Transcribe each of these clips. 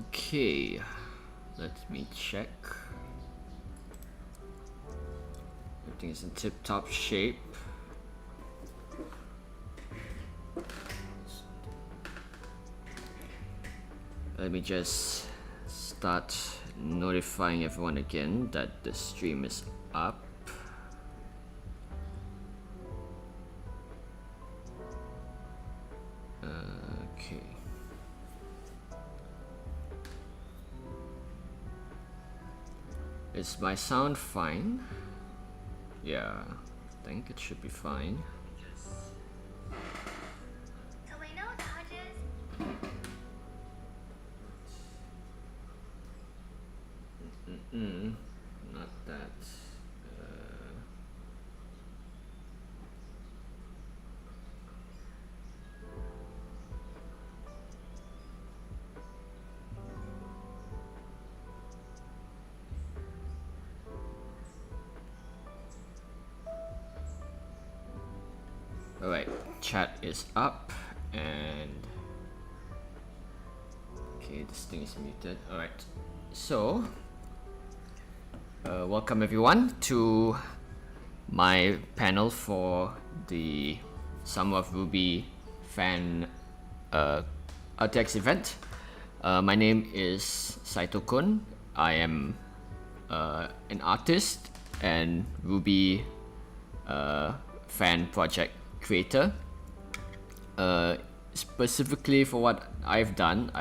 Okay, let me check. Everything is in tip-top shape. Let me just start notifying everyone again that the stream is up. Okay. Is my sound fine? Yeah, I think it should be fine. Not that. Alright, chat is up and okay, this thing is muted. Alright, so welcome everyone to my panel for the SMMR of RWBY fan RTX event. My name is Saito Kun. I am an artist and RWBY fan project creator. Specifically for what I've done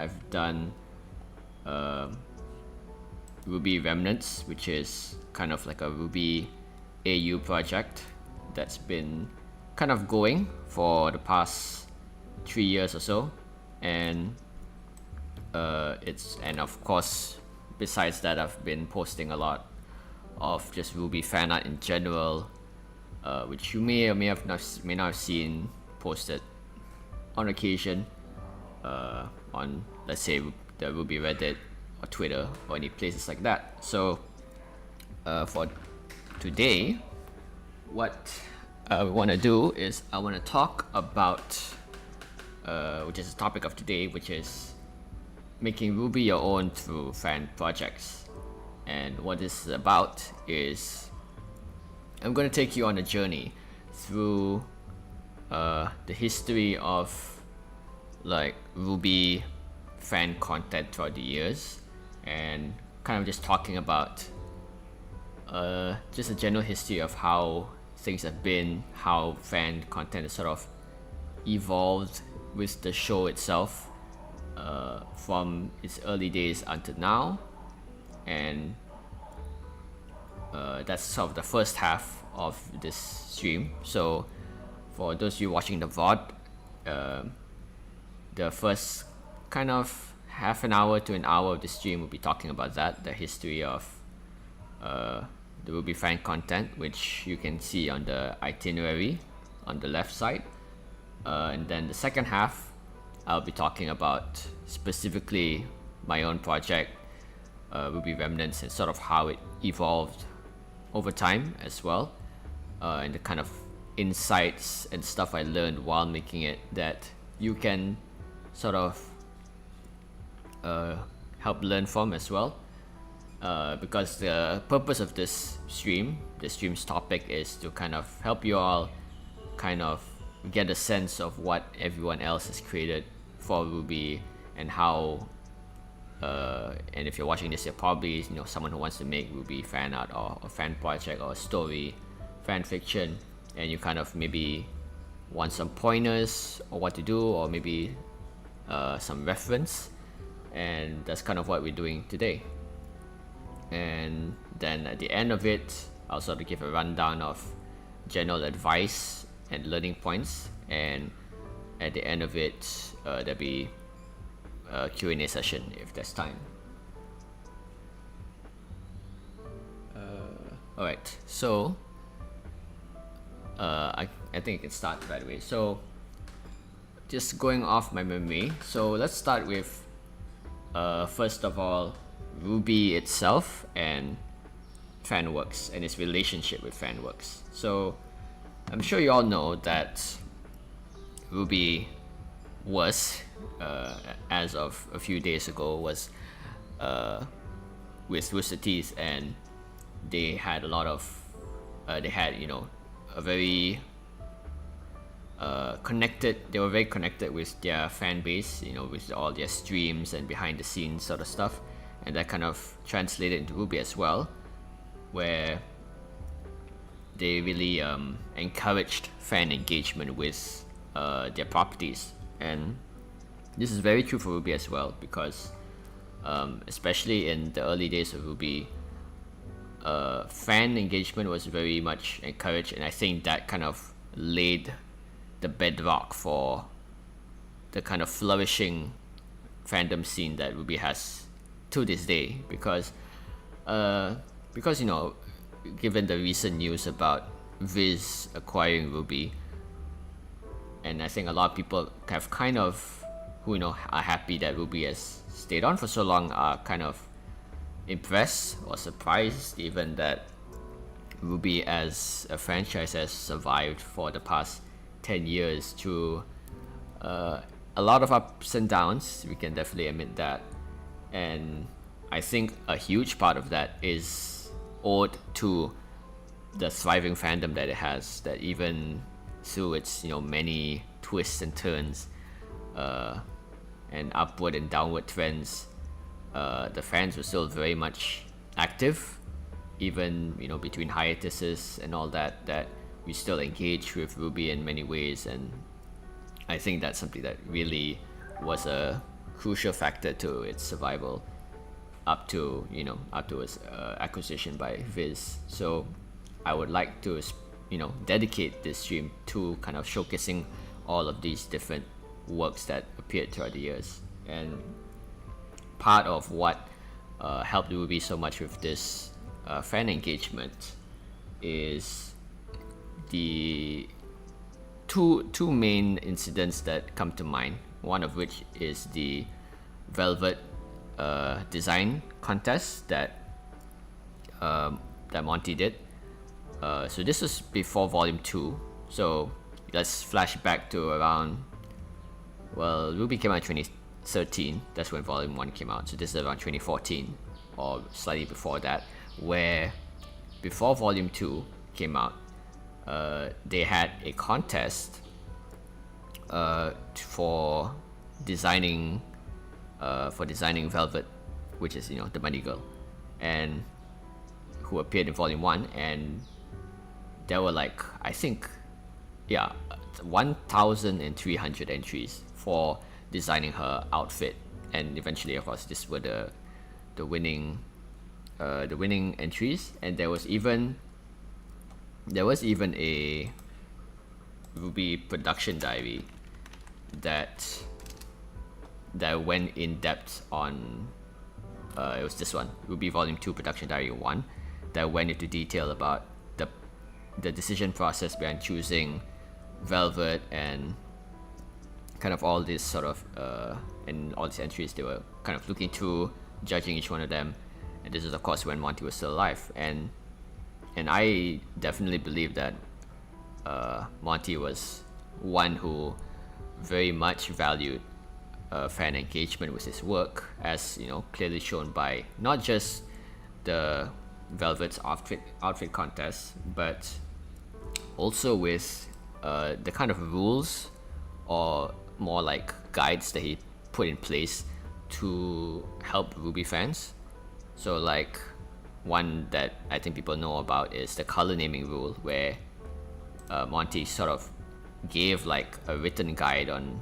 RWBY Remnants, which is kind of like a RWBY AU project that's been kind of going for the past 3 years or so, and of course besides that I've been posting a lot of just RWBY fan art in general, which you may or may not have seen posted on occasion on, let's say, the RWBY Reddit or Twitter or any places like that. So for today, what I want to do is I want to talk about which is the topic of today, which is making RWBY your own through fan projects. And what this is about is I'm going to take you on a journey through the history of like RWBY fan content throughout the years, and kind of just talking about just a general history of how things have been, how fan content has sort of evolved with the show itself from its early days until now. And that's sort of the first half of this stream. So for those of you watching the VOD, the first kind of half an hour to an hour of the stream will be talking about that, the history of the RWBY fan content, which you can see on the itinerary on the left side. And then the second half, I'll be talking about specifically my own project, RWBY Remnants, and sort of how it evolved over time as well, and the kind of insights and stuff I learned while making it that you can sort of help learn from as well, because the purpose of this stream's topic is to kind of help you all kind of get a sense of what everyone else has created for RWBY and how and if you're watching this, you're probably someone who wants to make RWBY fan art or a fan project or a story, fan fiction, and you kind of maybe want some pointers or what to do, or maybe some reference, and that's kind of what we're doing today. And then at the end of it, I'll sort of give a rundown of general advice and learning points, and at the end of it there'll be a Q&A session if there's time. Alright, so I think I can start right away. So just going off my memory, so let's start with first of all RWBY itself and fanworks and its relationship with fanworks. So I'm sure you all know that RWBY was, as of a few days ago, was with Rooster Teeth, and they had a lot of they had a very connected. They were very connected with their fan base, with all their streams and behind the scenes sort of stuff, and that kind of translated into RWBY as well, where they really encouraged fan engagement with their properties. And this is very true for RWBY as well, because especially in the early days of RWBY, fan engagement was very much encouraged, and I think that kind of laid the bedrock for the kind of flourishing fandom scene that RWBY has to this day, because given the recent news about Viz acquiring RWBY, and I think a lot of people have kind of, who are happy that RWBY has stayed on for so long, are kind of impressed or surprised even that RWBY as a franchise has survived for the past 10 years through a lot of ups and downs. We can definitely admit that, and I think a huge part of that is owed to the thriving fandom that it has, that even through its many twists and turns and upward and downward trends, the fans were still very much active, even between hiatuses and all that, that we still engage with RWBY in many ways. And I think that's something that really was a crucial factor to its survival up to its acquisition by Viz. So I would like to dedicate this stream to kind of showcasing all of these different works that appeared throughout the years. And part of what helped RWBY so much with this fan engagement is the two main incidents that come to mind. One of which is the Velvet design contest that Monty did. So this was before Volume 2. So let's flash back to around, RWBY came out in 2013. That's when Volume 1 came out. So this is around 2014 or slightly before that, where before Volume 2 came out, they had a contest for designing Velvet, which is the bunny girl, and who appeared in Volume 1, and there were 1,300 entries for designing her outfit, and eventually, of course, this were the winning entries. And there was even a RWBY production diary that went in depth on it was this one, RWBY Volume 2 Production Diary 1, that went into detail about the decision process behind choosing Velvet, and kind of all this sort of and all these entries they were kind of looking through, judging each one of them. And this is of course when Monty was still alive, and I definitely believe that Monty was one who very much valued fan engagement with his work, as clearly shown by not just the Velvet's outfit contest, but also with the kind of rules, or more like guides, that he put in place to help RWBY fans. So one that I think people know about is the color naming rule, where Monty sort of gave a written guide on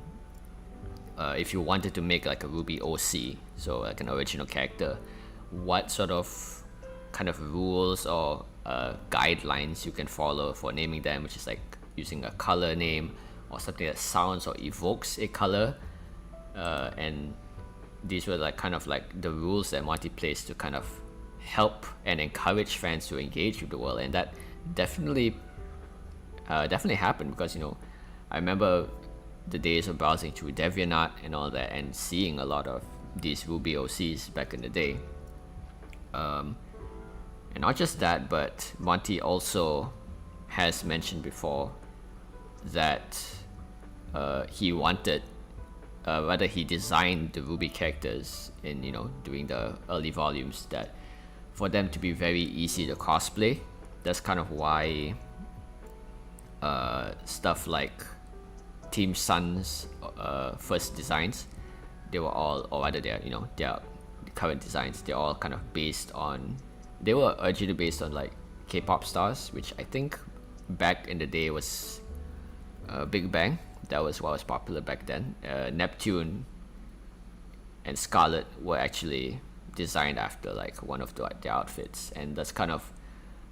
if you wanted to make a RWBY OC, so an original character, what sort of kind of rules or guidelines you can follow for naming them, which is using a color name or something that sounds or evokes a color, and these were the rules that Monty placed to kind of help and encourage fans to engage with the world. And that definitely happened, because I remember the days of browsing through DeviantArt and all that, and seeing a lot of these RWBY OCs back in the day. And not just that, but Monty also has mentioned before that he wanted rather he designed the RWBY characters in, you know, during the early volumes, that for them to be very easy to cosplay. That's kind of why stuff like Team Sun's first designs, they were all, or rather their, you know, their current designs, they're all kind of based on, they were originally based on like K-pop stars, which I think back in the day was Big Bang. That was what was popular back then. Neptune and Scarlet were actually designed after like one of their outfits, and that's kind of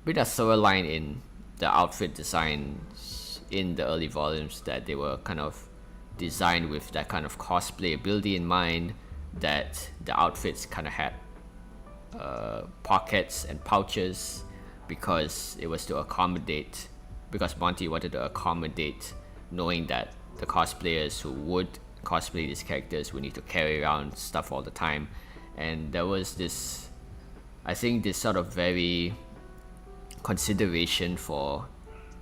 been a thorough line in the outfit designs in the early volumes, that they were kind of designed with that kind of cosplay ability in mind, that the outfits kind of had pockets and pouches, because it was to accommodate, because Monty wanted to accommodate knowing that the cosplayers who would cosplay these characters would need to carry around stuff all the time. And there was this, I think, this sort of very consideration for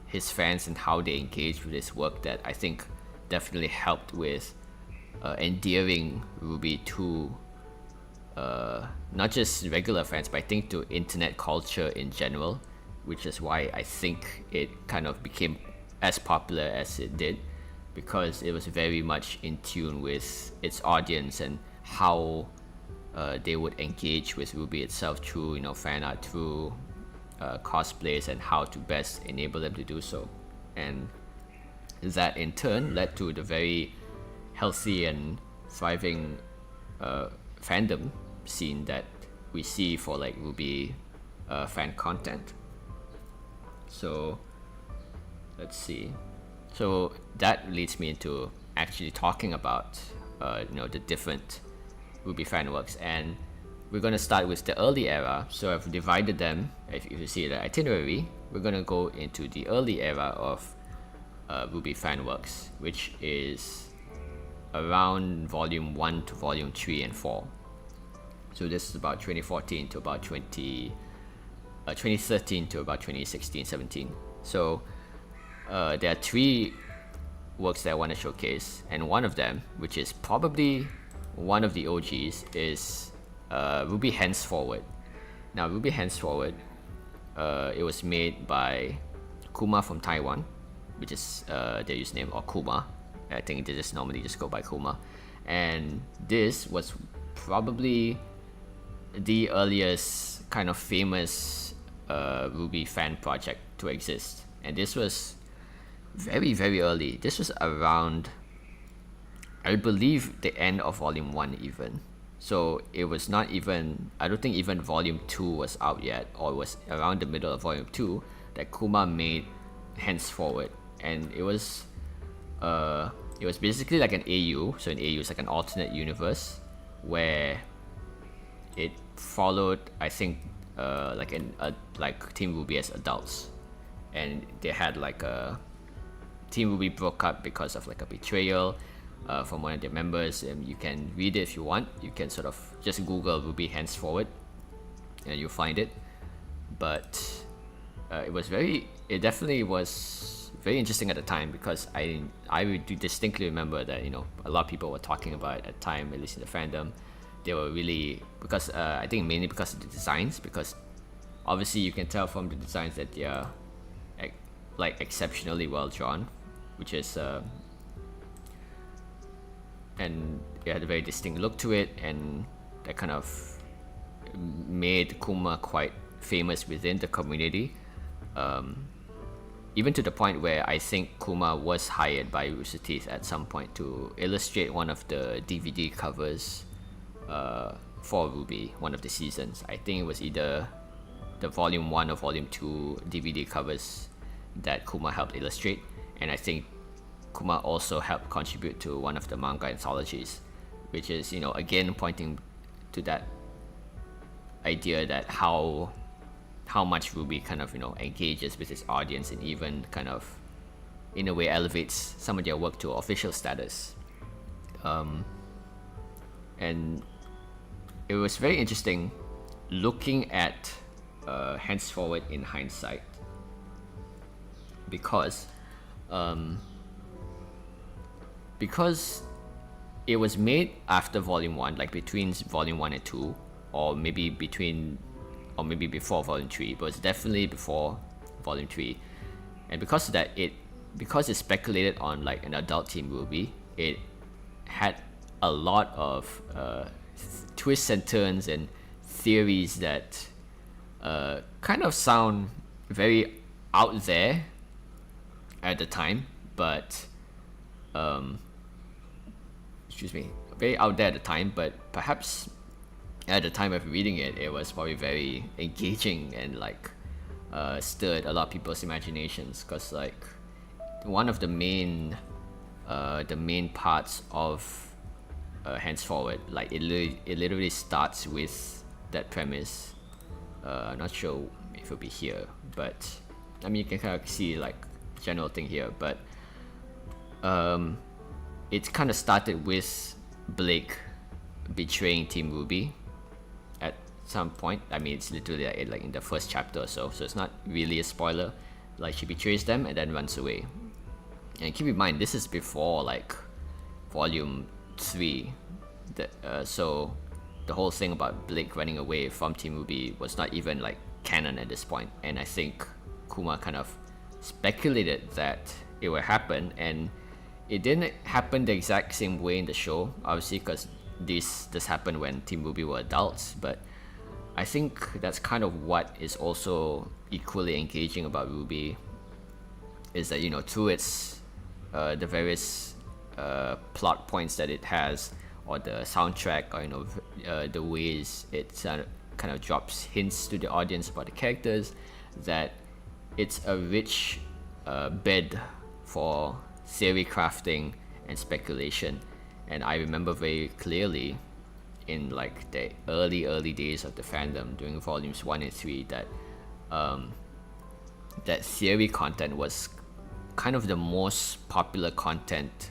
his fans and how they engage with his work, that I think definitely helped with endearing RWBY to not just regular fans, but I think to internet culture in general, which is why I think it kind of became as popular as it did, because it was very much in tune with its audience and how they would engage with RWBY itself through, you know, fan art, through cosplays, and how to best enable them to do so. And that in turn led to the very healthy and thriving fandom scene that we see for like RWBY fan content. So let's see. So that leads me into actually talking about you know, the different RWBY fan works, and we're going to start with the early era. So I've divided them. If you see the itinerary, we're going to go into the early era of RWBY fan works, which is around volume 1 to volume 3 and 4. So this is about 2014 to about 2013 to about 2016-17. So there are 3 works that I want to showcase, and one of them, which is probably one of the OGs, is RWBY Henceforward. Now RWBY Henceforward, it was made by Kuma from Taiwan, which is their username, or Kuma. I think they just normally just go by Kuma. And this was probably the earliest kind of famous RWBY fan project to exist. And this was very, very early. This was around, I believe, the end of volume 1 even. So it was not even, I don't think even volume 2 was out yet, or it was around the middle of volume 2 that Kuma made Henceforward. And it was basically like an AU. So an AU is like an alternate universe, where it followed, I think, like Team RWBY as adults, and they had like a Team RWBY broke up because of like a betrayal from one of their members. And you can read it if you want. You can sort of just Google RWBY Henceforward and you'll find it. But it definitely was very interesting at the time, because I do distinctly remember that, you know, a lot of people were talking about it at the time, at least in the fandom. They were really, because I think mainly because of the designs, because obviously you can tell from the designs that they are like exceptionally well drawn, which is and it had a very distinct look to it, and that kind of made Kuma quite famous within the community, even to the point where I think Kuma was hired by Rooster Teeth at some point to illustrate one of the DVD covers for RWBY, one of the seasons. I think it was either the volume 1 or volume 2 DVD covers that Kuma helped illustrate, and I think Kuma also helped contribute to one of the manga anthologies, which is, you know, again pointing to that idea that how much RWBY kind of, you know, engages with its audience, and even kind of in a way elevates some of their work to official status. And it was very interesting looking at Henceforward in hindsight, because it was made after Volume 1, like between Volume 1 and 2, or maybe before Volume 3, but it's definitely before Volume 3. And because of that, because it's speculated on like an adult Team RWBY, it had a lot of twists and turns and theories that kind of sound very out there at the time, but very out there at the time, but perhaps at the time of reading it, it was probably very engaging and like stirred a lot of people's imaginations, because like one of the main parts of Henceforward, like it literally starts with that premise. I'm not sure if it'll be here, but I mean you can kind of see like general thing here, but it kind of started with Blake betraying Team RWBY at some point. I mean it's literally like in the first chapter or so it's not really a spoiler. Like she betrays them and then runs away. And keep in mind, this is before like Volume 3, so the whole thing about Blake running away from Team RWBY was not even like canon at this point. And I think Kuma kind of speculated that it would happen, and it didn't happen the exact same way in the show, obviously, because this happened when Team RWBY were adults. But I think that's kind of what is also equally engaging about RWBY, is that, you know, through its the various plot points that it has, or the soundtrack, or you know the ways it kind of drops hints to the audience about the characters, that it's a rich bed for theory crafting and speculation. And I remember very clearly in like the early days of the fandom during Volumes 1 and 3 that that theory content was kind of the most popular content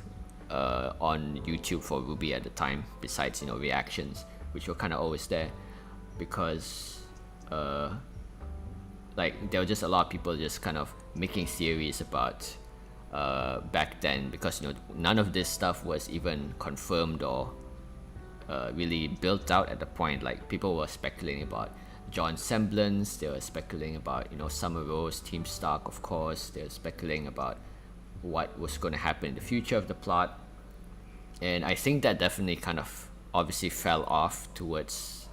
on YouTube for RWBY at the time, besides, you know, reactions, which were kind of always there, because like there were just a lot of people just kind of making theories about back then, because, you know, none of this stuff was even confirmed or really built out at the point. Like people were speculating about John's semblance, they were speculating about, you know, Summer Rose, Team Stark, of course, they were speculating about what was going to happen in the future of the plot. And I think that definitely kind of obviously fell off towards,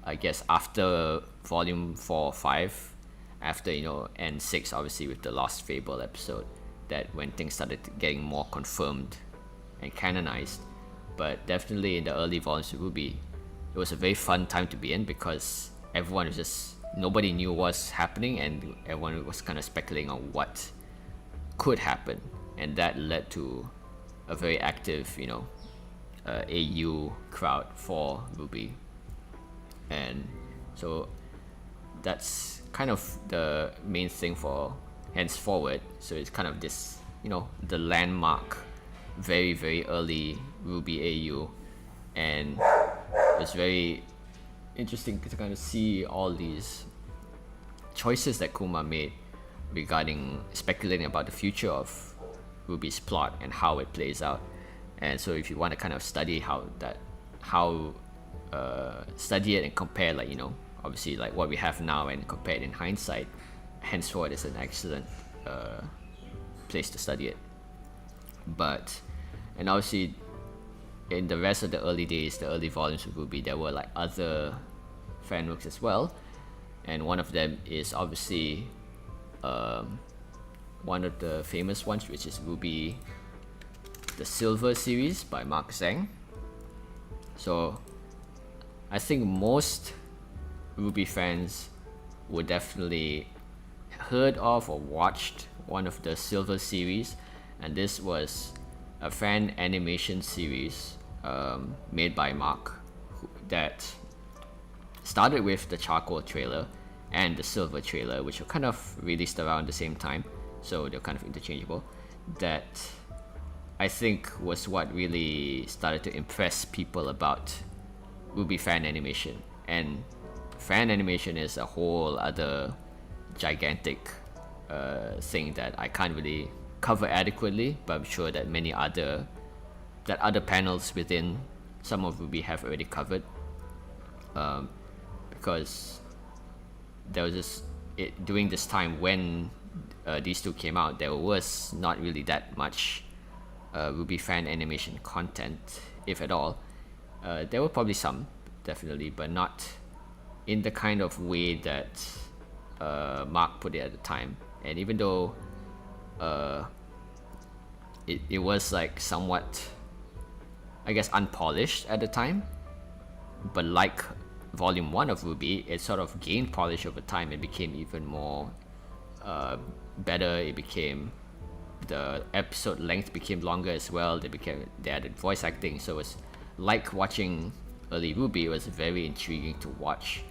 I guess, after Volume 4 or 5, after, you know, and 6 obviously with the Lost Fable episode, that when things started getting more confirmed and canonized. But definitely in the early volumes of RWBY, it was a very fun time to be in, because everyone was just, nobody knew what's happening, and everyone was kind of speculating on what could happen, and that led to a very active, you know, AU crowd for RWBY. And so that's kind of the main thing for Henceforward. So it's kind of this, you know, the landmark very very early RWBY AU, and it's very interesting to kind of see all these choices that Kuma made regarding speculating about the future of RWBY's plot and how it plays out. And so if you want to kind of study study it and compare, like, you know, obviously like what we have now and compare it in hindsight, Henceforward is an excellent place to study it. But, and obviously in the rest of the early days, the early volumes of RWBY, there were like other fanworks as well, and one of them is obviously one of the famous ones, which is RWBY the Silver series by Mark Zhang. So I think most RWBY fans would definitely heard of or watched one of the Silver series, and this was a fan animation series made by Mark that started with the Charcoal trailer and the Silver trailer, which were kind of released around the same time, so they're kind of interchangeable. That I think was what really started to impress people about RWBY fan animation. And fan animation is a whole other gigantic thing that I can't really cover adequately, but I'm sure that many other that other panels within some of RWBY have already covered, because there was during this time when these two came out, there was not really that much RWBY fan animation content, if at all. There were probably some, definitely, but not in the kind of way that Mark put it at the time. And even though it was like somewhat, I guess, unpolished at the time, but like volume 1 of RWBY, it sort of gained polish over time. It became even more better. It became, the episode length became longer as well. They added voice acting, so it was like watching early RWBY. It was very intriguing to watch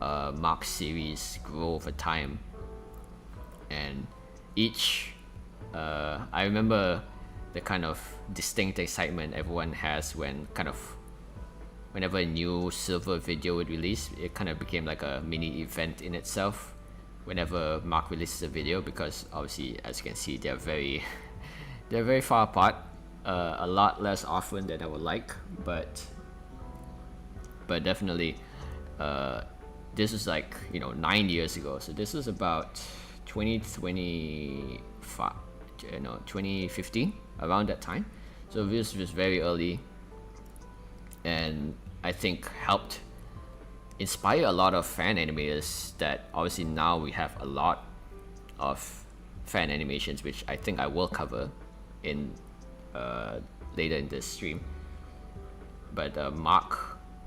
Mark's series grow over time. And each I remember the kind of distinct excitement everyone has whenever a new silver video would release. It kind of became like a mini event in itself whenever Mark releases a video, because obviously, as you can see, they're very far apart, a lot less often than I would like, but definitely this is like 9 years ago, so this was about 2015, around that time. So this was very early, and I think helped inspire a lot of fan animators that obviously now we have a lot of fan animations, which I think I will cover in later in this stream. But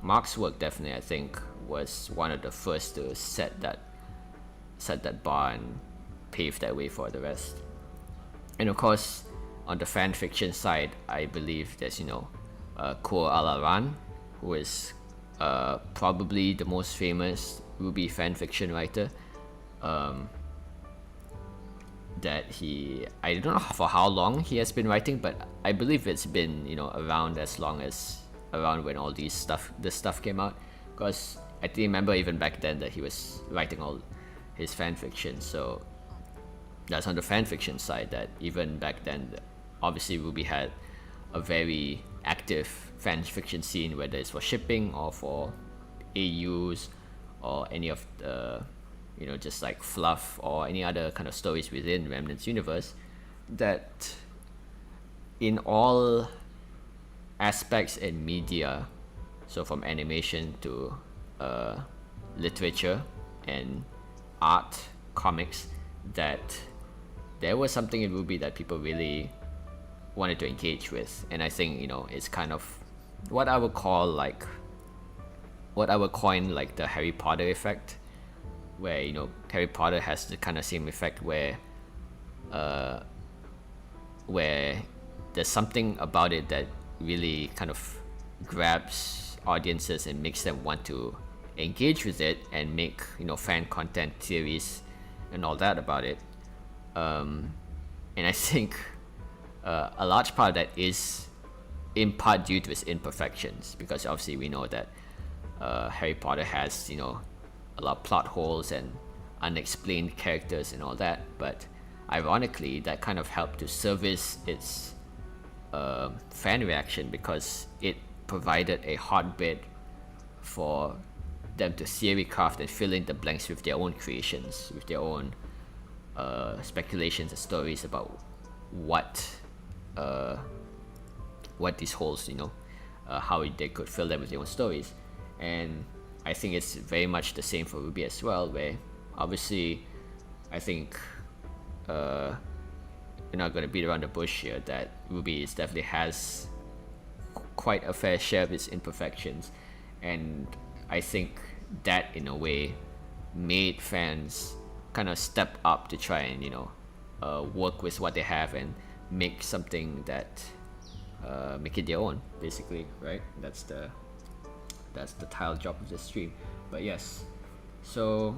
Mark's work definitely, I think, was one of the first to set that bar and pave that way for the rest. And of course, on the fan fiction side, I believe there's Ko Alaran, who is probably the most famous RWBY fan fiction writer. That I don't know for how long he has been writing, but I believe it's been around as long as around when all this stuff came out, because I remember even back then that he was writing all his fan fiction. So that's on the fan fiction side, that even back then, obviously RWBY had a very active fan fiction scene, whether it's for shipping or for AUs or any of the just like fluff or any other kind of stories within Remnants universe, that in all aspects in media, so from animation to literature and art, comics, that there was something in RWBY that people really wanted to engage with. And I think it's kind of what I would coin like the Harry Potter effect, where Harry Potter has the kind of same effect where there's something about it that really kind of grabs audiences and makes them want to engage with it and make fan content theories and all that about it. And I think a large part of that is in part due to its imperfections, because obviously we know that Harry Potter has a lot of plot holes and unexplained characters and all that, but ironically that kind of helped to service its fan reaction, because it provided a hotbed for them to theory craft and fill in the blanks with their own creations, with their own speculations and stories about what these holes, how they could fill them with their own stories. And I think it's very much the same for RWBY as well, where obviously I think we're not going to beat around the bush here, that RWBY definitely has quite a fair share of its imperfections, and I think that in a way made fans kind of step up to try and work with what they have and make something that make it their own, basically, right? That's the title job of this stream. But yes, so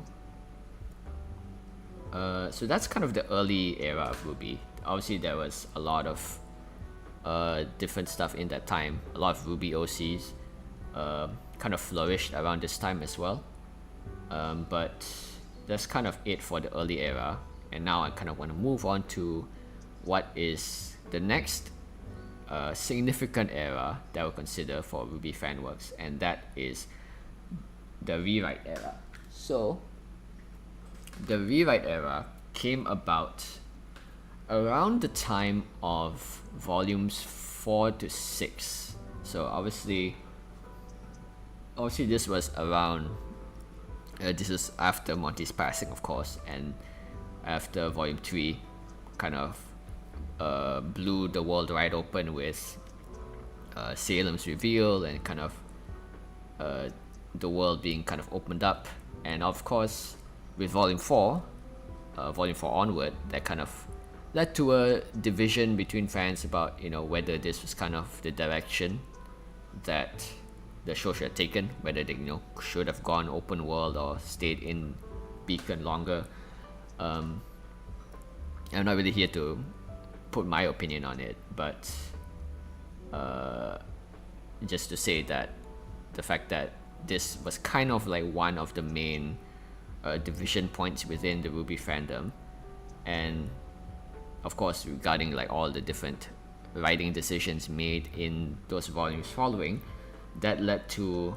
that's kind of the early era of RWBY. Obviously there was a lot of different stuff in that time. A lot of RWBY OCs kind of flourished around this time as well, but that's kind of it for the early era. And now I kind of want to move on to what is the next a significant era that I would consider for Ruby fanworks, and that is the rewrite era. So the rewrite era came about around the time of volumes 4 to 6. So obviously this was around this is after Monty's passing, of course, and after volume 3 kind of blew the world right open with Salem's reveal and kind of the world being kind of opened up. And of course with volume 4 onward, that kind of led to a division between fans about, you know, whether this was kind of the direction that the show should have taken, whether they, you know, should have gone open world or stayed in Beacon longer. I'm not really here to put my opinion on it, but just to say that the fact that this was kind of like one of the main division points within the RWBY fandom, and of course regarding like all the different writing decisions made in those volumes following, that led to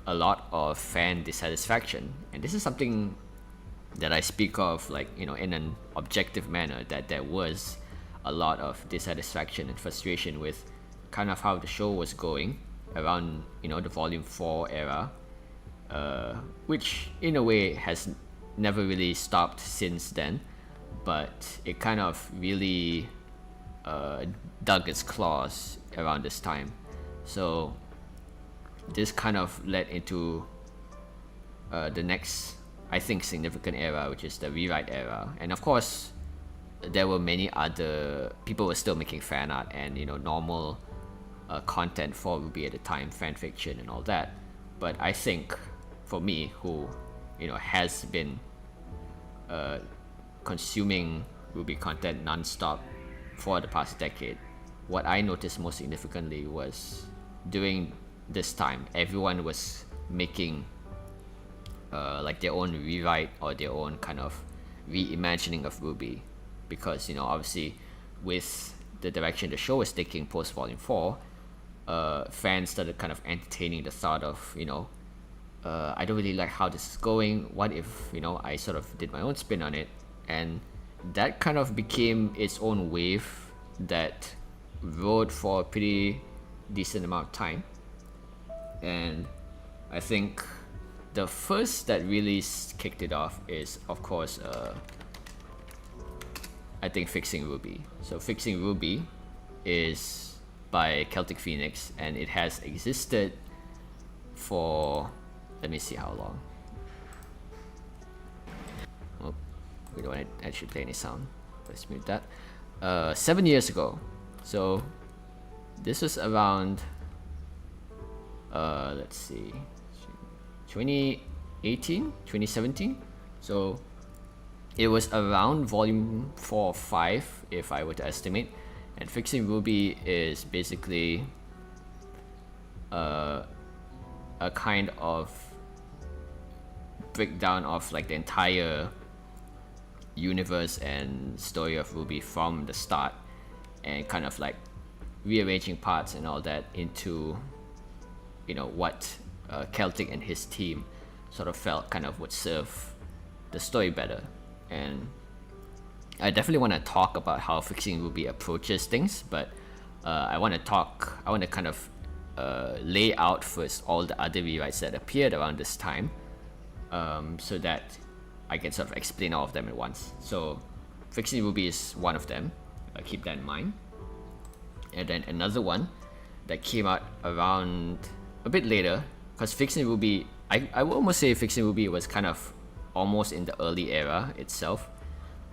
a lot of fan dissatisfaction. And this is something that I speak of, like, you know, in an objective manner, that there was a lot of dissatisfaction and frustration with kind of how the show was going around, you know, the volume 4 era, which in a way has never really stopped since then, but it kind of really dug its claws around this time. So this kind of led into the next, I think, significant era, which is the rewrite era. And of course there were many other people were still making fan art and, you know, normal content for RWBY at the time, fan fiction and all that. But I think for me, who, you know, has been consuming RWBY content non-stop for the past decade, what I noticed most significantly was during this time everyone was making like their own rewrite or their own kind of reimagining of RWBY, because, you know, obviously with the direction the show was taking post volume 4, fans started kind of entertaining the thought of, you know, I don't really like how this is going, what if, you know, I sort of did my own spin on it. And that kind of became its own wave that rode for a pretty decent amount of time. And I think the first that really kicked it off is, of course, I think Fixing RWBY. So Fixing RWBY is by Celtic Phoenix, and it has existed for, let me see how long. Oh, we don't actually play any sound. Let's mute that. 7 years ago. So this was around, let's see, 2018, 2017. So it was around volume 4 or 5, if I were to estimate. And Fixing RWBY is basically a kind of breakdown of like the entire universe and story of RWBY from the start, and kind of like rearranging parts and all that into, you know, what Celtic and his team sort of felt kind of would serve the story better. And I definitely want to talk about how Fixing RWBY approaches things, but I want to kind of lay out first all the other rewrites that appeared around this time, so that I can sort of explain all of them at once. So Fixing RWBY is one of them, keep that in mind. And then another one that came out around a bit later, because Fixing RWBY, I would almost say Fixing RWBY was kind of almost in the early era itself,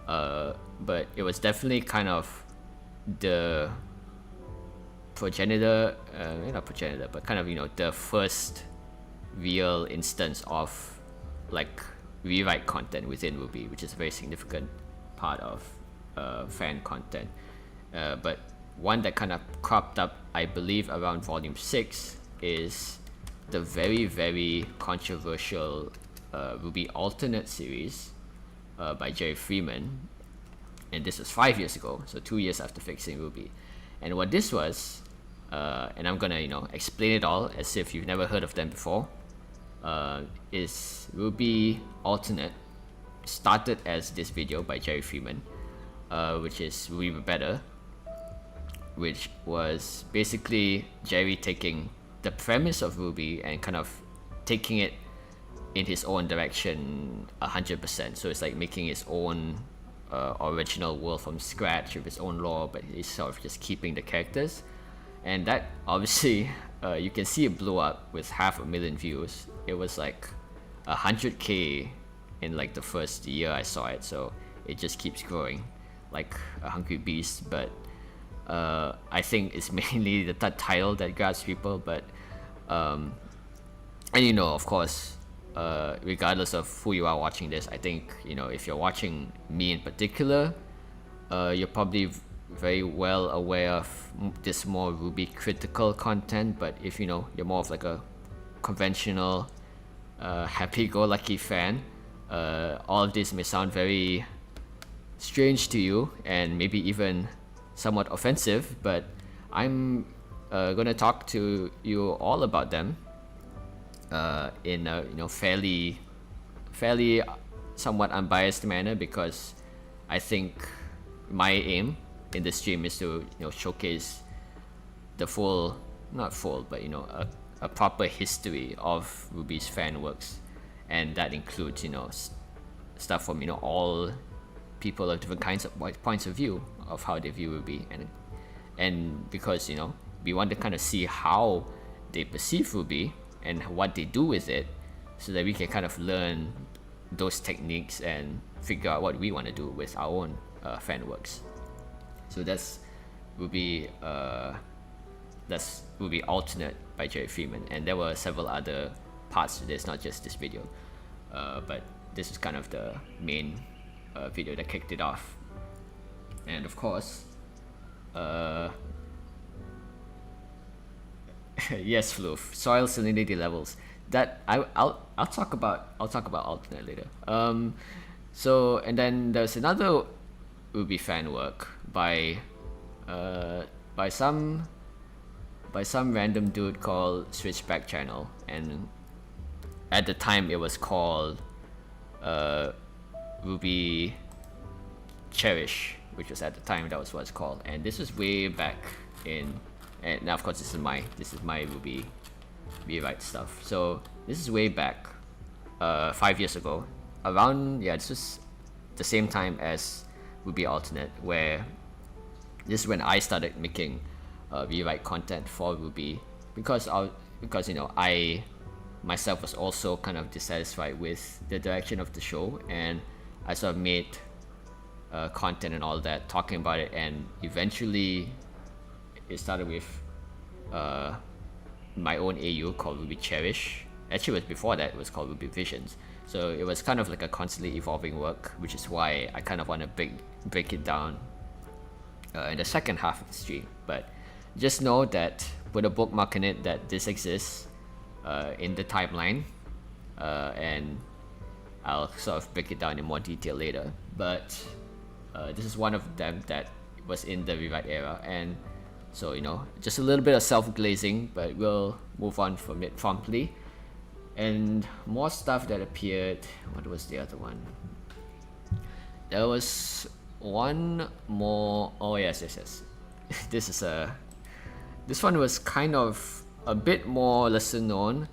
but it was definitely kind of the progenitor, not progenitor, but kind of, you know, the first real instance of like rewrite content within RWBY, which is a very significant part of fan content. But one that kind of cropped up, I believe, around volume 6 is the very, very controversial RWBY alternate series by Jerry Freeman, and this was 5 years ago, so 2 years after Fixing RWBY. And what this was, and I'm gonna explain it all as if you've never heard of them before, is RWBY Alternate. Started as this video by Jerry Freeman, which is RWBY Better, which was basically Jerry taking the premise of RWBY and kind of taking it in his own direction 100%. So it's like making his own original world from scratch with his own lore, but he's sort of just keeping the characters. And that obviously you can see it blew up with 500,000 views. It was like 100K in like the first year I saw it, so it just keeps growing like a hungry beast. But I think it's mainly the title that grabs people. But and of course, regardless of who you are watching this, I think if you're watching me in particular, you're probably very well aware of this more RWBY critical content. But if you're more of like a conventional happy-go-lucky fan, all of this may sound very strange to you and maybe even somewhat offensive, but I'm gonna talk to you all about them in a fairly somewhat unbiased manner, because I think my aim in the stream is to showcase the not full, but a proper history of RWBY's fan works. And that includes stuff from all people of different kinds of points of view of how they view RWBY, and because we want to kind of see how they perceive RWBY and what they do with it, so that we can kind of learn those techniques and figure out what we want to do with our own fan works. So that's RWBY Alternate by Jerry Freeman, and there were several other parts to this, not just this video, but this is kind of the main video that kicked it off. And of course, yes, Floof, soil salinity levels. That I'll talk about alternate later. So, and then there's another RWBY fan work by some random dude called Switchback channel, and at the time it was called RWBY Cherish, which was at the time that was what it's called. And this was way back in, and now of course this is my RWBY rewrite stuff. So this is way back 5 years ago, around, this was the same time as RWBY Alternate, where this is when I started making rewrite content for RWBY, because I myself was also kind of dissatisfied with the direction of the show, and I sort of made content and all that talking about it, and eventually it started with my own AU called RWBY Cherish. Actually, it was before that, it was called RWBY Visions. So it was kind of like a constantly evolving work, which is why I kind of want to break it down in the second half of the stream. But just know that, put a bookmark in it, that this exists in the timeline, and I'll sort of break it down in more detail later. But this is one of them that was in the rewrite era, and so just a little bit of self-glazing, but we'll move on from it promptly. And more stuff that appeared. What was the other one? There was one more. Oh yes. This one was kind of a bit more lesser known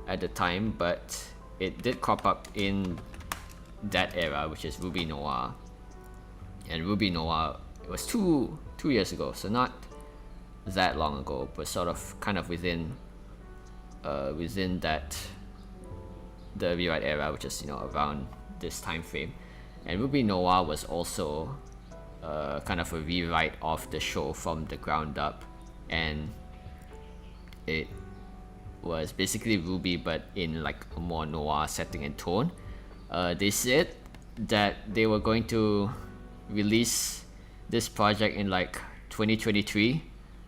at the time, but it did crop up in that era, which is RWBY Noir. And RWBY Noir, it was two years ago, so not that long ago, but sort of kind of within that the rewrite era, which is around this time frame. And RWBY Noir was also kind of a rewrite of the show from the ground up, and it was basically RWBY but in like a more noir setting and tone. They said that they were going to release this project in like 2023.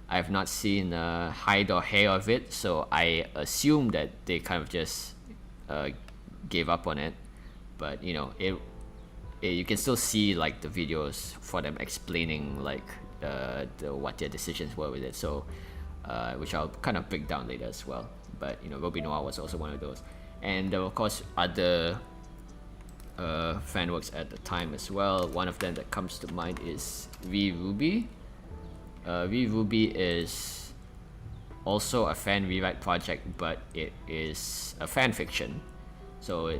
I have not seen hide or hair of it, so I assume that they kind of just gave up on it. But it you can still see like the videos for them explaining like what their decisions were with it. So which I'll kind of break down later as well. But you know, RWBY Noir was also one of those, and there were of course other fanworks at the time as well. One of them that comes to mind is RWBY. RWBY is also a fan rewrite project, but it is a fan fiction. So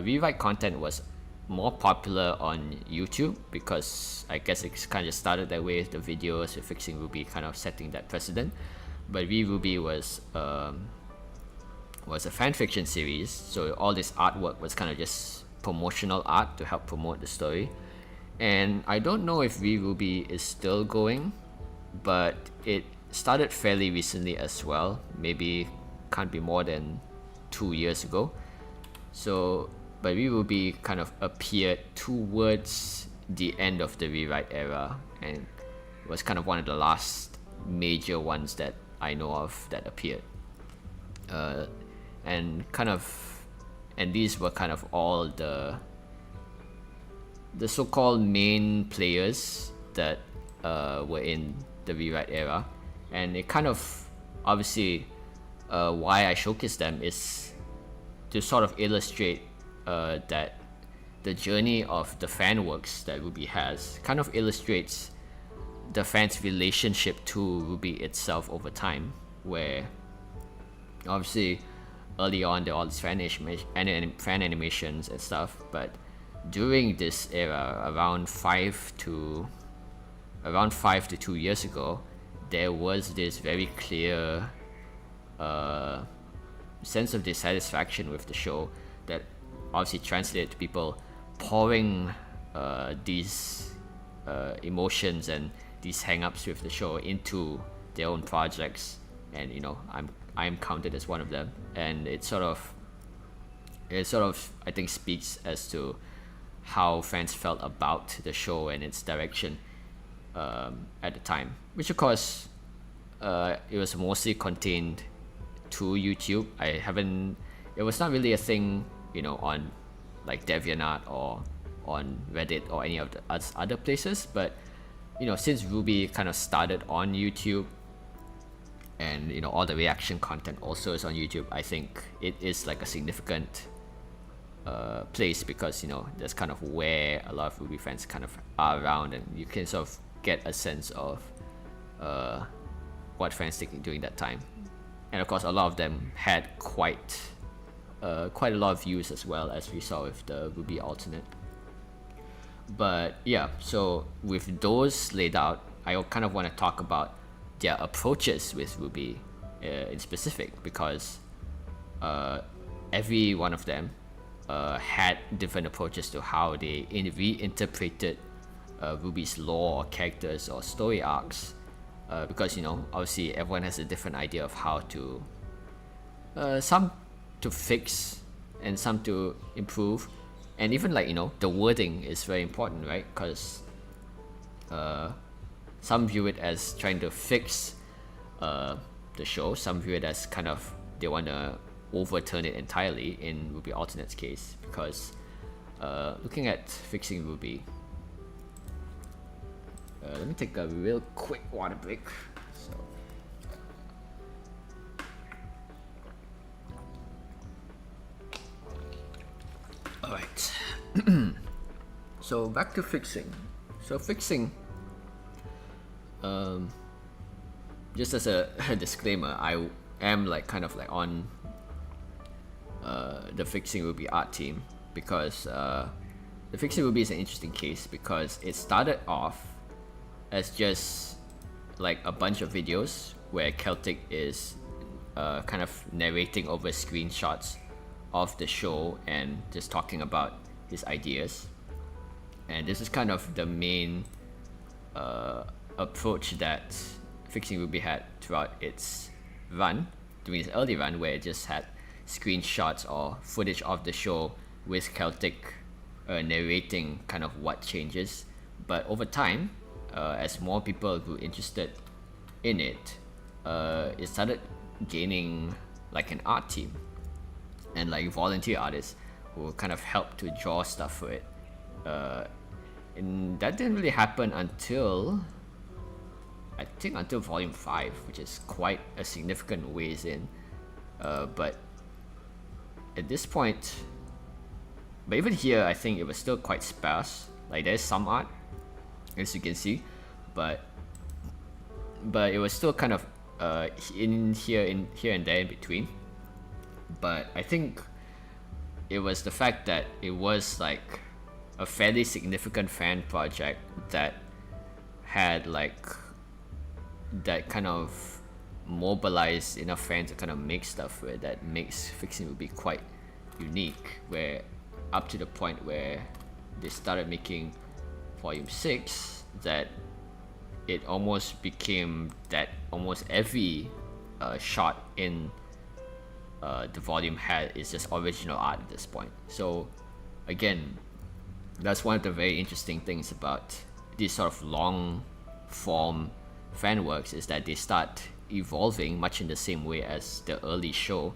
rewrite content was more popular on YouTube because I guess it kind of started that way. The videos with Fixing RWBY kind of setting that precedent, but RWBY was a fan fiction series, so all this artwork was kind of just promotional art to help promote the story. And I don't know if RWBY is still going, but it started fairly recently as well. Maybe can't be more than 2 years ago. So, but RWBY kind of appeared towards the end of the rewrite era, and was kind of one of the last major ones that I know of that appeared. And these were kind of all the so-called main players that were in the rewrite era. And it kind of, obviously, why I showcase them is to sort of illustrate that the journey of the fan works that RWBY has kind of illustrates the fans' relationship to RWBY itself over time, where obviously early on there are all these fan animations and stuff, but during this era, around 5 to 2 years ago, there was this very clear sense of dissatisfaction with the show that obviously translated to people pouring these emotions and these hang-ups with the show into their own projects. And you know, I'm counted as one of them, and it sort of I think speaks as to how fans felt about the show and its direction at the time, which of course it was mostly contained to YouTube. It was not really a thing, you know, on like DeviantArt or on Reddit or any of the other places. But you know, since RWBY kind of started on YouTube, and you know, all the reaction content also is on YouTube, I think it is like a significant place, because you know, that's kind of where a lot of RWBY fans kind of are around, and you can sort of get a sense of what fans thinking during that time. And of course, a lot of them had quite a lot of views as well, as we saw with the RWBY alternate. But yeah, so with those laid out, I kind of want to talk about their approaches with RWBY in specific, because every one of them had different approaches to how they reinterpreted RWBY's lore or characters or story arcs, because you know, obviously everyone has a different idea of how to some to fix and some to improve. And even like, you know, the wording is very important, right? Because some view it as trying to fix the show, some view it as kind of they want to overturn it entirely in RWBY Alternate's case. Because looking at fixing RWBY, let me take a real quick water break. Alright. So back to fixing. So fixing, just as a disclaimer, I am like kind of like on the fixing RWBY art team, because the fixing RWBY is an interesting case, because it started off as just like a bunch of videos where Celtic is kind of narrating over screenshots of the show and just talking about his ideas. And this is kind of the main approach that Fixing RWBY had throughout its run, during its early run, where it just had screenshots or footage of the show with Celtic narrating kind of what changes. But over time, as more people grew interested in it, it started gaining like an art team and like volunteer artists who kind of helped to draw stuff for it. And that didn't really happen until, I think, until volume 5, which is quite a significant ways in. But at this point, but even here, I think it was still quite sparse. Like, there's some art, as you can see, but it was still kind of here and there in between. But I think it was the fact that it was like a fairly significant fan project that had like that kind of mobilized enough fans to kind of make stuff where that makes Fixing RWBY quite unique, where up to the point where they started making volume 6, that it almost became that almost every shot in the volume is just original art at this point. So again, that's one of the very interesting things about these sort of long form fan works, is that they start evolving much in the same way as the early show,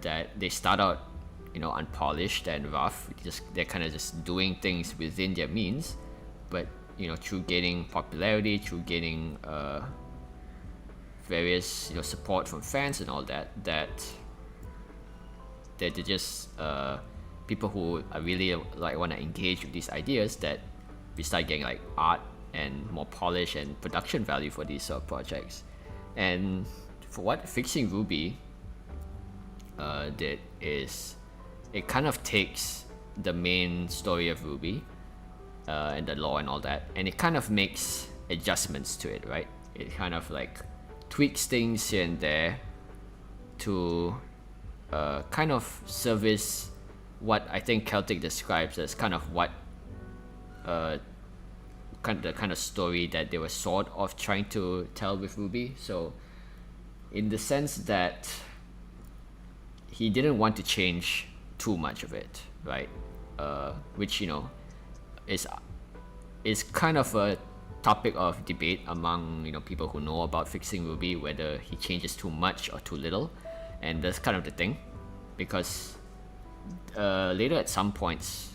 that they start out, you know, unpolished and rough. They're kind of just doing things within their means, but you know, through gaining popularity, through gaining various, you know, support from fans and all that, they're just people who are really like want to engage with these ideas, that we start getting like art and more polish and production value for these sort of projects. And for what Fixing RWBY did is, it kind of takes the main story of RWBY and the lore and all that, and it kind of makes adjustments to it, right? It kind of like tweaks things here and there to kind of service what I think Celtic describes as kind of what the kind of story that they were sort of trying to tell with RWBY. So in the sense that he didn't want to change too much of it, right? Which, you know, is kind of a topic of debate among, you know, people who know about Fixing RWBY, whether he changes too much or too little. And that's kind of the thing, because later at some points,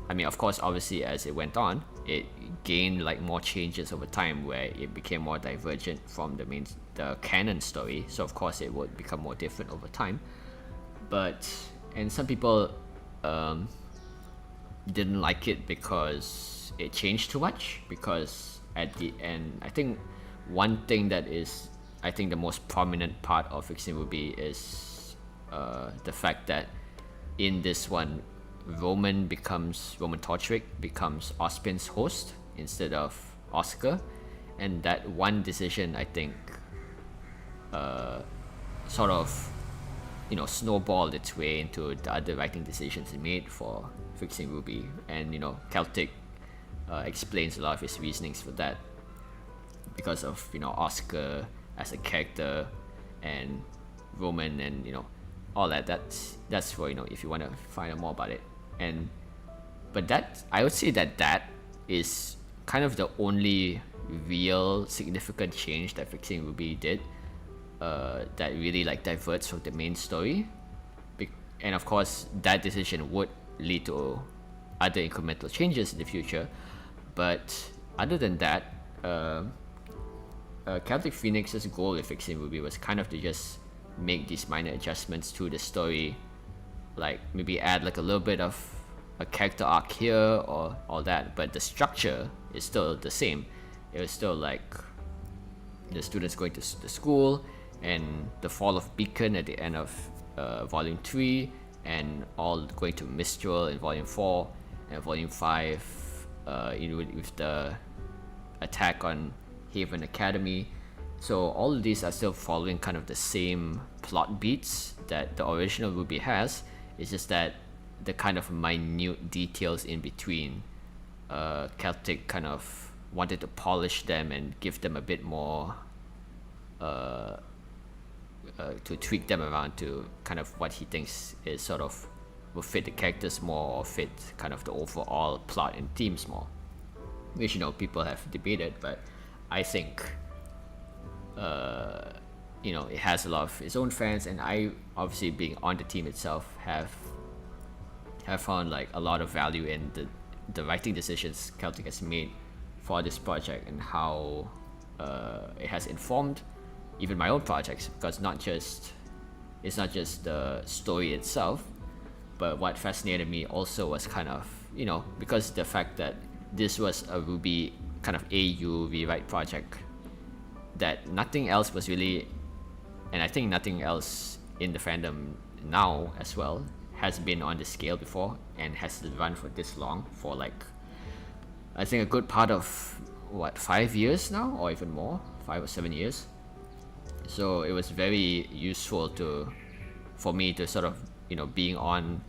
I mean, of course, obviously as it went on, it gained like more changes over time, where it became more divergent from the canon story. So of course it would become more different over time. And some people didn't like it because it changed too much, because at the end, I think one thing that is, I think, the most prominent part of Fixing RWBY is the fact that in this one, Roman Torchwick becomes Ospin's host instead of Oscar, and that one decision, I think, sort of, you know, snowballed its way into the other writing decisions he made for Fixing RWBY. And you know, Celtic explains a lot of his reasonings for that, because of, you know, Oscar as a character and Roman, and you know, all that. That's for, you know, if you want to find out more about it. But that, I would say that is kind of the only real significant change that Fixing RWBY did, that really like diverts from the main story. And of course, that decision would lead to other incremental changes in the future. But other than that, Celtic Phoenix's goal with Fixing RWBY was kind of to just make these minor adjustments to the story, like maybe add like a little bit of a character arc here or all that, but the structure is still the same. It was still like the students going to the school, and the fall of Beacon at the end of volume 3, and all going to Mistral in volume 4, and volume 5 with the attack on Haven Academy. So all of these are still following kind of the same plot beats that the original RWBY has. It's just that the kind of minute details in between, Celtic kind of wanted to polish them and give them a bit more, to tweak them around to kind of what he thinks is sort of will fit the characters more, or fit kind of the overall plot and themes more, which, you know, people have debated. But I think you know, it has a lot of its own fans, and I, obviously being on the team itself, have have found like a lot of value in the writing decisions Celtic has made for this project, and how it has informed even my own projects, because it's not just the story itself, but what fascinated me also was kind of, because the fact that this was a RWBY kind of AU rewrite project, that nothing else was really, and I think nothing else in the fandom now as well has been on this scale before, and has run for this long, for like, I think a good part of 5 years now, or even more, 5 or 7 years. So it was very useful for me to sort of, being on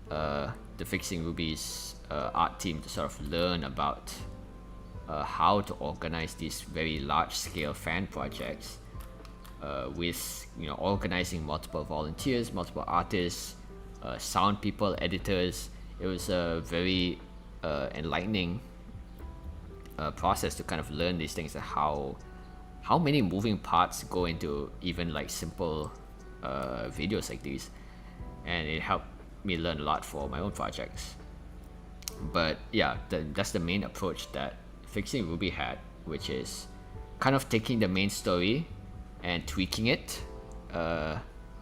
the Fixing RWBY's art team, to sort of learn about how to organize these very large scale fan projects, with organizing multiple volunteers, multiple artists, sound people, editors. It was a very enlightening process to kind of learn these things, and how many moving parts go into even like simple videos like these, and it helped me learn a lot for my own projects. But yeah, that's the main approach that Fixing RWBY had, which is kind of taking the main story and tweaking it,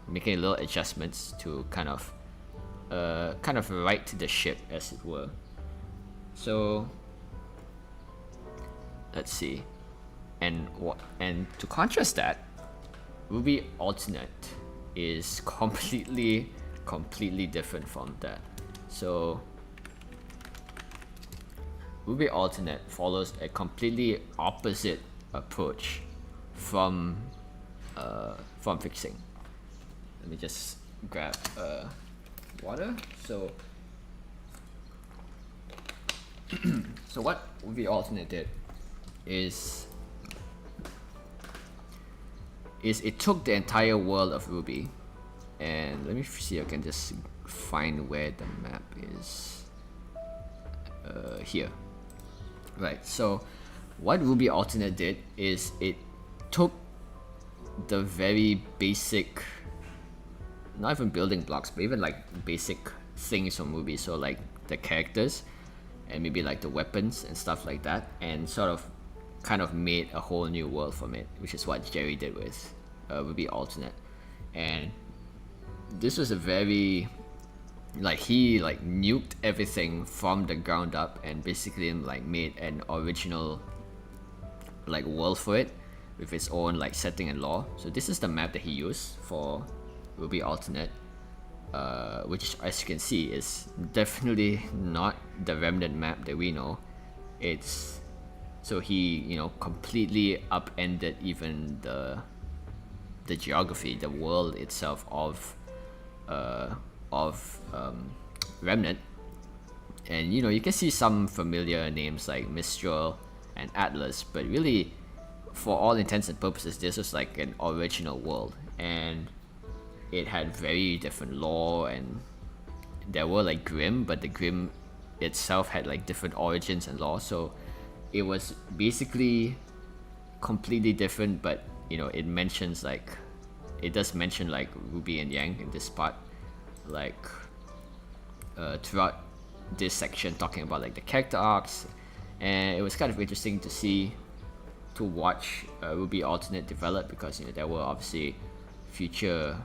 making little adjustments to kind of right the ship, as it were. So let's see, and to contrast that, RWBY Alternate is completely different from that. So RWBY Alternate follows a completely opposite approach from Fixing. Let me just grab water. So so what RWBY Alternate did is it took the entire world of RWBY, and let me see if I can just find where the map is. Here. Right, so what RWBY Alternate did is it took the very basic, not even building blocks, but even like basic things from RWBY, so like the characters and maybe like the weapons and stuff like that, and sort of kind of made a whole new world from it, which is what Jerry did with RWBY Alternate. And this was a very, like, he like nuked everything from the ground up and basically like made an original like world for it with its own like setting and lore. So this is the map that he used for RWBY Alternate, which, as you can see, is definitely not the Remnant map that we know. It's, so he completely upended even the geography, the world itself of Remnant. And you can see some familiar names like Mistral and Atlas, but really, for all intents and purposes, this was like an original world, and it had very different lore, and there were like Grimm, but the Grimm itself had like different origins and lore, so it was basically completely different. But it mentions like, it does mention like Ruby and Yang in this part, like throughout this section, talking about like the character arcs. And it was kind of interesting to watch RWBY Alternate develop, because there were obviously future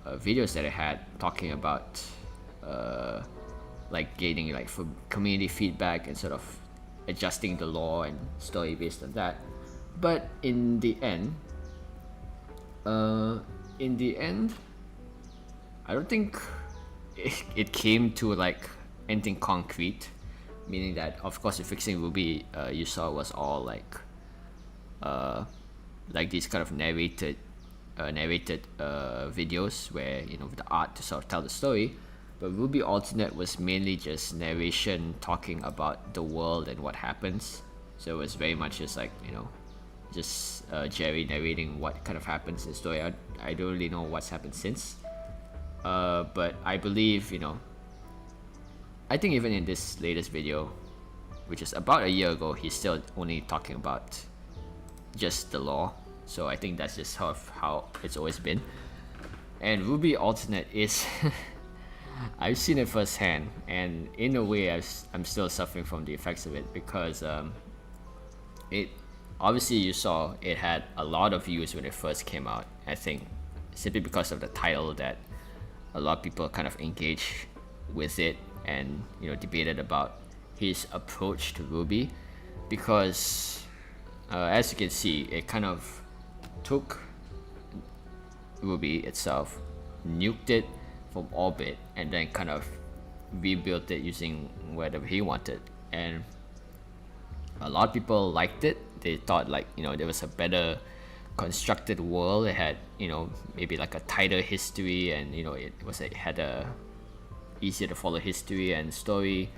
videos that I had talking about like gaining like from community feedback and sort of adjusting the lore and story based on that. But in the end, I don't think it came to like anything concrete, meaning that, of course, the Fixing RWBY you saw was all like these kind of narrated videos where with the art to sort of tell the story. But RWBY Alternate was mainly just narration, talking about the world and what happens. So it was very much just like just Jerry narrating what kind of happens in the story. I don't really know what's happened since, but I believe I think even in this latest video, which is about a year ago, he's still only talking about just the lore. So I think that's just how it's always been. And RWBY Alternate is I've seen it firsthand, and in a way, I'm still suffering from the effects of it because it obviously you saw it had a lot of views when it first came out. I think simply because of the title that a lot of people kind of engaged with it and debated about his approach to RWBY, because as you can see, it kind of took RWBY itself, nuked it from orbit, and then kind of rebuilt it using whatever he wanted. And a lot of people liked it. They thought there was a better constructed world. It had maybe like a tighter history, and it had a easier to follow history and story.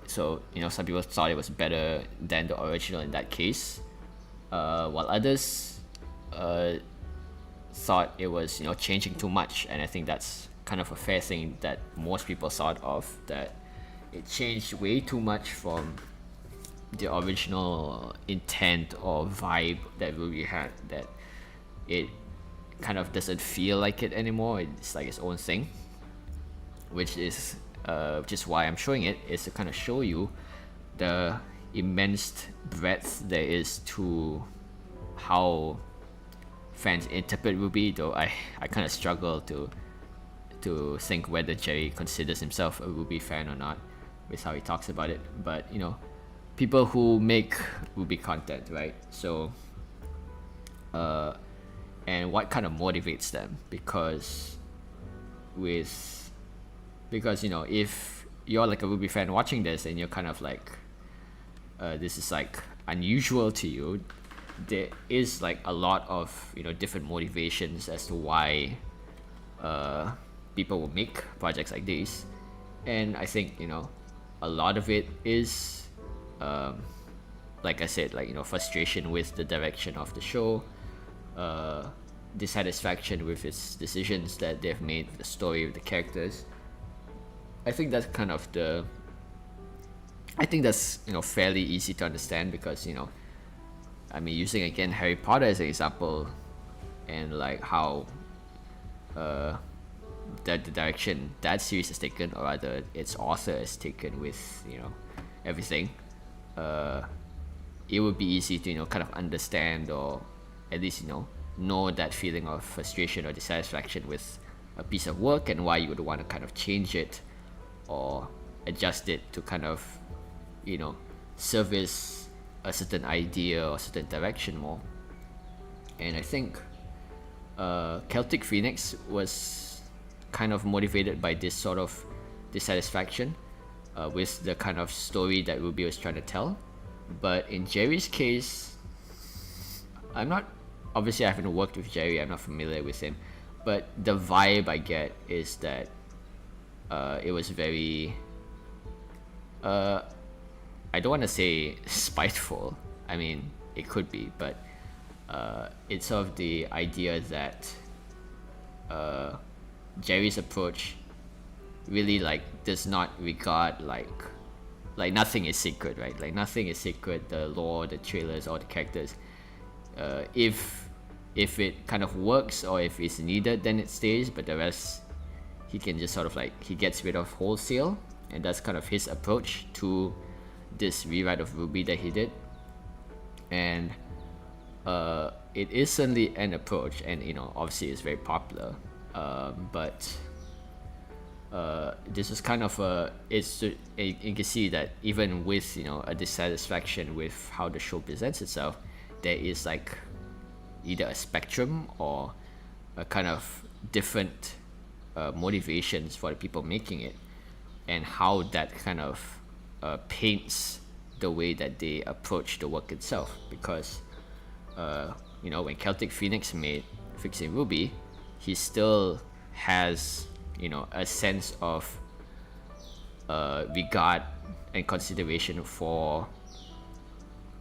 So some people thought it was better than the original in that case, while others thought it was changing too much. And I think that's kind of a fair thing that most people thought of, that it changed way too much from the original intent or vibe that RWBY had, that it kind of doesn't feel like it anymore. It's like its own thing, which is why I'm showing it, is to kind of show you the immense breadth there is to how fans interpret RWBY. Though I kind of struggle to think whether Jerry considers himself a RWBY fan or not with how he talks about it. But people who make RWBY content, right? So and what kind of motivates them, because if you're like a RWBY fan watching this and you're kind of like this is like unusual to you, there is like a lot of different motivations as to why people will make projects like these. And I think a lot of it is like I said, frustration with the direction of the show, dissatisfaction with its decisions that they've made, the story of the characters. I think that's kind of fairly easy to understand, because I mean, using again Harry Potter as an example, and like how the direction that series has taken, or rather its author has taken with everything, it would be easy to kind of understand, or at least know that feeling of frustration or dissatisfaction with a piece of work, and why you would want to kind of change it or adjust it to kind of service a certain idea or certain direction more. And I think Celtic Phoenix was kind of motivated by this sort of dissatisfaction with the kind of story that RWBY was trying to tell. But in Jerry's case, obviously I haven't worked with Jerry, I'm not familiar with him, but the vibe I get is that it was very I don't want to say spiteful. I mean, it could be, but it's sort of the idea that Jerry's approach really does not regard like nothing is secret, right? Like nothing is secret. The lore, the trailers, all the characters. If it kind of works, or if it's needed, then it stays. But the rest, he can just sort of he gets rid of wholesale, and that's kind of his approach to this rewrite of RWBY that he did. And it is certainly an approach, and obviously it's very popular. But this is kind of you can see that even with a dissatisfaction with how the show presents itself, there is either a spectrum or a kind of different motivations for the people making it, and how that kind of paints the way that they approach the work itself. Because when Celtic Phoenix made Fixing RWBY, he still has a sense of regard and consideration for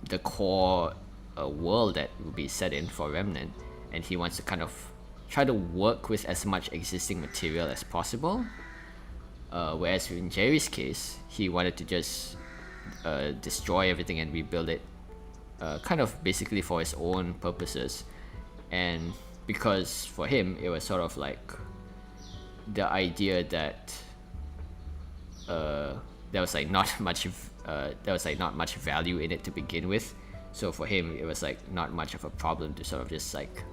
the core world that will be set in for Remnant, and he wants to kind of try to work with as much existing material as possible. Whereas in Jerry's case, he wanted to just destroy everything and rebuild it, kind of basically for his own purposes. And because for him it was sort of the idea that there was like not much value in it to begin with. So for him, it was like not much of a problem to sort of just like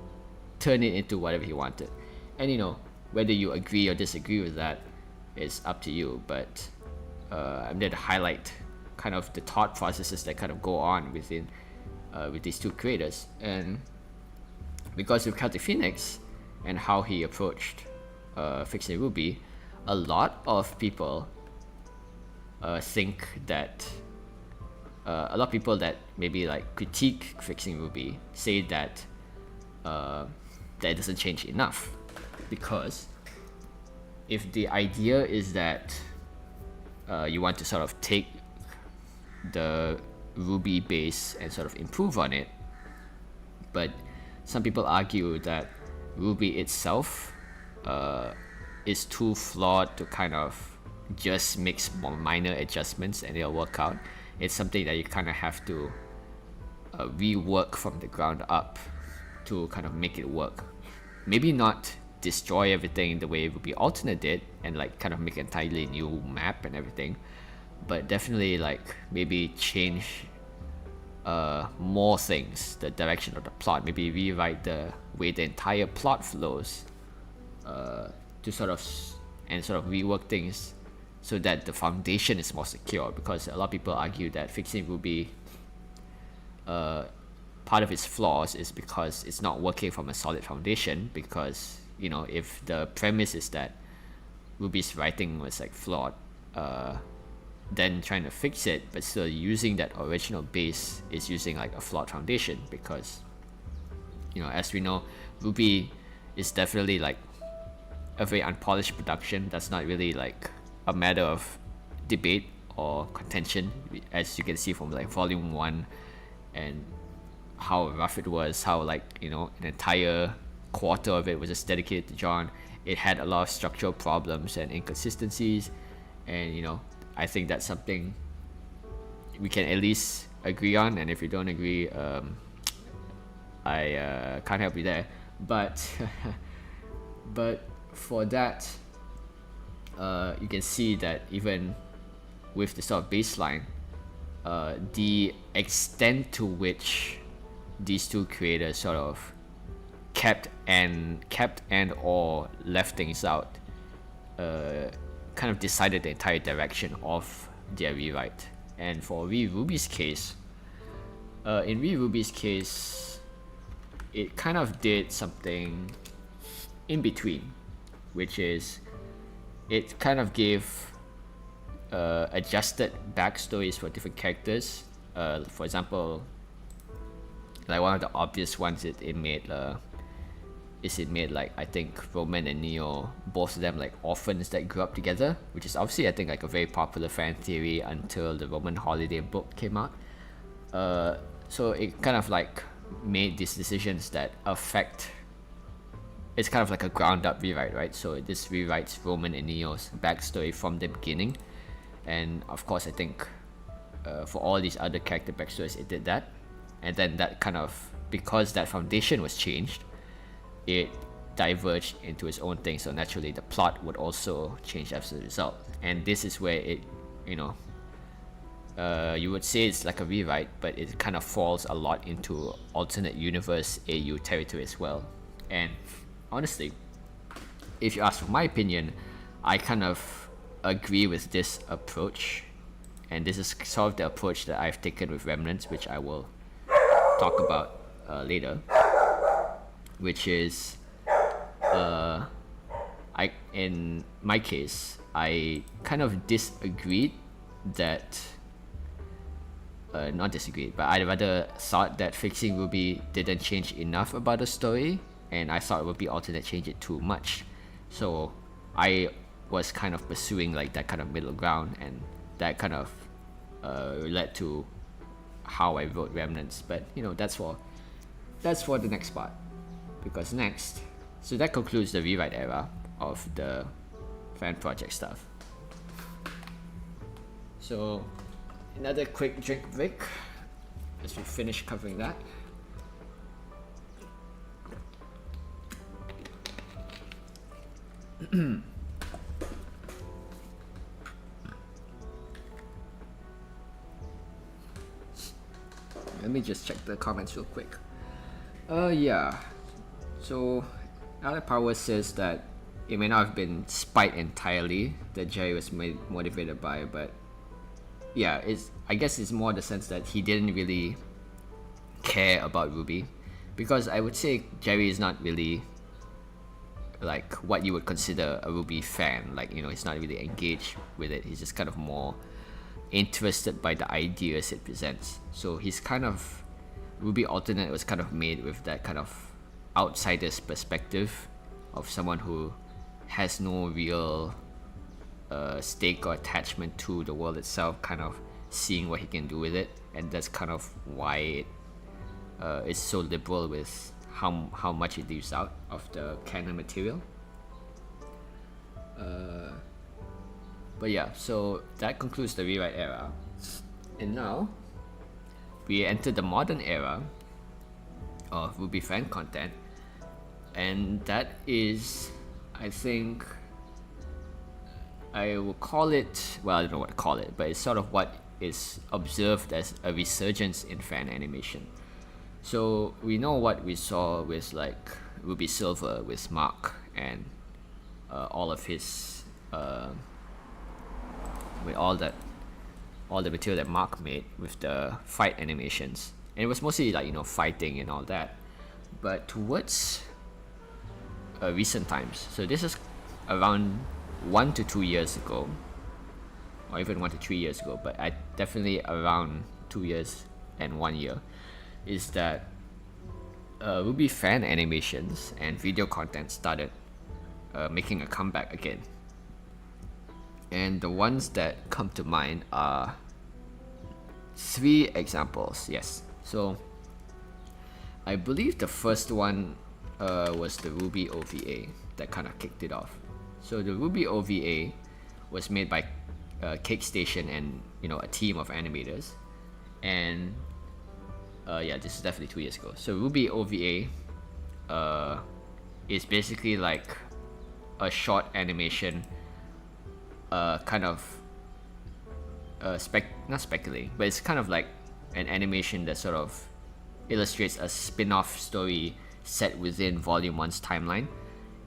turn it into whatever he wanted. And you know, whether you agree or disagree with that is up to you. But I'm there to highlight kind of the thought processes that kind of go on within with these two creators. And because of Celtic Phoenix and how he approached fixing RWBY, a lot of people think that a lot of people that maybe like critique fixing RWBY say that that it doesn't change enough, because if the idea is that you want to sort of take the Ruby base and sort of improve on it, but some people argue that RWBY itself is too flawed to kind of just make more minor adjustments and it'll work out. It's something that you kind of have to rework from the ground up to kind of make it work. Maybe not destroy everything the way RWBY Alternate did and like kind of make an entirely new map and everything, but definitely like maybe change more things, the direction of the plot, maybe rewrite the way the entire plot flows to sort of rework things so that the foundation is more secure. Because a lot of people argue that fixing RWBY, part of its flaws is because it's not working from a solid foundation. Because you know, if the premise is that RWBY's writing was like flawed, then trying to fix it but still using that original base is using like a flawed foundation. Because you know, as we know, RWBY is definitely like a very unpolished production. That's not really like a matter of debate or contention, as you can see from like volume 1 and how rough it was, how like, you know, an entire quarter of it was just dedicated to John. It had a lot of structural problems and inconsistencies, and you know, I think that's something we can at least agree on. And if you don't agree, I can't help you there. But but for that, you can see that even with the sort of baseline, the extent to which these two creators sort of kept and or left things out kind of decided the entire direction of their rewrite. And for RWBY's case, it kind of did something in between, which is it kind of gave adjusted backstories for different characters. For example, like one of the obvious ones it made like, I think Roman and Neo, both of them like orphans that grew up together, which is obviously I think like a very popular fan theory until the Roman Holiday book came out. So it kind of like made these decisions that affect, it's kind of like a ground up rewrite, right? So this rewrites Roman and Neo's backstory from the beginning. And of course I think for all these other character backstories it did that. And then that kind of, because that foundation was changed, it diverged into its own thing. So naturally the plot would also change as a result. And this is where it, you know, you would say it's like a rewrite, but it kind of falls a lot into alternate universe AU territory as well. And honestly, if you ask for my opinion, I kind of agree with this approach. And this is sort of the approach that I've taken with Remnants, which I will talk about later. Which is, in my case, I kind of disagreed that, not disagreed, but I rather thought that fixing RWBY didn't change enough about the story, and I thought RWBY Alternate changed it too much. So I was kind of pursuing like that kind of middle ground, and that kind of led to how I wrote Remnants. But you know, that's for the next part. Because next, so that concludes the rewrite era of the fan project stuff. So another quick drink break as we finish covering that. Let me just check the comments real quick. Yeah. So Alec Power says that it may not have been spite entirely that Jerry was motivated by, but yeah, I guess it's more the sense that he didn't really care about RWBY, because I would say Jerry is not really like what you would consider a RWBY fan. Like, you know, he's not really engaged with it. He's just kind of more interested by the ideas it presents. So he's kind of RWBY Alternate was kind of made with that kind of outsider's perspective of someone who has no real stake or attachment to the world itself, kind of seeing what he can do with it, and that's kind of why it is so liberal with how much it leaves out of the canon material. But yeah, so that concludes the rewrite era, and now we enter the modern era of RWBY fan content, and that is, I think, I will call it, well, I don't know what to call it, but it's sort of what is observed as a resurgence in fan animation. So we know what we saw with like RWBY Silver with Mark and all of his with all the material that Mark made with the fight animations, and it was mostly like, you know, fighting and all that. But towards recent times, so this is around 1 to 2 years ago, or even 1 to 3 years ago, but I definitely around 2 years and 1 year, is that RWBY fan animations and video content started making a comeback again. And the ones that come to mind are 3 examples, yes. So I believe the first one was the RWBY OVA that kind of kicked it off. So the RWBY OVA was made by Cake Station and, you know, a team of animators, and yeah, this is definitely 2 years ago. So RWBY OVA is basically like a short animation, kind of not speculating, but it's kind of like an animation that sort of illustrates a spin-off story set within Volume 1's timeline.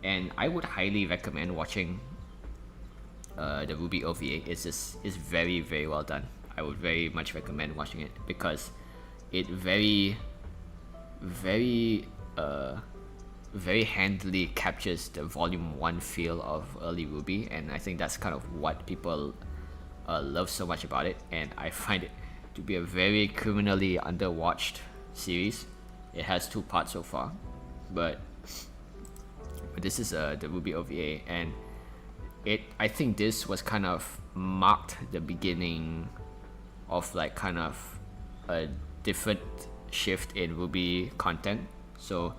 And I would highly recommend watching the RWBY OVA. It's very, very well done. I would very much recommend watching it because it very handily captures the Volume 1 feel of early RWBY, and I think that's kind of what people love so much about it, and I find it to be a very criminally underwatched series. It has 2 parts so far, but this is the RWBY OVA, and I think this was kind of marked the beginning of like kind of a different shift in RWBY content. So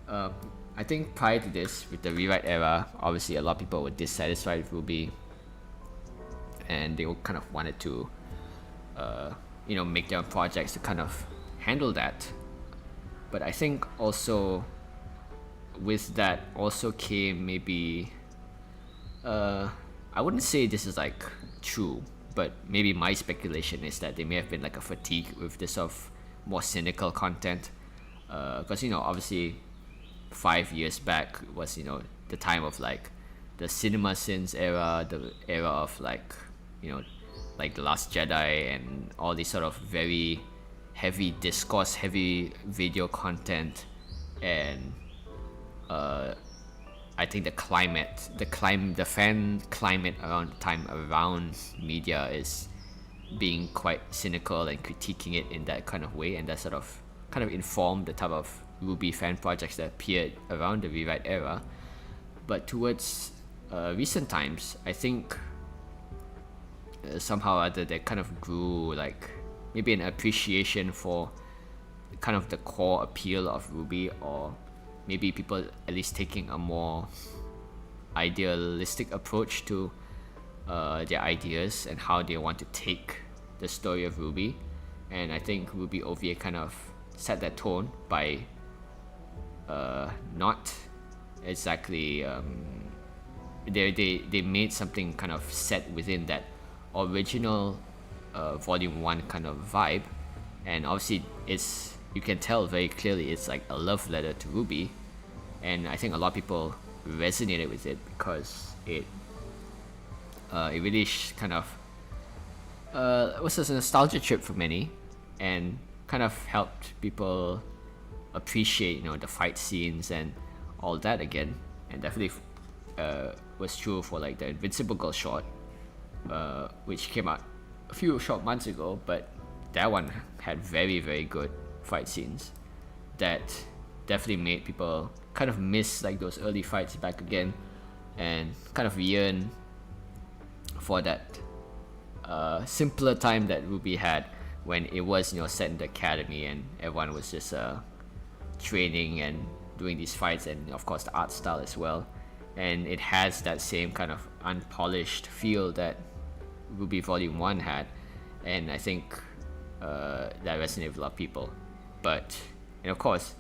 I think prior to this, with the rewrite era, obviously a lot of people were dissatisfied with RWBY, and they kind of wanted to you know, make their own projects to kind of handle that. But I think also with that also came maybe I wouldn't say this is like true, but maybe my speculation is that there may have been like a fatigue with this sort of more cynical content, because you know, obviously 5 years back was, you know, the time of like the cinema sins era, the era of like, you know, like The Last Jedi and all these sort of very heavy discourse, heavy video content, and I think the fan climate around the time around media is being quite cynical and critiquing it in that kind of way, and that sort of kind of informed the type of RWBY fan projects that appeared around the rewrite era. But towards recent times, I think somehow or other there kind of grew like maybe an appreciation for kind of the core appeal of RWBY, or maybe people at least taking a more idealistic approach to their ideas and how they want to take the story of RWBY. And I think RWBY OVA kind of set that tone by not exactly they made something kind of set within that original Volume 1 kind of vibe, and obviously you can tell very clearly it's like a love letter to RWBY, and I think a lot of people resonated with it because it really kind of was a nostalgia trip for many, and kind of helped people appreciate the fight scenes and all that again. And definitely was true for like the Invincible Girl short, which came out a few short months ago, but that one had very, very good fight scenes that definitely made people kind of miss like those early fights back again, and kind of yearn for that simpler time that RWBY had when it was set in the academy and everyone was just training and doing these fights, and of course the art style as well. And it has that same kind of unpolished feel that RWBY Volume 1 had, and I think that resonated with a lot of people. But, and of course,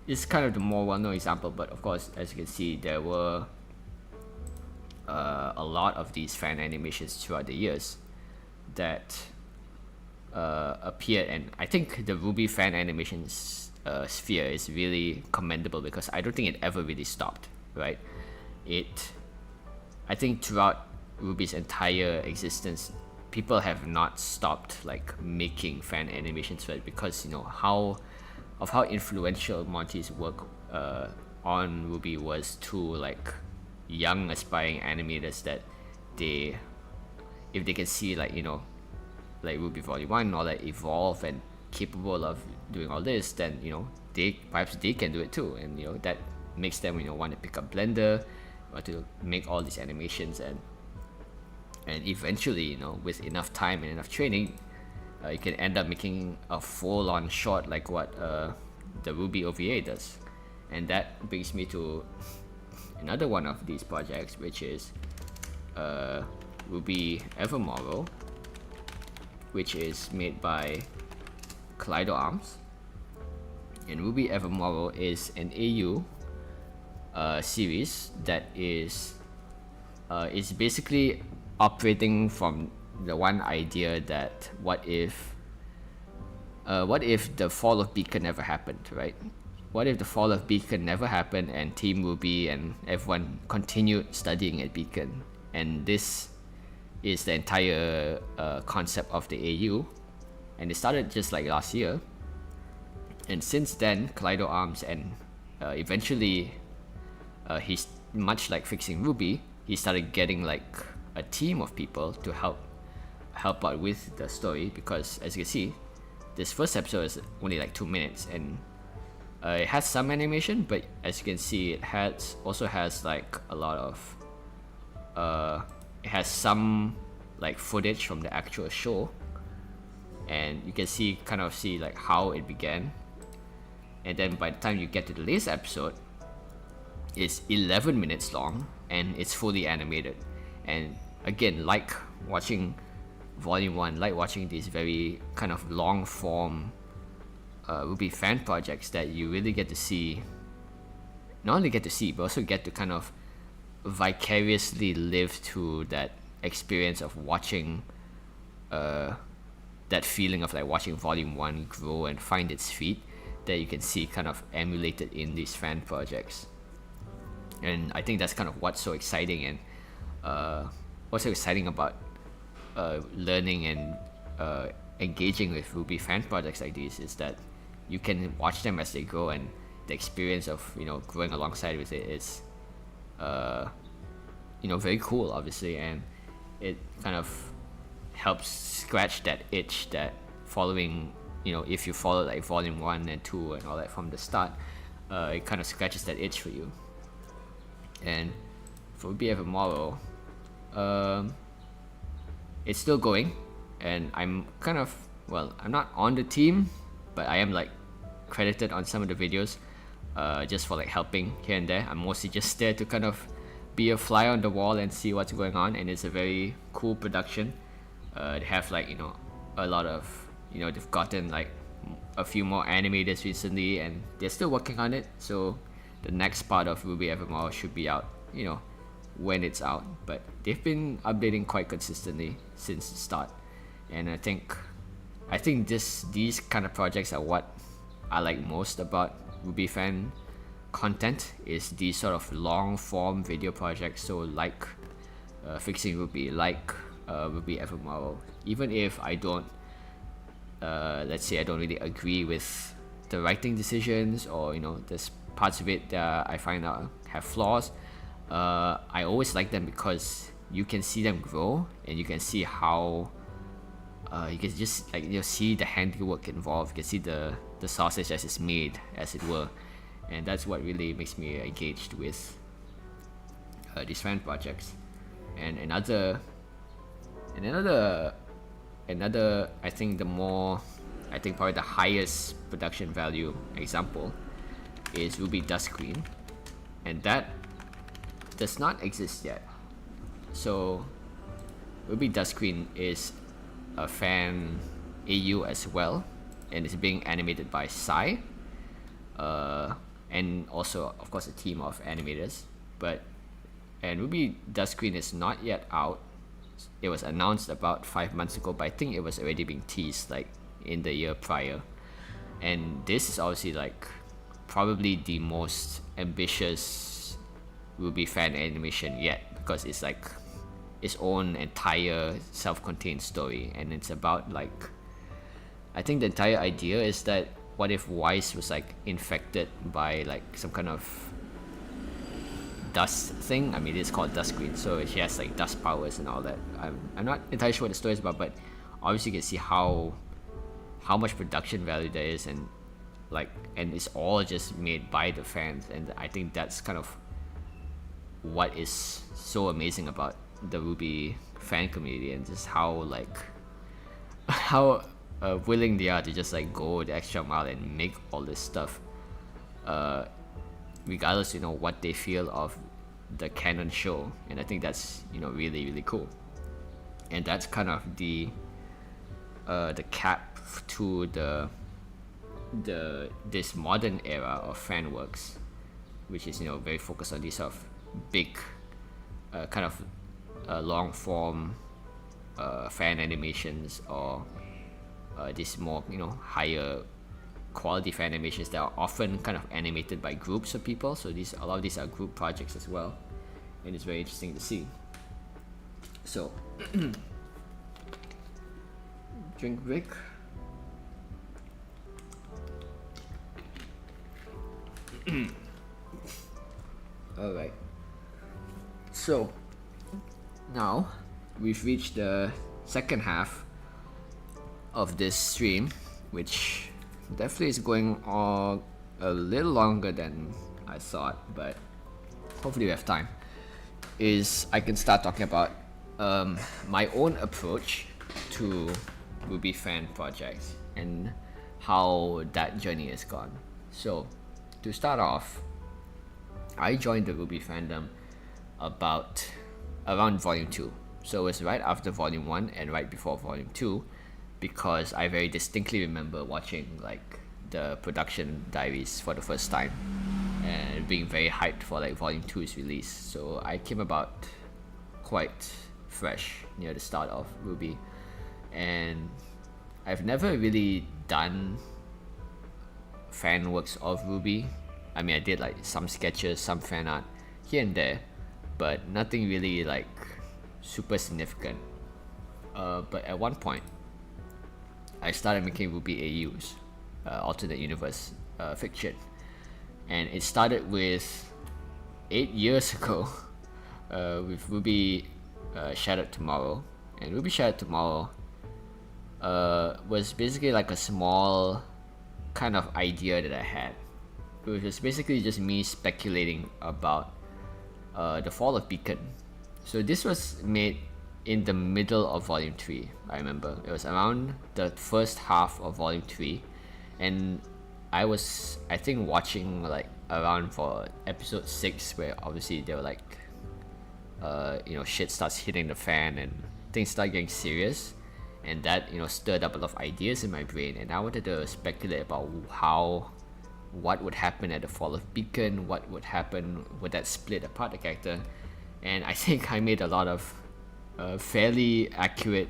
it's kind of the more well-known example, but of course, as you can see, there were a lot of these fan animations throughout the years that appeared, and I think the RWBY fan animations sphere is really commendable because I don't think it ever really stopped, right? I think throughout RWBY's entire existence, people have not stopped like making fan animations for it because how influential Monty's work on RWBY was to like young aspiring animators, that if they can see like like RWBY Volume 1 or like evolve and capable of doing all this, then perhaps they can do it too, and that makes them want to pick up Blender or to make all these animations, and eventually with enough time and enough training, you can end up making a full-on short like what the RWBY OVA does. And that brings me to another one of these projects, which is RWBY Evermorrow, which is made by Kaleido Arms. And RWBY Evermorrow is an AU series that is basically operating from the one idea that what if the fall of Beacon never happened, right? What if the fall of Beacon never happened and Team RWBY and everyone continued studying at Beacon? And this is the entire concept of the AU, and it started just like last year. And since then, Kaleido Arms and eventually he's much like fixing RWBY, he started getting like a team of people to help out with the story, because as you can see, this first episode is only like 2 minutes, and it has some animation, but as you can see, it also has like a lot of it has some like footage from the actual show, and you can see like how it began. And then by the time you get to the latest episode, it's 11 minutes long and it's fully animated. And again, like watching Volume 1, like watching these very kind of long form RWBY fan projects, that you really get to see, not only get to see, but also get to kind of vicariously live through that experience of watching that feeling of like watching Volume 1 grow and find its feet, that you can see kind of emulated in these fan projects. And I think that's kind of what's so exciting, and what's so exciting about learning and engaging with RWBY fan projects like these, is that you can watch them as they grow, and the experience of growing alongside with it is very cool, obviously, and it kind of helps scratch that itch that following, if you follow like Volume 1 and 2 and all that from the start, it kind of scratches that itch for you. And for RWBY Evermorrow, it's still going, and I'm kind of, I'm not on the team, but I am like credited on some of the videos, just for like helping here and there. I'm mostly just there to kind of be a fly on the wall and see what's going on, and it's a very cool production. They have like a lot of they've gotten like a few more animators recently, and they're still working on it, so the next part of RWBY Evermorrow should be out when it's out. But they've been updating quite consistently since the start, and I think I think these kind of projects are what I like most about RWBY fan content, is these sort of long form video projects. So like Fixing RWBY, like RWBY FNDM. Even if I don't, let's say I don't really agree with the writing decisions, or there's parts of it that I find out have flaws, I always like them because you can see them grow, and you can see how you can just see the handiwork involved. You can see the sausage as it's made, as it were, and that's what really makes me engaged with these fan projects. And another I think probably the highest production value example is RWBY Dust Queen, and that does not exist yet. So RWBY Dust Queen is a fan AU as well, and it's being animated by Sai, and also of course a team of animators. And RWBY Dust Queen is not yet out. It was announced about 5 months ago, but I think it was already being teased like in the year prior. And this is obviously like probably the most ambitious RWBY fan animation yet, because it's like its own entire self-contained story, and it's about like, I think the entire idea is that what if Weiss was like infected by like some kind of dust thing. I mean, it's called Dust Queen, so she has like dust powers and all that. I'm not entirely sure what the story is about, but obviously you can see how much production value there is, and it's all just made by the fans. And I think that's kind of what is so amazing about the RWBY fan community, and just how willing they are to just like go the extra mile and make all this stuff, regardless what they feel of the canon show. And I think that's really, really cool. And that's kind of the cap to this modern era of fan works, which is very focused on these sort of big kind of long form fan animations, or these more higher quality fan animations that are often kind of animated by groups of people. So a lot of these are group projects as well, and it's very interesting to see. So drink break. Alright, so now we've reached the second half of this stream, which definitely is going on a little longer than I thought, but hopefully we have time. Is I can start talking about my own approach to RWBY fan projects and how that journey has gone. So to start off, I joined the RWBY fandom around volume 2. So it was right after volume 1 and right before volume 2, because I very distinctly remember watching like the production diaries for the first time and being very hyped for like volume 2's release. So I came about quite fresh near the start of RWBY, and I've never really done fan works of RWBY. I mean, I did like some sketches, some fan art here and there, but nothing really like super significant. But at one point I started making RWBY AUs, alternate universe fiction, and it started with 8 years ago with RWBY Shattered Tomorrow. And RWBY Shattered Tomorrow was basically like a small kind of idea that I had, which was basically just me speculating about the fall of Beacon. So this was made in the middle of volume 3. I remember it was around the first half of volume 3, and I was, I think, watching like around for episode 6, where obviously they were like shit starts hitting the fan and things start getting serious, and that stirred up a lot of ideas in my brain, and I wanted to speculate about what would happen at the fall of Beacon, what would happen, would that split apart the character. And I think I made a lot of fairly accurate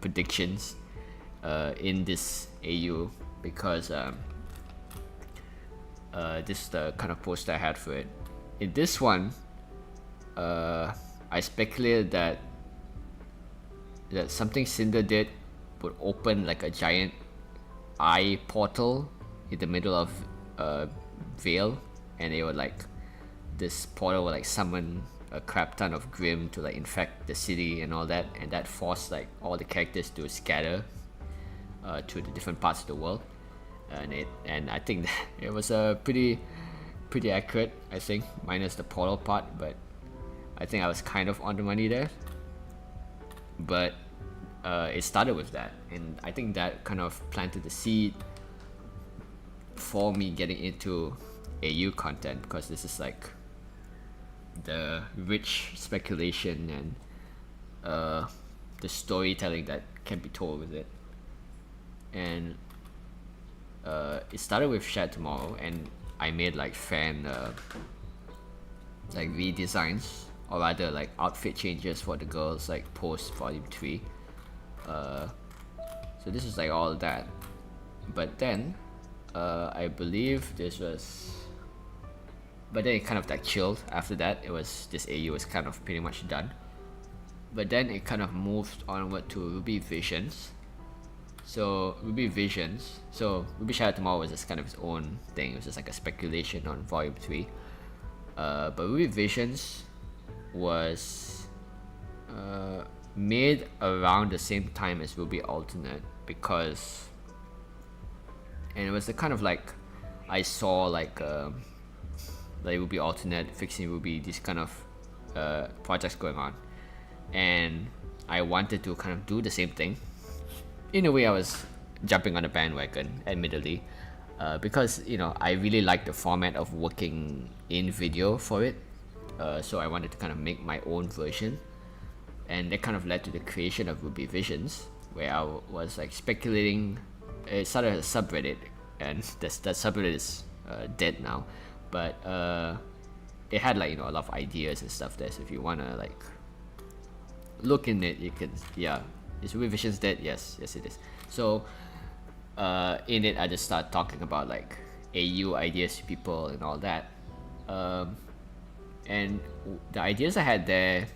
predictions, in this AU, because this is the kind of post I had for it. In this one, I speculated that something Cinder did would open like a giant eye portal in the middle of Vale, and it would like, this portal would like summon a crap ton of Grim to like infect the city and all that, and that forced like all the characters to scatter to the different parts of the world, and I think that it was pretty accurate, I think, minus the portal part, but I think I was kind of on the money there. But it started with that, and I think that kind of planted the seed for me getting into AU content, because this is like the rich speculation and the storytelling that can be told with it. And it started with Shared Tomorrow, and I made like fan like redesigns, or rather like outfit changes for the girls like post volume 3. So this is like all that, but then I believe this was, but then it kind of like chilled after that. It was, this AU was kind of pretty much done, but then it kind of moved onward to RWBY Visions. So RWBY Visions, so RWBY Shadow Tomorrow was just kind of its own thing. It was just like a speculation on volume 3, but RWBY Visions was made around the same time as RWBY Alternate, because, and it was the kind of like, I saw like RWBY Alternate, Fixing RWBY, these kind of projects going on, and I wanted to kind of do the same thing. In a way, I was jumping on the bandwagon, admittedly, because, you know, I really like the format of working in video for it, so I wanted to kind of make my own version, and that kind of led to the creation of RWBY Visions, where I was like speculating. It started as a subreddit, and that subreddit is dead now, but it had like, you know, a lot of ideas and stuff there, so if you wanna like look in it, you can, yeah. Is RWBY Visions dead? Yes it is. So in it, I just start talking about like AU ideas to people and all that, and the ideas I had there,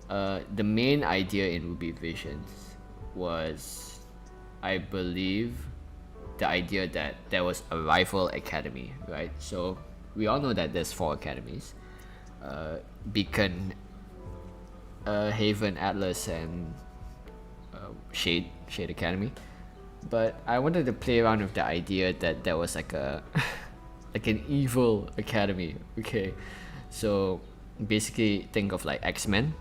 the main idea in RWBY Visions was, I believe, the idea that there was a rival academy, right? So we all know that there's 4 academies, Beacon, Haven, Atlas, and Shade Academy. But I wanted to play around with the idea that there was like a like an evil academy. Okay, so basically think of like X-Men,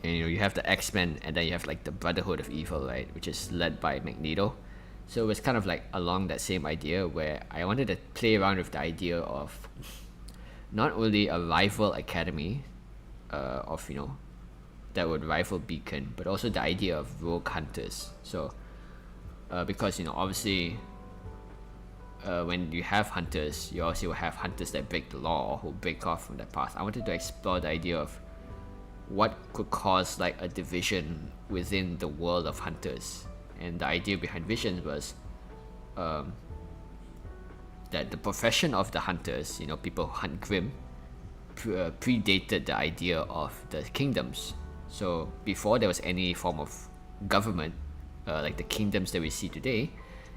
and you know, you have the X-Men, and then you have like the Brotherhood of Evil, right, which is led by Magneto. So it was kind of like along that same idea, where I wanted to play around with the idea of not only a rival academy, of, you know, that would rival Beacon, but also the idea of rogue hunters. So because, you know, obviously when you have hunters, you also have hunters that break the law or who break off from that path. I wanted to explore the idea of what could cause like a division within the world of hunters, and the idea behind Visions was that the profession of the hunters, you know, people who hunt Grim, predated the idea of the kingdoms. So before there was any form of government, like the kingdoms that we see today,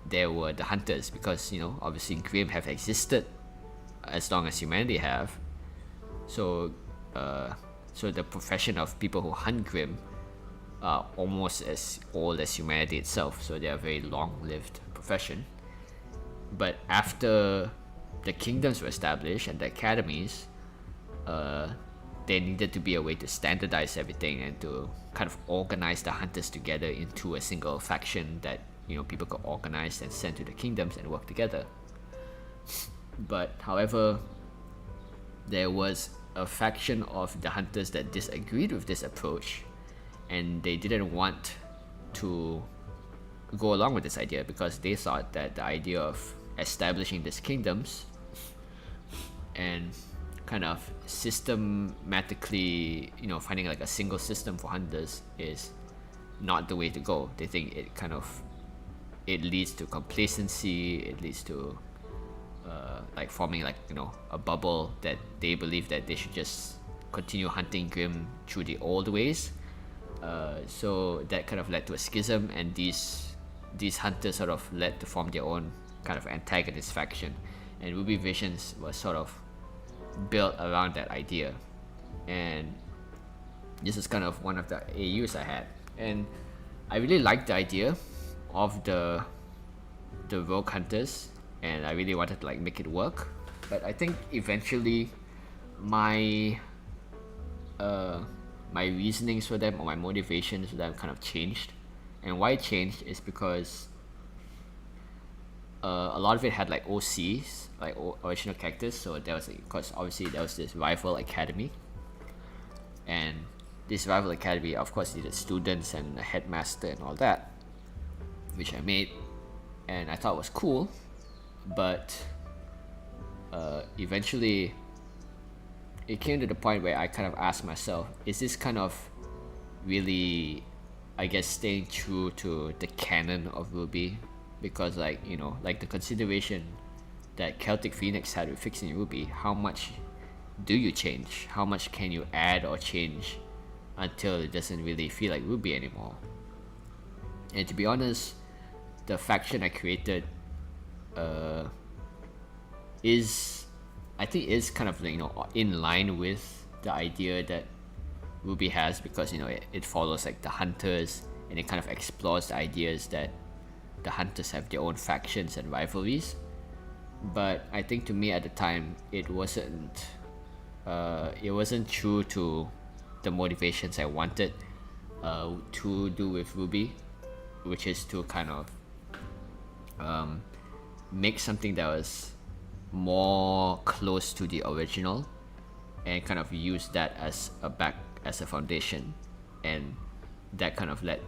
there were the hunters, because, you know, obviously Grim have existed as long as humanity have. So so the profession of people who hunt Grim are almost as old as humanity itself, so they are a very long-lived profession. But after the kingdoms were established and the academies, there needed to be a way to standardize everything and to kind of organize the hunters together into a single faction that, you know, people could organize and send to the kingdoms and work together. But however, there was a faction of the hunters that disagreed with this approach, and they didn't want to go along with this idea, because they thought that the idea of establishing these kingdoms and kind of systematically, you know, finding like a single system for hunters is not the way to go. They think it leads to complacency, it leads to like forming like, you know, a bubble that they believe that they should just continue hunting Grim through the old ways. So that kind of led to a schism, and these hunters sort of led to form their own kind of antagonist faction, and RWBY Visions was sort of built around that idea. And this is kind of one of the AUs I had, and I really liked the idea of the rogue hunters, and I really wanted to like make it work. But I think eventually my my reasonings for them, or my motivations for them, kind of changed. And why it changed is because a lot of it had like OCs, like original characters. So there was, because obviously there was this rival academy, and this rival academy of course needed students and a headmaster and all that, which I made, and I thought was cool. But eventually it came to the point where I kind of asked myself, is this kind of really, I guess, staying true to the canon of RWBY? Because like, you know, like the consideration that Celtic Phoenix had with fixing RWBY, how much do you change? How much can you add or change until it doesn't really feel like RWBY anymore? And to be honest, the faction I created I think is kind of, you know, in line with the idea that RWBY has, because, you know, it follows like the hunters, and it kind of explores the ideas that the hunters have their own factions and rivalries. But I think to me at the time it wasn't true to the motivations I wanted to do with RWBY, which is to kind of make something that was more close to the original, and kind of use that as a foundation. And that kind of led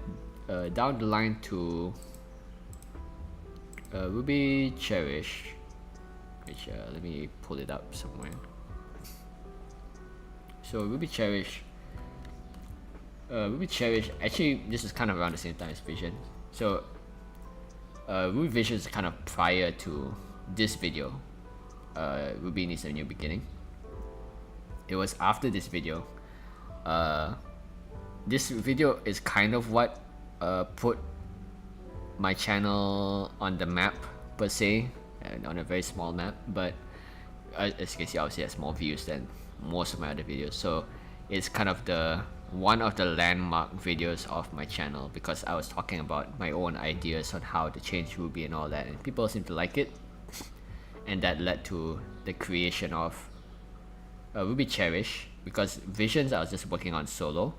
down the line to RWBY Cherish, which let me pull it up somewhere. So RWBY Cherish, actually this is kind of around the same time as Vision. So RWBY Vision is kind of prior to this video, RWBY Needs a New Beginning. It was after this video. This video is kind of what put my channel on the map per se, and on a very small map, but as you can see, obviously it has more views than most of my other videos. So it's kind of one of the landmark videos of my channel, because I was talking about my own ideas on how to change RWBY and all that, and people seem to like it, and that led to the creation of RWBY Cherish. Because Visions I was just working on solo,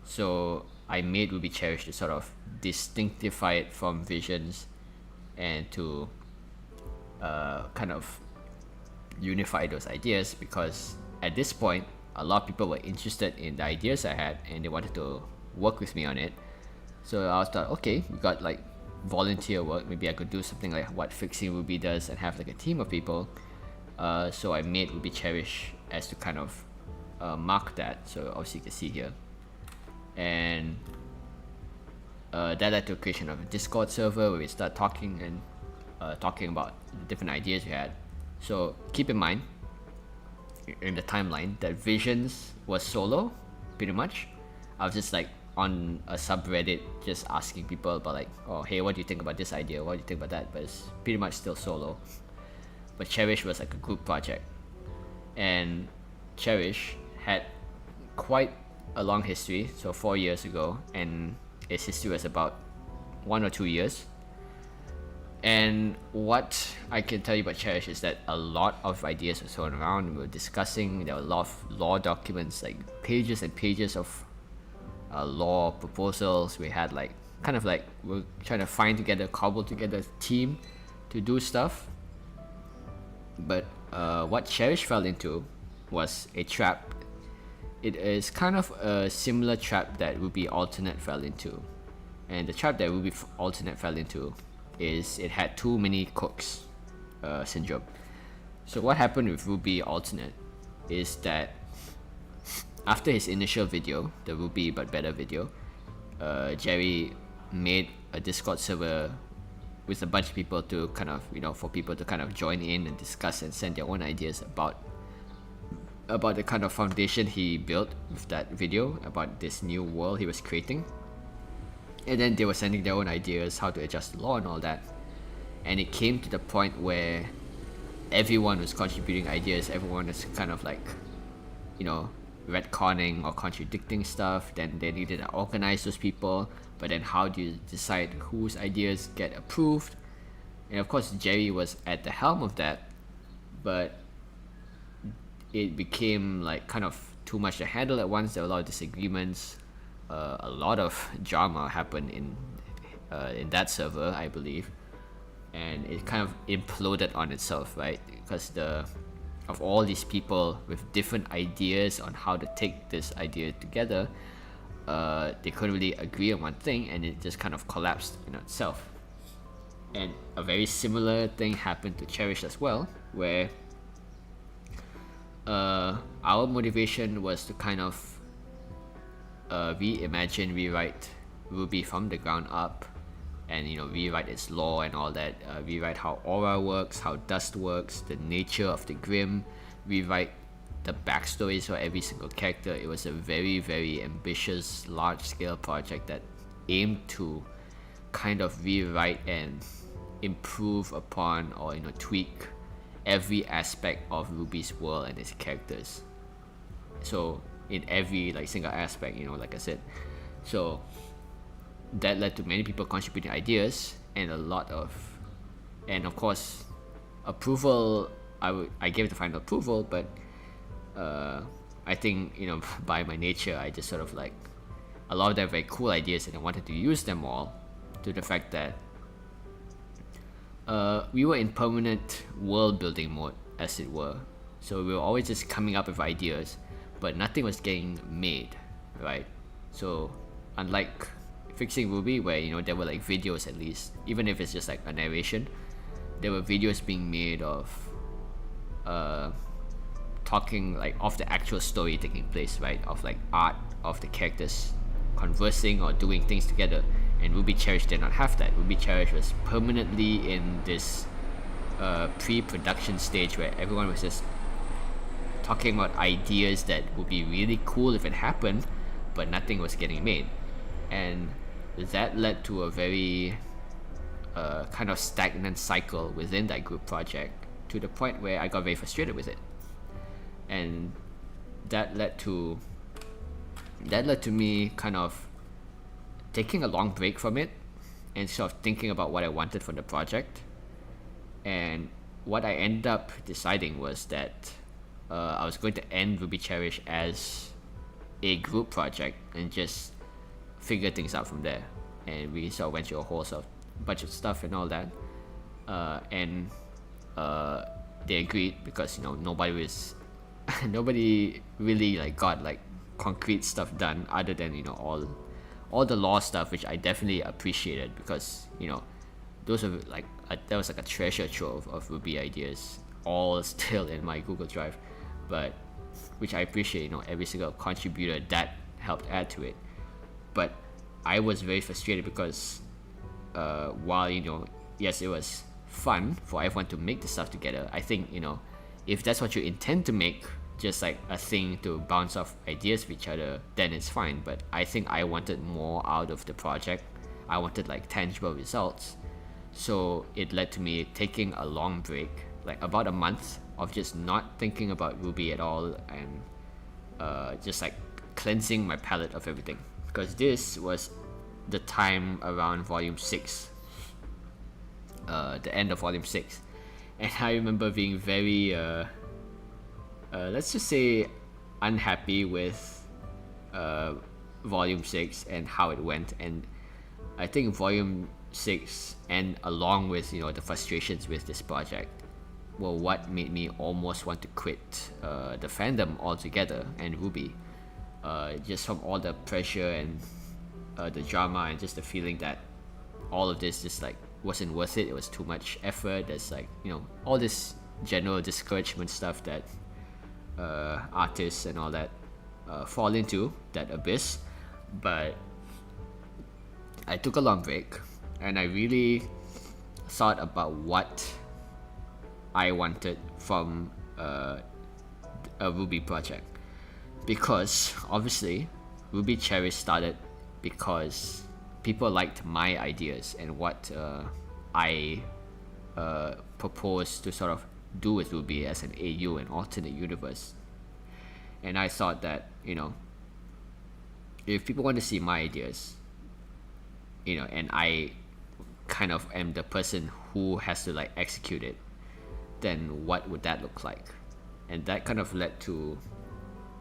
so I made RWBY Cherish to sort of distinctify it from Visions, and to kind of unify those ideas, because at this point a lot of people were interested in the ideas I had, and they wanted to work with me on it. So I was thought, okay, we got like volunteer work, maybe I could do something like what Fixing RWBY does and have like a team of people. So I made RWBY Cherish as to kind of mark that. So obviously you can see here, and that led to a creation of a Discord server where we start talking and talking about the different ideas we had. So keep in mind in the timeline that Visions was solo, pretty much. I was just like on a subreddit just asking people about like, oh hey, what do you think about this idea, what do you think about that, but it's pretty much still solo. But Cherish was like a group project, and Cherish had quite a long history. So 4 years ago, and its history was about 1 or 2 years. And what I can tell you about Cherish is that a lot of ideas were thrown around, we were discussing, there were a lot of law documents, like pages and pages of law proposals. We had like, kind of like, we're trying to cobble together a team to do stuff. But what Cherish fell into was a trap. It is kind of a similar trap that RWBY Alternate fell into. And the trap that RWBY Alternate fell into is it had too many cooks syndrome. So what happened with RWBY Alternate is that after his initial video, the RWBY but better video, Jerry made a Discord server with a bunch of people to kind of, for people to kind of join in and discuss and send their own ideas about the kind of foundation he built with that video, about this new world he was creating. And then they were sending their own ideas, how to adjust the law and all that. And it came to the point where everyone was contributing ideas, everyone was kind of like, retconning or contradicting stuff. Then they needed to organize those people, but then how do you decide whose ideas get approved? And of course Jerry was at the helm of that, but it became like kind of too much to handle at once. There were a lot of disagreements, a lot of drama happened in that server, I believe, and it kind of imploded on itself, right? Because of all these people with different ideas on how to take this idea together, they couldn't really agree on one thing, and it just kind of collapsed in itself. And a very similar thing happened to Cherish as well, where our motivation was to kind of reimagine, rewrite RWBY from the ground up, and rewrite its lore and all that, rewrite how aura works, how dust works, the nature of the Grim, rewrite the backstories for every single character. It was a very, very ambitious, large-scale project that aimed to kind of rewrite and improve upon, or tweak every aspect of RWBY's world and its characters. So in every single aspect, like I said. So that led to many people contributing ideas, and of course approval. I gave the final approval, but I think by my nature, I just sort of like, a lot of them very cool ideas and I wanted to use them all, to the fact that we were in permanent world building mode, as it were. So we were always just coming up with ideas, but nothing was getting made, right? So unlike fixing RWBY, where there were like videos, at least, even if it's just like a narration, there were videos being made of talking like of the actual story taking place, right? Of like art of the characters conversing or doing things together. And RWBY Cherish did not have that. RWBY Cherish was permanently in this pre-production stage where everyone was just talking about ideas that would be really cool if it happened, but nothing was getting made. And that led to a very kind of stagnant cycle within that group project, to the point where I got very frustrated with it. And that led to me kind of taking a long break from it and sort of thinking about what I wanted from the project. And what I ended up deciding was that I was going to end RWBY Cherish as a group project and just figure things out from there. And we sort of went through a whole sort of bunch of stuff and all that. And they agreed, because nobody really like got like concrete stuff done, other than all the law stuff, which I definitely appreciated, because those are like that was like a treasure trove of RWBY ideas, all still in my Google Drive, but which I appreciate. Every single contributor that helped add to it. But I was very frustrated because while yes, it was fun for everyone to make the stuff together, I think if that's what you intend to make, just like a thing to bounce off ideas of each other, then it's fine. But I think I wanted more out of the project. I wanted like tangible results. So it led to me taking a long break, like about a month of just not thinking about RWBY at all, and just like cleansing my palette of everything. Because this was the time around volume 6, the end of volume 6. And I remember being very let's just say unhappy with volume 6 and how it went. And I think volume 6, and along with the frustrations with this project, were what made me almost want to quit the fandom altogether and RWBY, just from all the pressure and the drama, and just the feeling that all of this just like wasn't worth it. It was too much effort. There's like all this general discouragement stuff that artists and all that fall into, that abyss. But I took a long break and I really thought about what I wanted from a RWBY project, because obviously RWBY Cherry started because people liked my ideas and what I proposed to sort of do with RWBY as an AU, an alternate universe. And I thought that, you know, if people want to see my ideas, you know, and I kind of am the person who has to like execute it, then what would that look like? And that kind of led to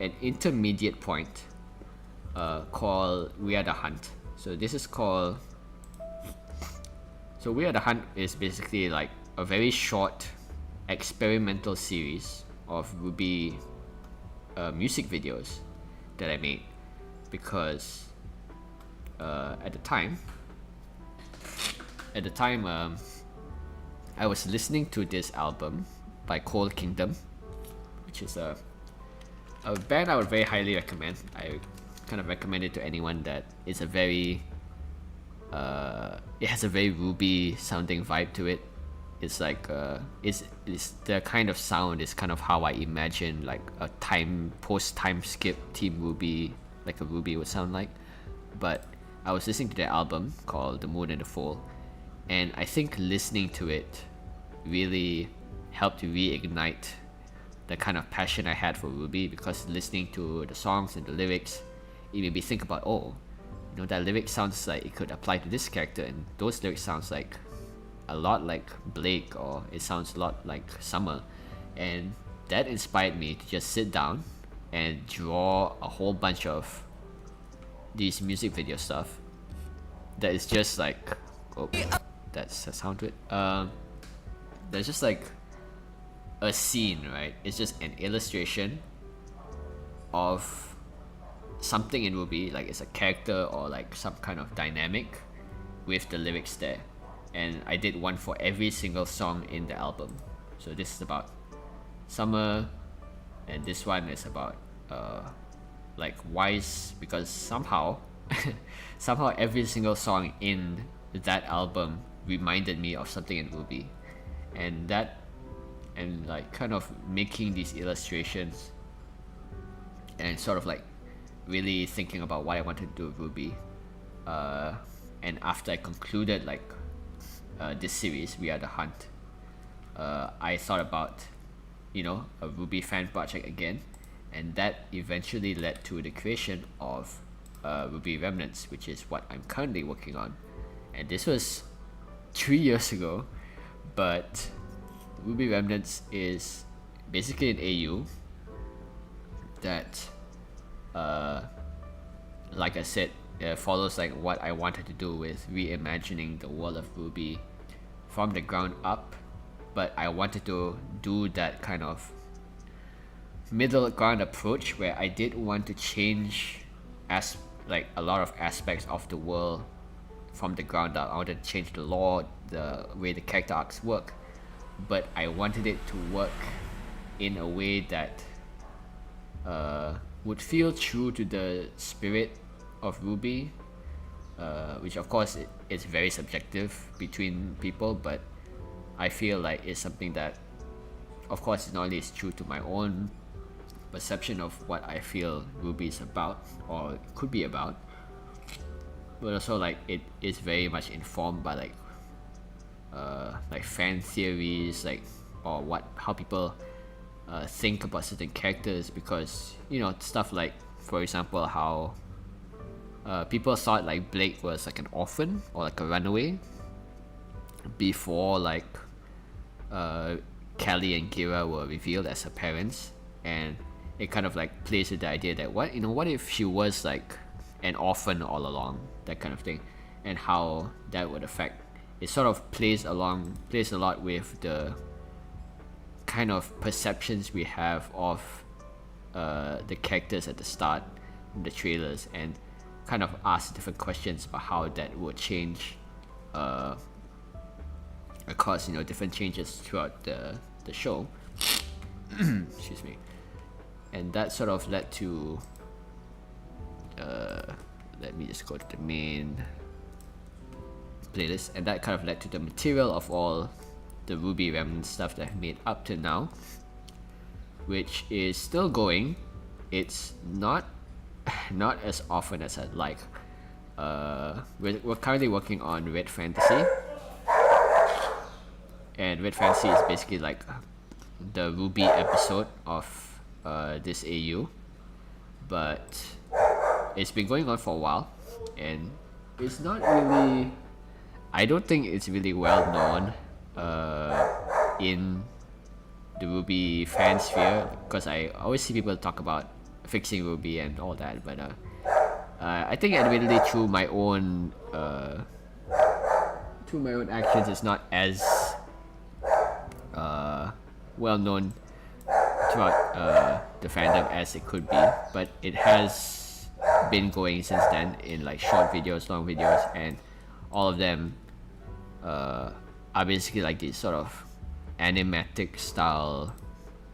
an intermediate point called We Are the Hunt. So this is called, so We Are the Hunt is basically like a very short experimental series of RWBY music videos that I made, because at the time I was listening to this album by Cold Kingdom, which is a band I would very highly recommend. I kind of recommend it to anyone that is a very it has a very RWBY sounding vibe to it. It's like it's the kind of sound is kind of how I imagine like a post-time skip Team RWBY, like a RWBY would sound like. But I was listening to their album called The Moon and the Foal, and I think listening to it really helped reignite the kind of passion I had for RWBY, because listening to the songs and the lyrics, it made me think about, oh, you know, that lyric sounds like it could apply to this character, and those lyrics sounds like a lot like Blake, or it sounds a lot like Summer. And that inspired me to just sit down and draw a whole bunch of these music video stuff that is just like, oh, that's a sound to it. There's just like a scene, right? It's just an illustration of something in RWBY, like it's a character or like some kind of dynamic with the lyrics there. And I did one for every single song in the album. So this is about Summer, and this one is about like Wise, because somehow every single song in that album reminded me of something in RWBY. And like kind of making these illustrations and sort of like really thinking about what I wanted to do with RWBY. And after I concluded like this series, We Are the Hunt, I thought about, you know, a RWBY fan project again, and that eventually led to the creation of RWBY Remnants, which is what I'm currently working on. And this was 3 years ago, but RWBY Remnants is basically an AU that, like I said, follows like what I wanted to do with reimagining the world of RWBY from the ground up. But I wanted to do that kind of middle ground approach where I did want to change like a lot of aspects of the world from the ground up. I wanted to change the lore, the way the character arcs work, but I wanted it to work in a way that would feel true to the spirit of RWBY, which of course it's very subjective between people, but I feel like it's something that, of course, not only is true to my own perception of what I feel RWBY is about or could be about, but also like it is very much informed by like fan theories, like, or how people think about certain characters, because, you know, stuff like, for example, how people thought like Blake was like an orphan or like a runaway before like Kelly and Kira were revealed as her parents, and it kind of like plays with the idea that what if she was like an orphan all along, that kind of thing, and how that would affect. It sort of plays a lot with the kind of perceptions we have of the characters at the start in the trailers, and kind of asks different questions about how that would change across, you know, different changes throughout the show. Excuse me. And that sort of led to let me just go to the main playlist, and that kind of led to the material of all the RWBY Remnants stuff that I've made up to now, which is still going. It's not as often as I'd like. We're currently working on Red Fantasy, and Red Fantasy is basically like the RWBY episode of this AU, but it's been going on for a while, and it's not really, I don't think it's really well known in the RWBY fan sphere, because I always see people talk about fixing RWBY and all that, but I think admittedly through my own actions, it's not as well known throughout the fandom as it could be, but it has been going since then in like short videos, long videos, and all of them are basically like these sort of animatic style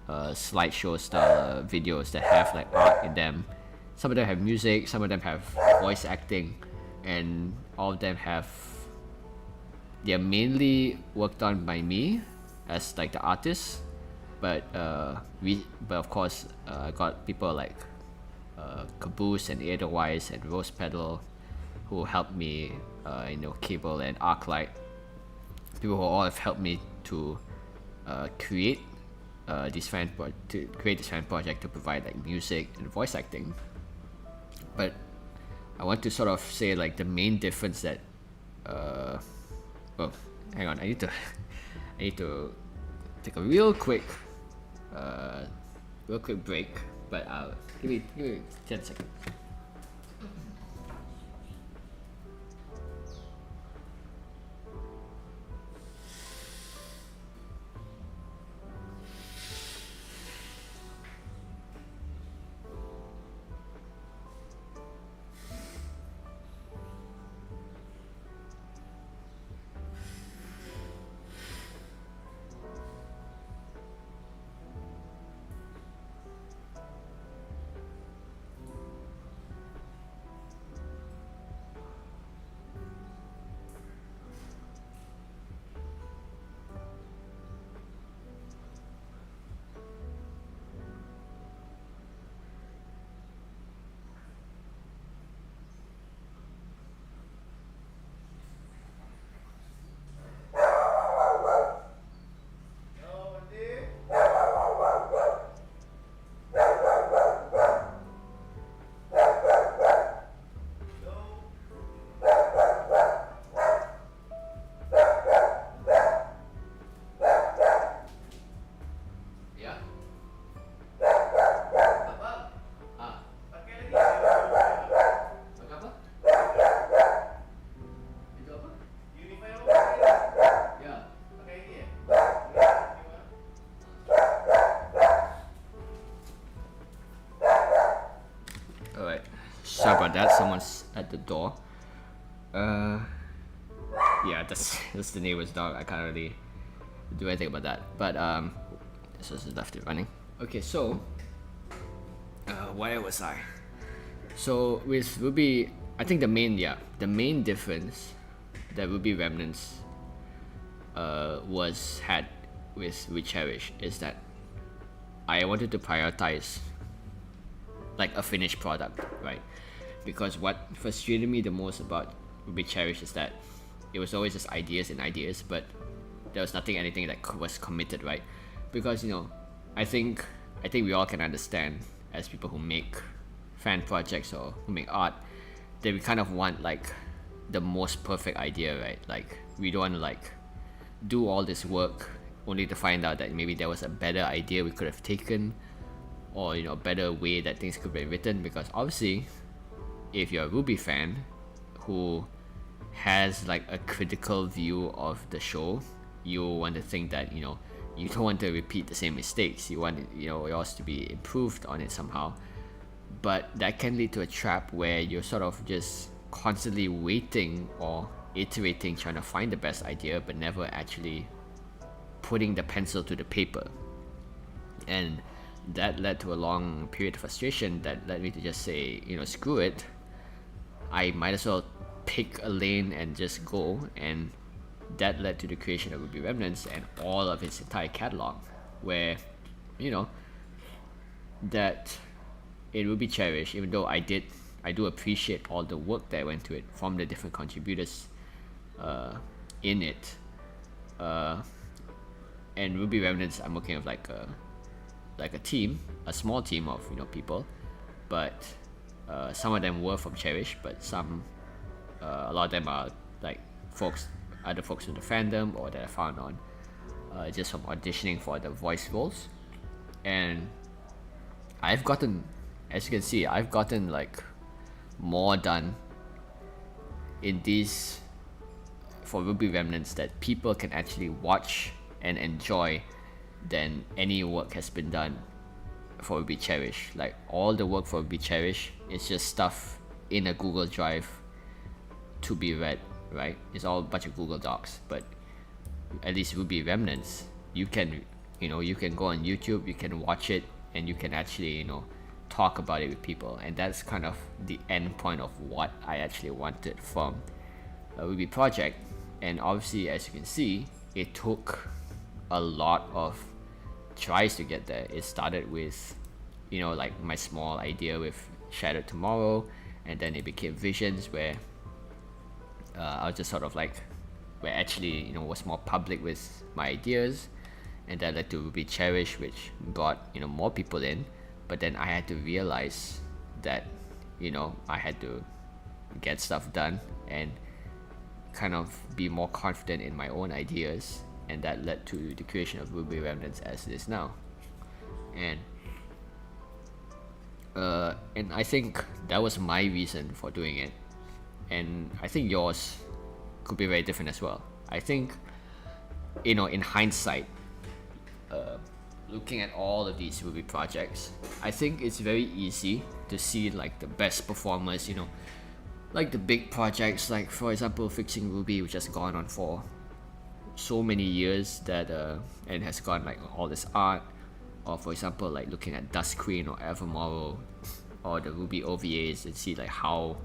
slideshow style videos that have like art in them. Some of them have music, some of them have voice acting, and all of them they're mainly worked on by me as like the artist, but of course I got people like Caboose and Edelweiss and Rose Petal who helped me, Cable and Arclight, people who all have helped me to create this fan project to provide like music and voice acting. But I want to sort of say like the main difference that hang on, I need to take a real quick break, but give me 10 seconds. Sorry about that, someone's at the door. Yeah, that's the neighbor's dog. I can't really do anything about that. But this was left it running. Okay, so where was I? So with RWBY, I think the main difference that RWBY Remnants had with We Cherish is that I wanted to prioritize like a finished product, right? Because what frustrated me the most about RWBY Cherish is that it was always just ideas, but there was anything that was committed, right? Because I think we all can understand, as people who make fan projects or who make art, that we kind of want like the most perfect idea, right? Like we don't want to like do all this work only to find out that maybe there was a better idea we could have taken, or a better way that things could be written. Because obviously, if you're a RWBY fan who has like a critical view of the show, you want to think that you don't want to repeat the same mistakes. You want yours to be improved on it somehow. But that can lead to a trap where you're sort of just constantly waiting or iterating, trying to find the best idea, but never actually putting the pencil to the paper. And that led to a long period of frustration that led me to just say, screw it. I might as well pick a lane and just go, and that led to the creation of RWBY Remnants and all of its entire catalog, where that it will be cherished, even though I do appreciate all the work that went to it from the different contributors in it. And RWBY Remnants, I'm working with like a team, a small team of people, but some of them were from Cherish, but some a lot of them are like other folks in the fandom, or that I found on just from auditioning for the voice roles. And I've gotten, as you can see, I've gotten like more done in these for RWBY Remnants that people can actually watch and enjoy than any work has been done for RWBY Cherish. Like all the work for RWBY Cherish is just stuff in a Google Drive to be read, right? It's all a bunch of Google Docs, but at least RWBY Remnants, you can go on YouTube, you can watch it, and you can actually talk about it with people. And that's kind of the end point of what I actually wanted from a RWBY project. And obviously, as you can see, it took a lot of tries to get there. It started with like my small idea with Shattered Tomorrow, and then it became Visions, where I was just sort of like, where actually was more public with my ideas, and that led to RWBY Cherish, which brought more people in. But then I had to realize that I had to get stuff done and kind of be more confident in my own ideas, and that led to the creation of RWBY Remnants as it is now. And I think that was my reason for doing it, and I think yours could be very different as well. I think in hindsight, looking at all of these RWBY projects, I think it's very easy to see like the best performers, like the big projects, like for example Fixing RWBY, which has gone on for so many years that and has got like all this art, or for example like looking at Dusk Queen or Evermorrow or the RWBY OVAs, and see like how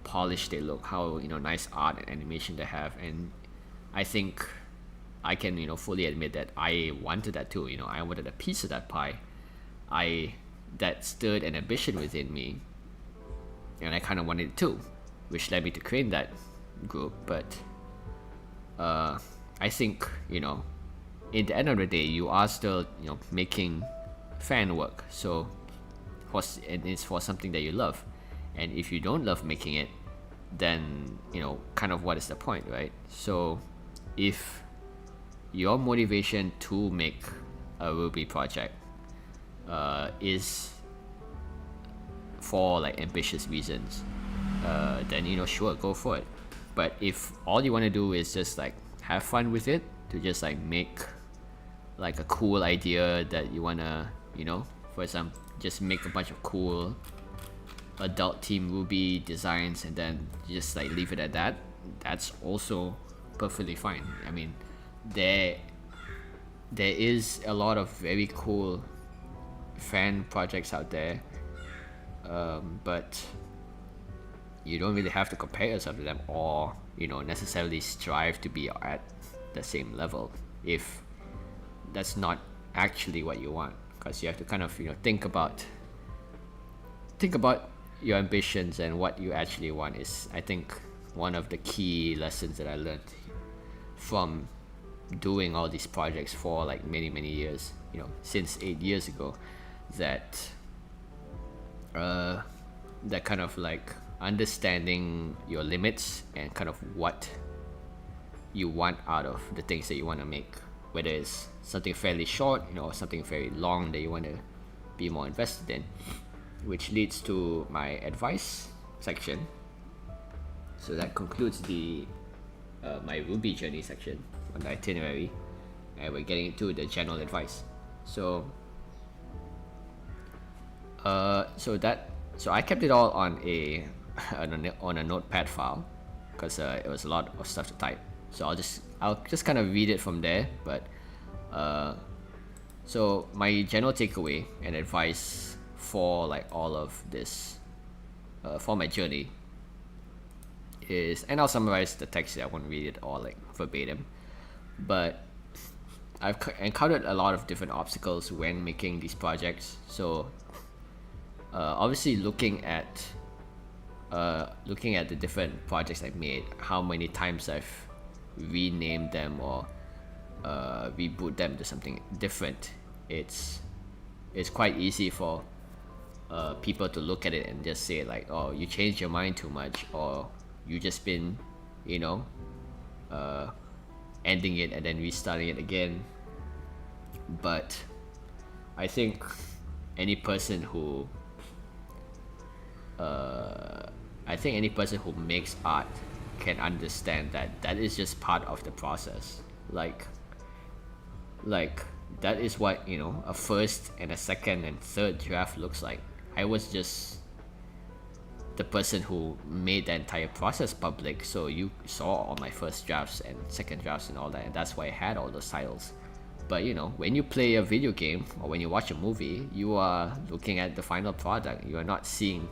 polished they look, how nice art and animation they have. And I think I can fully admit that I wanted that too. I wanted a piece of that pie. That stirred an ambition within me, and I kind of wanted it too, which led me to create that group. But I think in the end of the day, you are still making fan work, so it's for something that you love. And if you don't love making it, then kind of what is the point, right? So if your motivation to make a RWBY project is for like ambitious reasons, then sure, go for it. But if all you want to do is just like have fun with it, to just like make like a cool idea that you wanna for example just make a bunch of cool adult team RWBY designs and then just like leave it at that, that's also perfectly fine. I mean, there is a lot of very cool fan projects out there, but you don't really have to compare yourself to them, or necessarily strive to be at the same level if that's not actually what you want. Because you have to kind of think about your ambitions and what you actually want is, I think, one of the key lessons that I learned from doing all these projects for like many years, since 8 years ago, that kind of like understanding your limits and kind of what you want out of the things that you want to make, whether it's something fairly short, or something very long that you want to be more invested in, which leads to my advice section. So that concludes the my RWBY journey section on the itinerary, and we're getting into the general advice. So I kept it all on a notepad file, because it was a lot of stuff to type. So I'll just kind of read it from there. But so my general takeaway and advice for like all of this for my journey is, and I'll summarize the text here, I won't read it all like verbatim, but I've encountered a lot of different obstacles when making these projects. So obviously looking at the different projects I've made, how many times I've renamed them or reboot them to something different, it's quite easy for people to look at it and just say like, oh, you changed your mind too much, or you just been, you know, ending it and then restarting it again. But I think any person who makes art can understand that that is just part of the process. Like that is what, you know, a first and a second and third draft looks like. I was just the person who made the entire process public, so you saw all my first drafts and second drafts and all that, and that's why I had all those titles. But you know, when you play a video game or when you watch a movie, you are looking at the final product. You are not seeing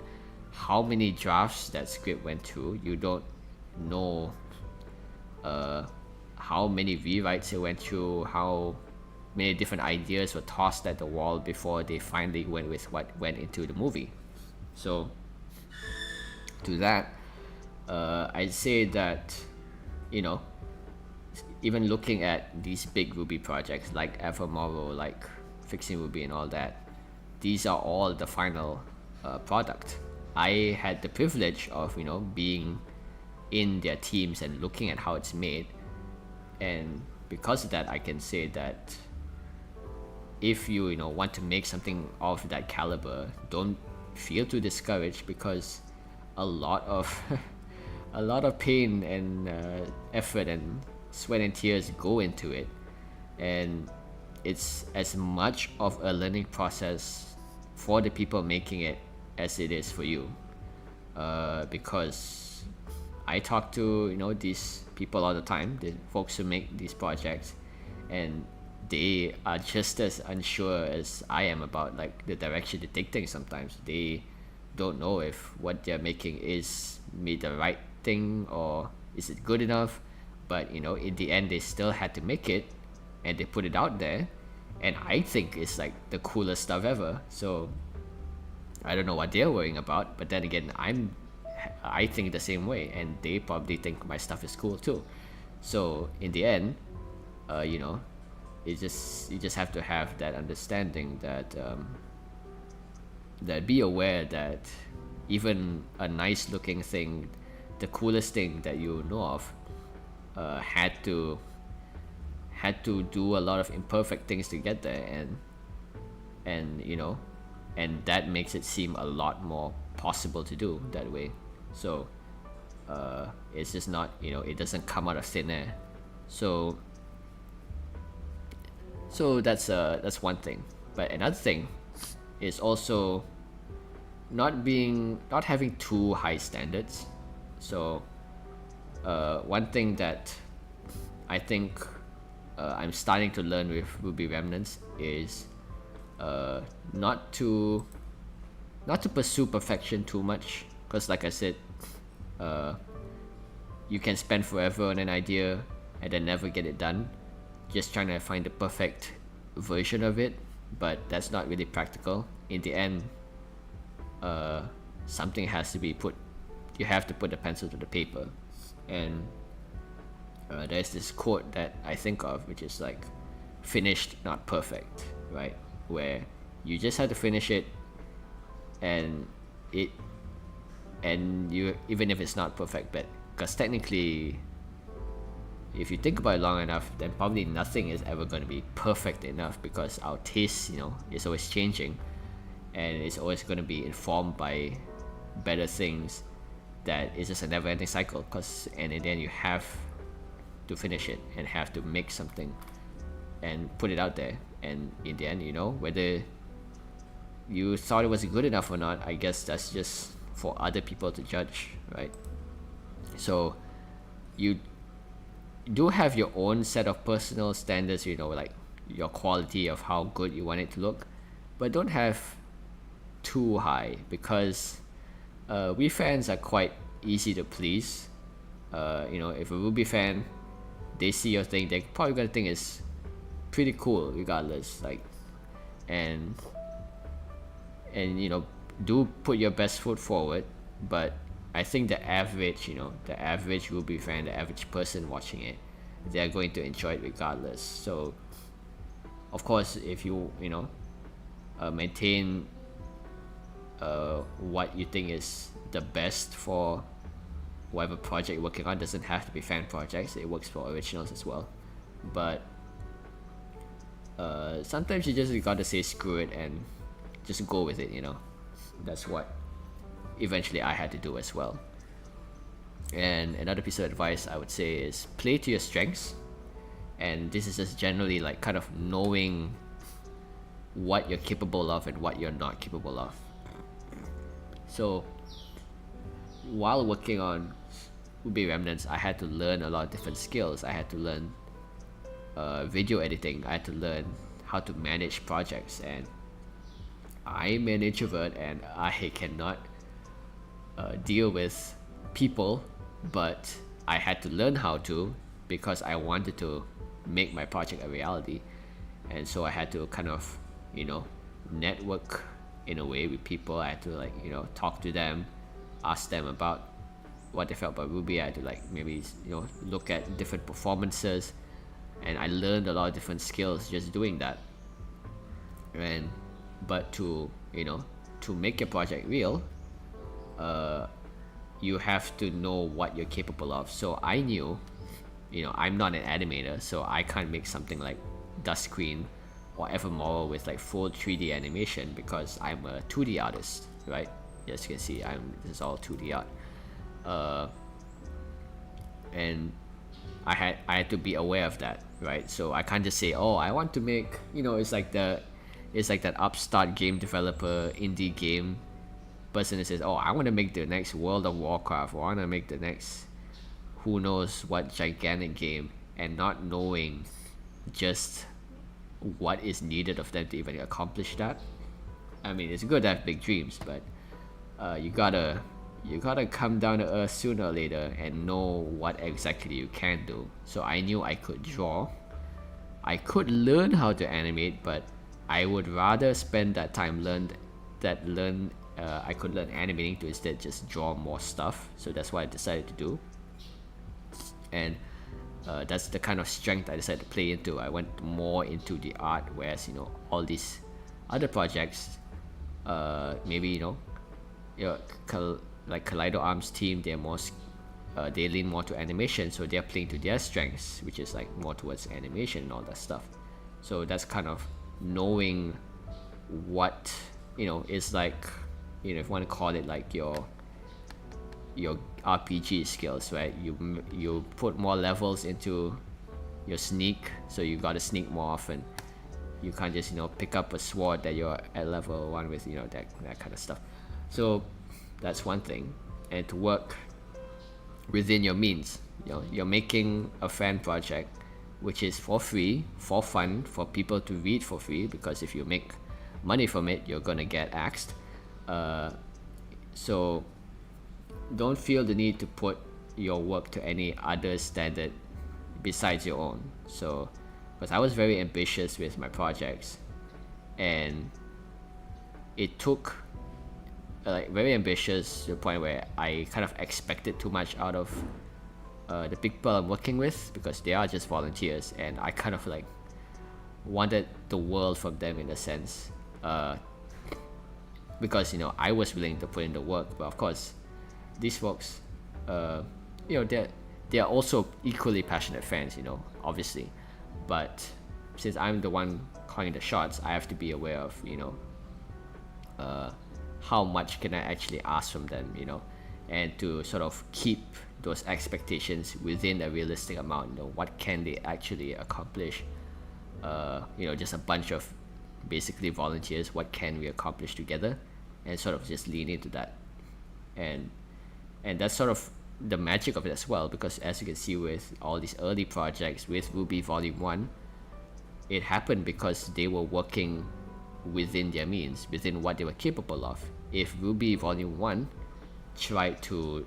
how many drafts that script went through. You don't know how many rewrites it went through, how many different ideas were tossed at the wall before they finally went with what went into the movie. So to that, I'd say that, you know, even looking at these big Ruby projects like FMMR, like Fixing Ruby and all that, these are all the final product. I had the privilege of, you know, being in their teams and looking at how it's made, and because of that, I can say that if you know, want to make something of that caliber, don't feel too discouraged, because a lot of pain and effort and sweat and tears go into it, and it's as much of a learning process for the people making it as it is for you, because I talk to, you know, these people all the time, the folks who make these projects, and they are just as unsure as I am about like the direction to take things. Sometimes they don't know if what they're making is made the right thing or is it good enough. But you know, in the end, they still had to make it, and they put it out there, and I think it's like the coolest stuff ever. So I don't know what they're worrying about, but then again, I think the same way, and they probably think my stuff is cool too. So in the end, you know, you just have to have that understanding that that be aware that even a nice looking thing, the coolest thing that you know of, had to do a lot of imperfect things to get there, and you know, and that makes it seem a lot more possible to do that way. So it's just not, you know, it doesn't come out of thin air. So that's one thing. But another thing is also not having too high standards. So one thing that I think I'm starting to learn with RWBY Remnants is not to pursue perfection too much, because like I said, you can spend forever on an idea and then never get it done, just trying to find the perfect version of it, but that's not really practical. In the end, something has to be put, you have to put the pencil to the paper. And there's this quote that I think of, which is like, finished, not perfect, right? Where you just have to finish it, and you, even if it's not perfect, but because technically, if you think about it long enough, then probably nothing is ever going to be perfect enough, because our taste, you know, is always changing, and it's always going to be informed by better things. That is just a never-ending cycle, and then you have to finish it and have to make something and put it out there, and in the end, you know, whether you thought it was good enough or not, I guess that's just for other people to judge, right? So you do have your own set of personal standards, you know, like your quality of how good you want it to look, but don't have too high, because we fans are quite easy to please, if a RWBY fan, they see your thing, they're probably gonna think it's pretty cool regardless. Like, and do put your best foot forward. But I think the average RWBY fan, the average person watching it, they're going to enjoy it regardless. So of course, if you maintain what you think is the best for whatever project you're working on, doesn't have to be fan projects, it works for originals as well. But sometimes you just gotta say screw it and just go with it. That's what eventually I had to do as well. And another piece of advice I would say is play to your strengths. And this is just generally like kind of knowing what you're capable of and what you're not capable of. So while working on RWBY Remnants, I had to learn a lot of different skills. I had to learn video editing. I had to learn how to manage projects, and I'm an introvert and I cannot deal with people, but I had to learn how to, because I wanted to make my project a reality. And so I had to kind of network in a way with people. I had to talk to them, ask them about what they felt about RWBY. I had to maybe look at different performances, and I learned a lot of different skills just doing that. But to make your project real, you have to know what you're capable of. So I knew, I'm not an animator, so I can't make something like Dusk Queen or Evermore with full 3D animation, because I'm a 2D artist, right? As you can see, this is all 2D art. And I had to be aware of that, right? So I can't just say, oh, I want to make, it's like that upstart game developer, indie game person that says, oh, I want to make the next World of Warcraft, or I want to make the next who knows what gigantic game, and not knowing just what is needed of them to even accomplish that. I mean, it's good to have big dreams, but you gotta come down to earth sooner or later and know what exactly you can do. So I knew I could draw, I could learn how to animate, but I would rather spend that time I could learn animating to instead just draw more stuff. So that's what I decided to do, and that's the kind of strength I decided to play into. I went more into the art, whereas all these other projects, maybe like Kaleido Arms team, they're more they lean more to animation, so they're playing to their strengths, which is more towards animation and all that stuff. So that's kind of knowing what is if you want to call it your RPG skills, right? You put more levels into your sneak, so you gotta sneak more often. You can't just pick up a sword that you're at level 1 with, that kind of stuff. So that's one thing. And to work within your means, you're making a fan project which is for free, for fun, for people to read for free, because if you make money from it, you're gonna get axed. So don't feel the need to put your work to any other standard besides your own. So, because I was very ambitious with my projects, and it took very ambitious to the point where I kind of expected too much out of the people I'm working with, because they are just volunteers, and I kind of wanted the world from them in a sense, because I was willing to put in the work. But of course these folks, they are also equally passionate fans, obviously. But since I'm the one calling the shots, I have to be aware of how much can I actually ask from them, and to sort of keep those expectations within a realistic amount. What can they actually accomplish? Just a bunch of basically volunteers, what can we accomplish together, and sort of just lean into that. And that's sort of the magic of it as well, because as you can see with all these early projects, with RWBY Volume 1, it happened because they were working within their means, within what they were capable of. If RWBY Volume 1 tried to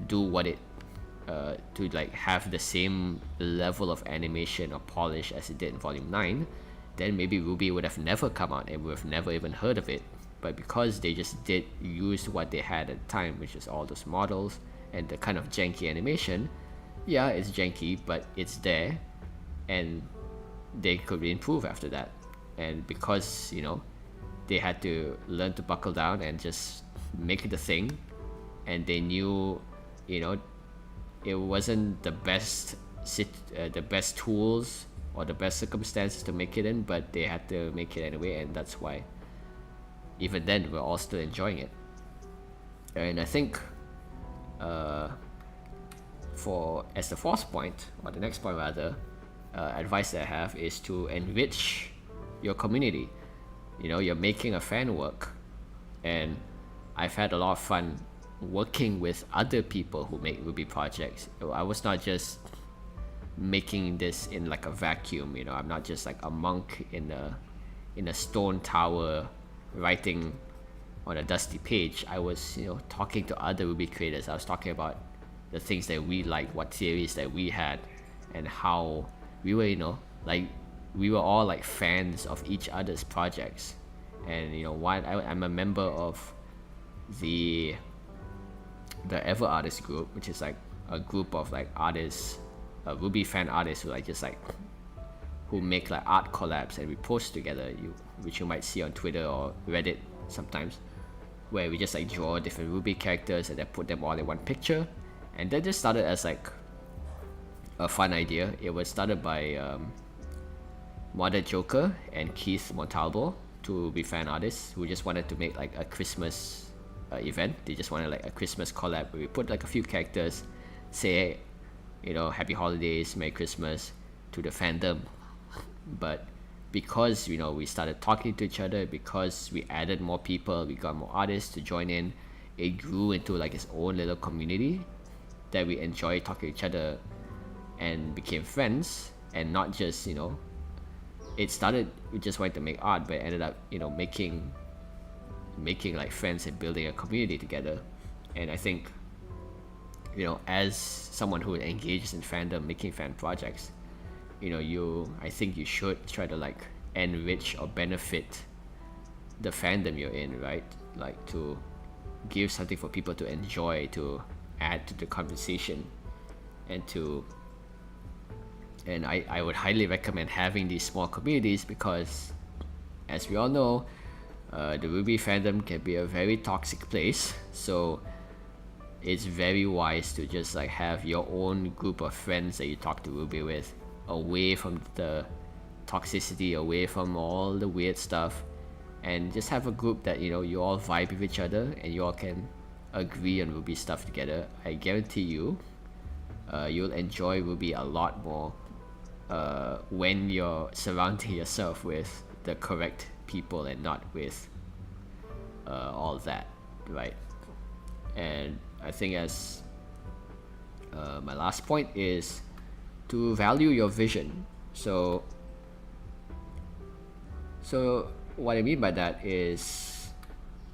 do what it to like have the same level of animation or polish as it did in volume 9, then maybe RWBY would have never come out and we would have never even heard of it. But because they just used what they had at the time, which is all those models and the kind of janky animation, yeah, it's janky, but it's there, and they could improve after that. And because, you know, they had to learn to buckle down and just make it a thing, and they knew, you know, it wasn't the best tools or the best circumstances to make it in, but they had to make it anyway, and that's why even then we're all still enjoying it. And I think as the fourth point, or the next point rather, advice that I have is to enrich your community. You know, you're making a fan work, and I've had a lot of fun working with other people who make RWBY projects. I was not just making this in like a vacuum, you know. I'm not just like a monk in a stone tower writing on a dusty page. I was, you know, talking to other RWBY creators. I was talking about the things that we liked, what theories that we had, and how we were, you know, like we were all like fans of each other's projects. And you know, I'm a member of the Ever Artist group, which is like a group of like artists, RWBY fan artists who like just like who make like art collabs, and we post together, which you might see on Twitter or Reddit sometimes, where we just like draw different RWBY characters and then put them all in one picture. And that just started as like a fun idea. It was started by Modern Joker and Keith Montalvo, two RWBY fan artists who just wanted to make like a Christmas event. They just wanted like a Christmas collab where we put like a few characters, say, you know, Happy Holidays, Merry Christmas to the fandom. But because, you know, we started talking to each other, because we added more people, we got more artists to join in, it grew into like its own little community that we enjoy talking to each other and became friends. And not just, you know, it started we just wanted to make art, but it ended up, you know, making like friends and building a community together. And I think, you know, as someone who engages in fandom, making fan projects, you know, I think you should try to like enrich or benefit the fandom you're in, right? Like to give something for people to enjoy, to add to the conversation, and I would highly recommend having these small communities, because as we all know, the RWBY fandom can be a very toxic place. So it's very wise to just like have your own group of friends that you talk to RWBY with, away from the toxicity, away from all the weird stuff, and just have a group that, you know, you all vibe with each other and you all can agree on RWBY stuff together. I guarantee you, you'll enjoy RWBY a lot more when you're surrounding yourself with the correct people and not with all that, right? And I think as my last point is to value your vision. So what I mean by that is,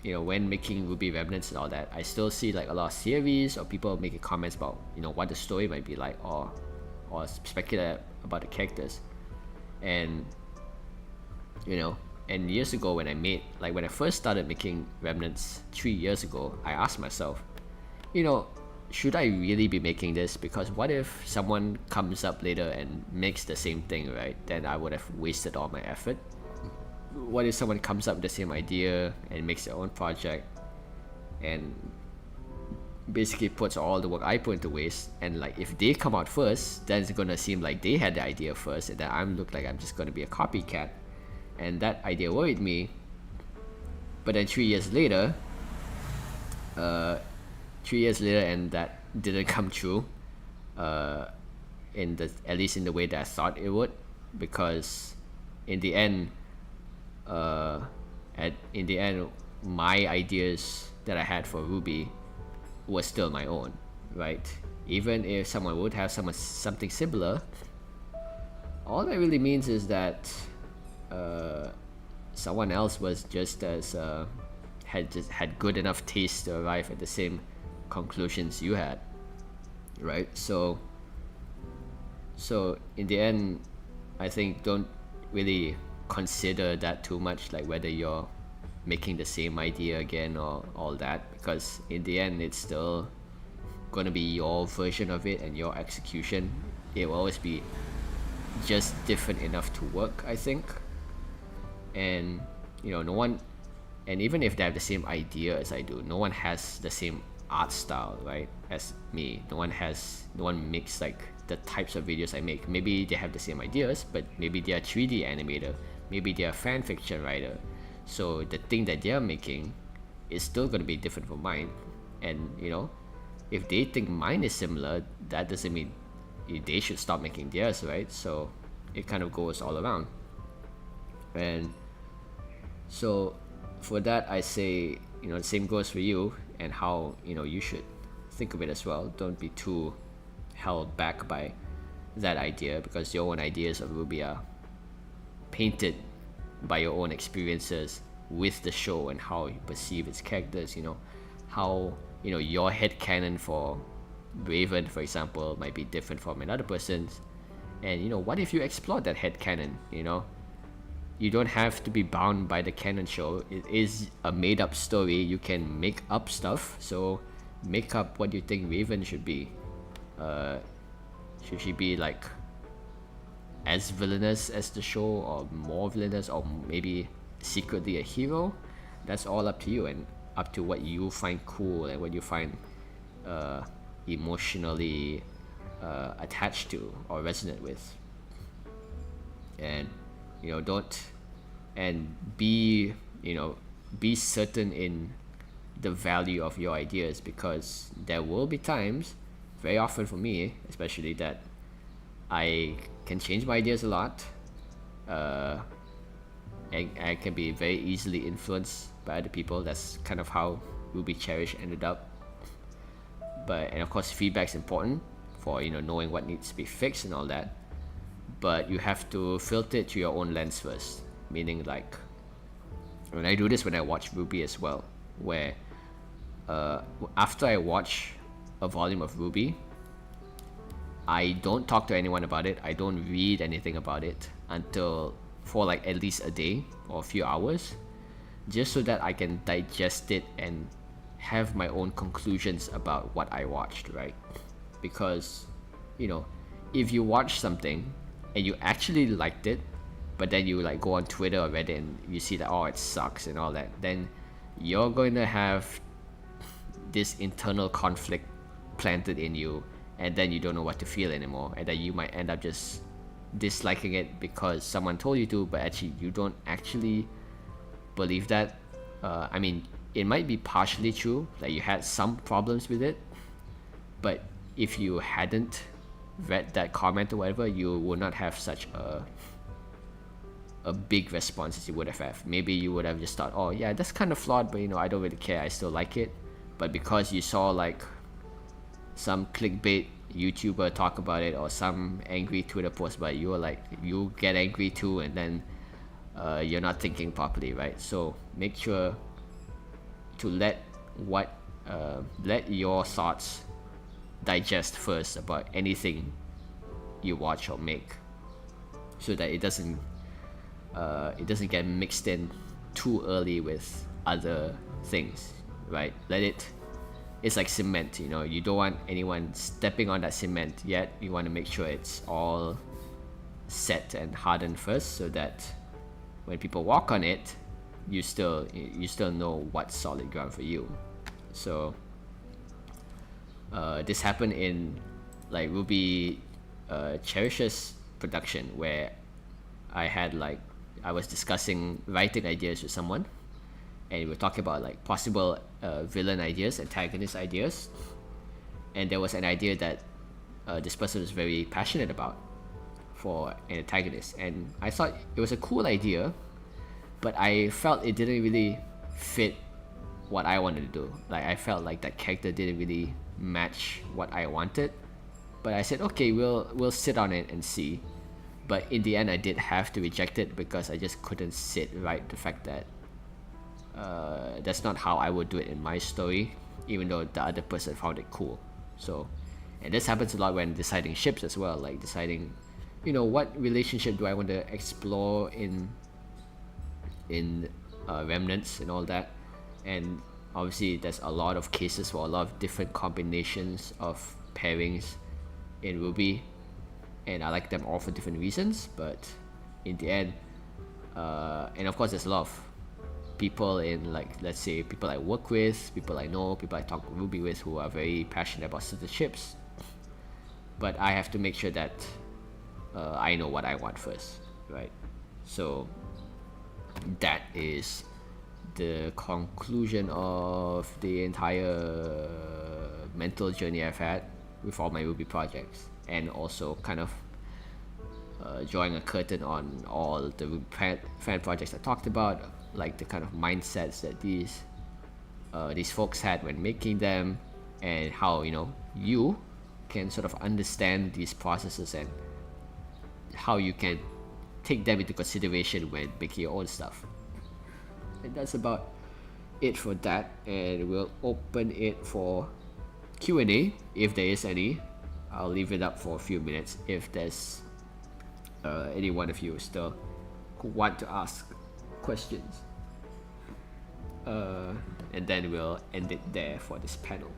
you know, when making RWBY Remnants and all that, I still see like a lot of theories or people making comments about, you know, what the story might be like, or speculate about the characters. And you know, and years ago when I first started making Remnants 3 years ago, I asked myself, you know, should I really be making this? Because what if someone comes up later and makes the same thing, right? Then I would have wasted all my effort. What if someone comes up with the same idea and makes their own project and basically puts all the work I put into waste, and like if they come out first, then it's gonna seem like they had the idea first, and then I'm just gonna be a copycat. And that idea worried me. But then 3 years later, and that didn't come true, at least in the way that I thought it would, because in the end, my ideas that I had for RWBY was still my own, right? Even if someone would have something similar, all that really means is that someone else was just as had good enough taste to arrive at the same conclusions you had, right? So in the end, I think don't really consider that too much, like whether you're making the same idea again or all that, because in the end it's still gonna be your version of it and your execution. It will always be just different enough to work, I think. And no one, and even if they have the same idea as I do, no one has the same art style, right, as me. No one makes like the types of videos I make. Maybe they have the same ideas, but maybe they are 3D animator, maybe they are fan fiction writer. So the thing that they're making is still going to be different from mine. And if they think mine is similar, that doesn't mean they should stop making theirs, right? So it kind of goes all around. And so for that, I say, the same goes for you, and how you should think of it as well. Don't be too held back by that idea, because your own ideas of RWBY are painted by your own experiences with the show and how you perceive its characters. How your headcanon for Raven, for example, might be different from another person's. And what if you explore that headcanon? You don't have to be bound by the canon show. It is a made-up story. You can make up stuff. So make up what you think Raven should be. Should she be like as villainous as the show, or more villainous, or maybe secretly a hero? That's all up to you, and up to what you find cool and what you find emotionally attached to or resonate with. And don't, and be certain in the value of your ideas, because there will be times, very often for me especially, that I can change my ideas a lot. I can be very easily influenced by other people. That's kind of how RWBY Cherish ended up. And of course, feedback is important for knowing what needs to be fixed and all that. But you have to filter it through your own lens first. Meaning, like, when I do this when I watch RWBY as well, where after I watch a volume of RWBY, I don't talk to anyone about it. I don't read anything about it for like at least a day or a few hours, just so that I can digest it and have my own conclusions about what I watched, right? Because if you watch something and you actually liked it, but then you like go on Twitter or Reddit and you see that, oh, it sucks and all that, then you're going to have this internal conflict planted in you, and then you don't know what to feel anymore, and then you might end up just disliking it because someone told you to, but actually you don't actually believe that. I mean, it might be partially true that you had some problems with it, but if you hadn't read that comment or whatever, you would not have such a big response as you would have. Maybe you would have just thought, oh yeah, that's kind of flawed, but I don't really care, I still like it. But because you saw like some clickbait YouTuber talk about it, or some angry Twitter post about it, you were like, you get angry too, and then you're not thinking properly, right? So make sure to let your thoughts digest first about anything you watch or make, so that it doesn't get mixed in too early with other things, right? It's like cement, you don't want anyone stepping on that cement yet. You want to make sure it's all set and hardened first, so that when people walk on it, you still know what's solid ground for you. So this happened in like RWBY Cherish's production, where I was discussing writing ideas with someone, and we were talking about like possible villain ideas, antagonist ideas, and there was an idea that this person was very passionate about for an antagonist, and I thought it was a cool idea, but I felt it didn't really fit what I wanted to do. Like, I felt like that character didn't really match what I wanted, but I said, okay, we'll sit on it and see. But in the end, I did have to reject it, because I just couldn't sit right the fact that that's not how I would do it in my story. even though the other person found it cool. So, and this happens a lot when deciding ships as well, like deciding, what relationship do I want to explore in Remnants and all that. And obviously there's a lot of cases for a lot of different combinations of pairings in RWBY, and I like them all for different reasons. But in the end, and of course there's a lot of people in, like, let's say people I work with, people I know, people I talk RWBY with, who are very passionate about certain ships, but I have to make sure that I know what I want first, right? So that is the conclusion of the entire mental journey I've had with all my RWBY projects, and also kind of drawing a curtain on all the RWBY fan projects I talked about, like the kind of mindsets that these folks had when making them, and how you can sort of understand these processes and how you can take them into consideration when making your own stuff. And that's about it for that, and we'll open it for Q&A if there is any. I'll leave it up for a few minutes if there's any one of you still who want to ask questions, and then we'll end it there for this panel.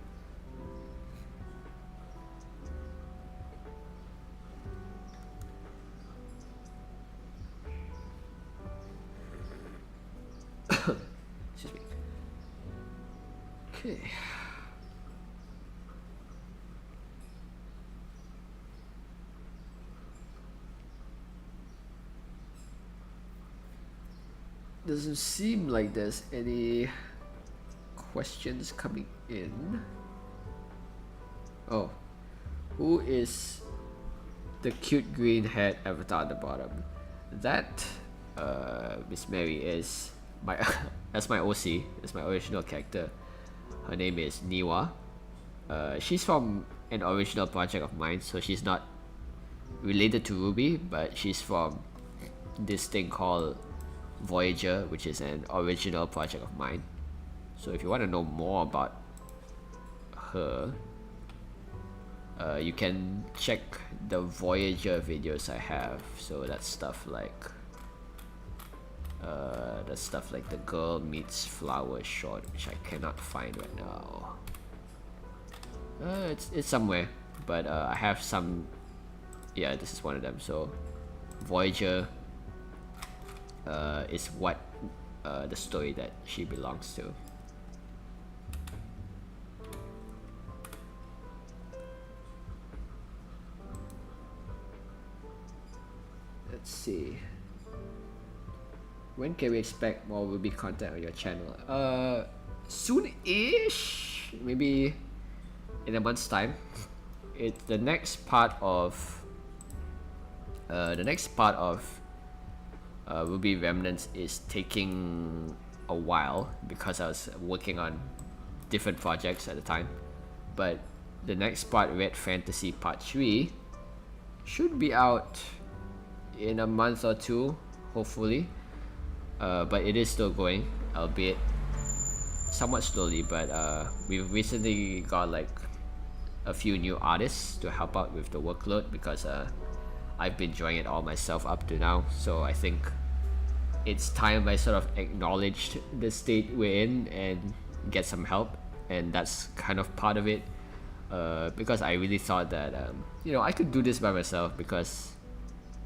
Excuse me. Okay. Doesn't seem like there's any questions coming in. Oh, who is the cute green haired avatar at the bottom? That Miss Mary is that's my OC. That's my original character. Her name is Niwa. She's from an original project of mine, so she's not related to RWBY, but she's from this thing called Voyager, which is an original project of mine. So if you want to know more about her, you can check the Voyager videos I have. So that's stuff like the girl meets flower short, which I cannot find right now. It's somewhere, but I have some. Yeah, this is one of them. So Voyager is what the story that she belongs to. Let's see. When can we expect more RWBY content on your channel? Soon-ish, maybe in a month's time. It's the next part of RWBY Remnants is taking a while because I was working on different projects at the time. But the next part, Red Fantasy Part 3, should be out in a month or two, hopefully. But it is still going, albeit somewhat slowly. But we've recently got like a few new artists to help out with the workload, because I've been drawing it all myself up to now. So I think it's time I sort of acknowledged the state we're in and get some help, and that's kind of part of it. Because I really thought that I could do this by myself, because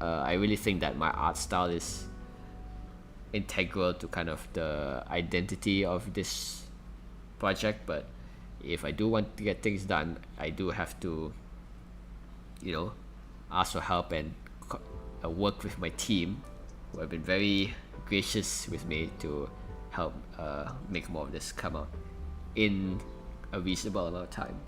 I really think that my art style is integral to kind of the identity of this project. But if I do want to get things done, I do have to ask for help and work with my team, who have been very gracious with me to help make more of this come out in a reasonable amount of time.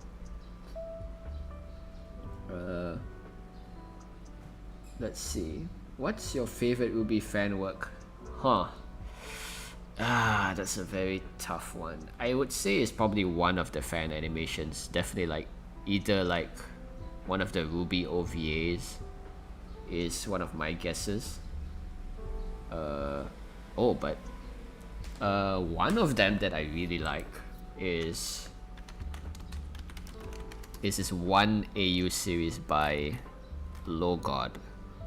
Let's see, what's your favorite RWBY fan work? That's a very tough one. I would say it's probably one of the fan animations. Definitely like either like one of the RWBY OVAs is one of my guesses. But one of them that I really like is is this one AU series by Logod,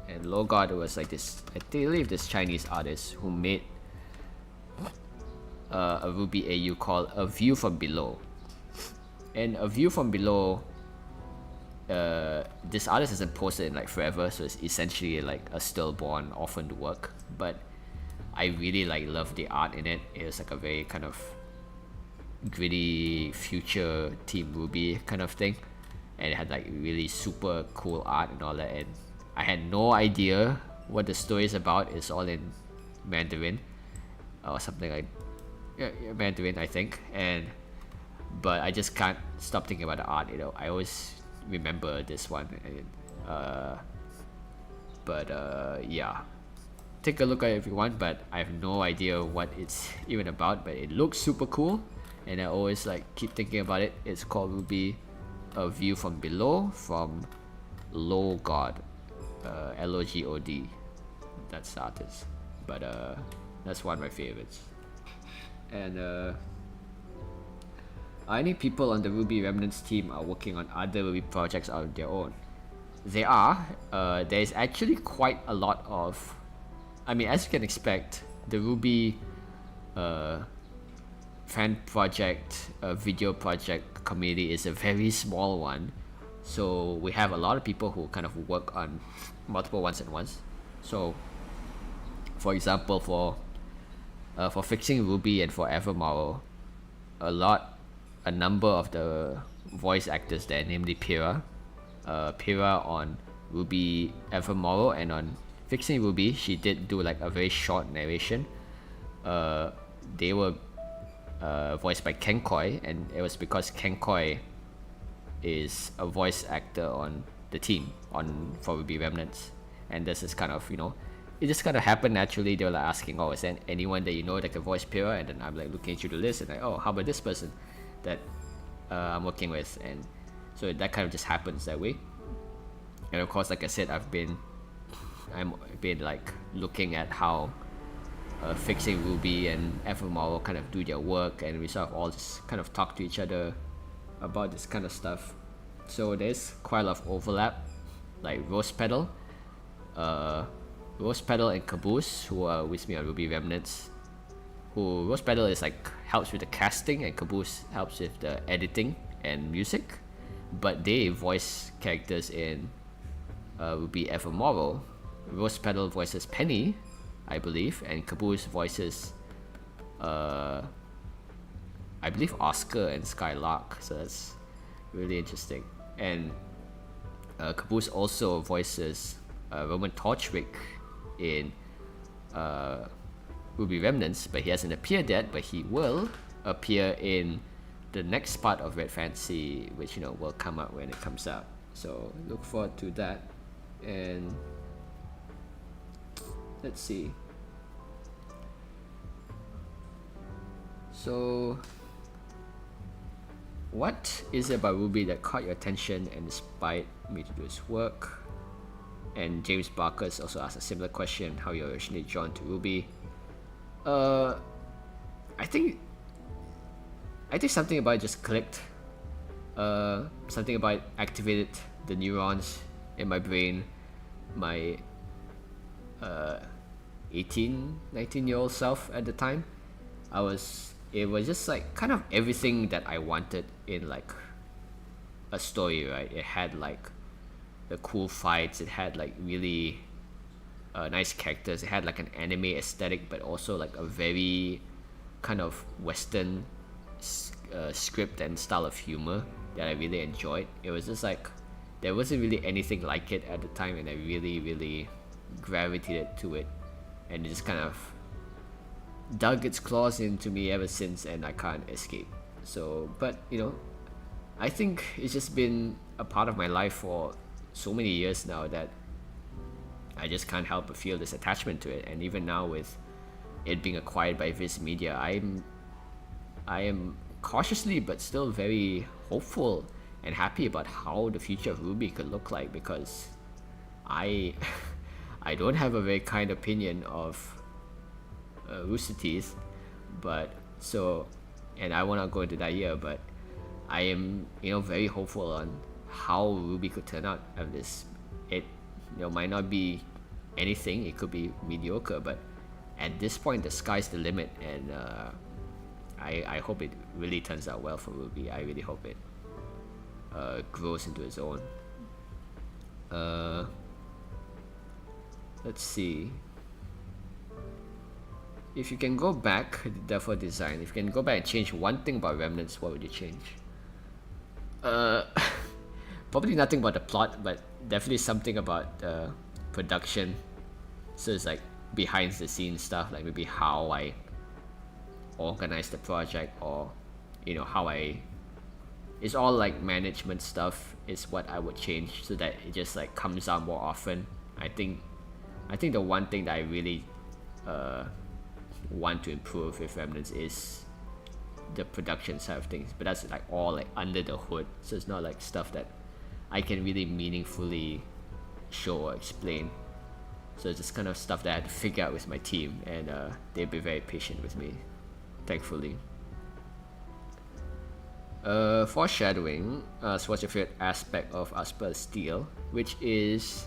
and Logod was like this, I believe, this Chinese artist who made a RWBY AU called A View from Below. And A View from Below, this artist hasn't posted in like forever, so it's essentially like a stillborn orphaned work, but I really like love the art in it. It was like a very kind of gritty future Team RWBY kind of thing, and it had like really super cool art and all that, and I had no idea what the story is about. It's all in Mandarin or something like Mandarin, I think, but I just can't stop thinking about the art, you know. I always remember this one, and yeah, take a look at it if you want, but I have no idea what it's even about, but it looks super cool, and I always like keep thinking about it. It's called RWBY A View from Below from Logod, Logod. That's the artist, but that's one of my favorites. And any people on the RWBY Remnants team are working on other RWBY projects of their own. They are. There's actually quite a lot of, I mean, as you can expect, the RWBY fan project, video project community is a very small one. So we have a lot of people who kind of work on multiple ones at once. So, for example, for fixing RWBY and for Evermorrow, a number of the voice actors there, namely Pira on RWBY Evermorrow, and on Fixing RWBY, she did do like a very short narration. They were voiced by Kenkoi, and it was because Kenkoi is a voice actor on the team for RWBY Remnants, and this is kind of, you know, it just kind of happened naturally. They were like asking, oh, is there anyone that you know that can voice Pira? And then I'm like looking through the list and like, oh, how about this person that I'm working with? And so that kind of just happens that way. And of course, like I said, I've been like looking at how Fixing RWBY and Evermorrow kind of do their work, and we sort of all just kind of talk to each other about this kind of stuff. So there's quite a lot of overlap, like Rose Petal and Caboose, who are with me on RWBY Remnants. Rose Petal is like helps with the casting, and Caboose helps with the editing and music, but they voice characters in RWBY Evermorrow. Rose Petal voices Penny, I believe, and Caboose voices I believe Oscar and Skylark, so that's really interesting. And Caboose also voices Roman Torchwick in RWBY Remnants, but he hasn't appeared yet, but he will appear in the next part of Red Fantasy, which, you know, will come out when it comes out. So look forward to that. And let's see. So, what is it about RWBY that caught your attention and inspired me to do this work? And James Barkers also asked a similar question, how you originally drawn to RWBY. I think something about it just clicked. Something about it activated the neurons in my brain. My 19-year-old self at the time. It was just like kind of everything that I wanted in like a story, right? It had like the cool fights, it had like really nice characters, it had like an anime aesthetic, but also like a very kind of Western script and style of humor that I really enjoyed. It was just like there wasn't really anything like it at the time, and I really, really gravitated to it, and it just kind of dug its claws into me ever since, and I can't escape. So, but you know, I think it's just been a part of my life for so many years now that I just can't help but feel this attachment to it. And even now, with it being acquired by Viz Media, I am cautiously but still very hopeful and happy about how the future of RWBY could look like, because I don't have a very kind opinion of Rooster Teeth, but so, and I will not go into that here, but I am, you know, very hopeful on how Ruby could turn out of this. It might not be anything, it could be mediocre, but at this point the sky's the limit, and I hope it really turns out well for Ruby. I really hope it grows into its own. Let's see. If you can go back, therefore design, if you can go back and change one thing about Remnants, what would you change? Probably nothing about the plot, but definitely something about production. So it's like behind the scenes stuff, like maybe how I organize the project, or how it's all like management stuff is what I would change, so that it just like comes out more often. I think the one thing that I really want to improve with Remnants is the production side of things, but that's like all like under the hood, so it's not like stuff that I can really meaningfully show or explain. So it's just kind of stuff that I had to figure out with my team, and they've been very patient with me, thankfully. Foreshadowing. So what's your favorite aspect of our spell is Steel? Which is,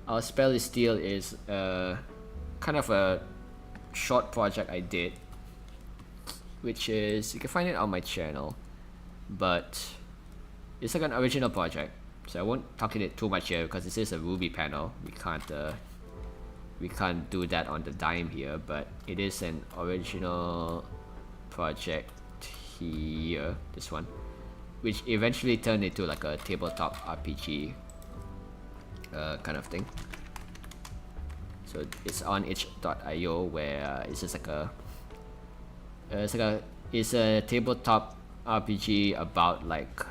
our spell is Steel is kind of a short project I did, which is, you can find it on my channel, but it's like an original project, so I won't talk in it too much here because this is a Ruby panel. We can't do that on the dime here, but it is an original project here, this one, which eventually turned into like a tabletop RPG kind of thing. So it's on itch.io, where it's just like it's a tabletop RPG about like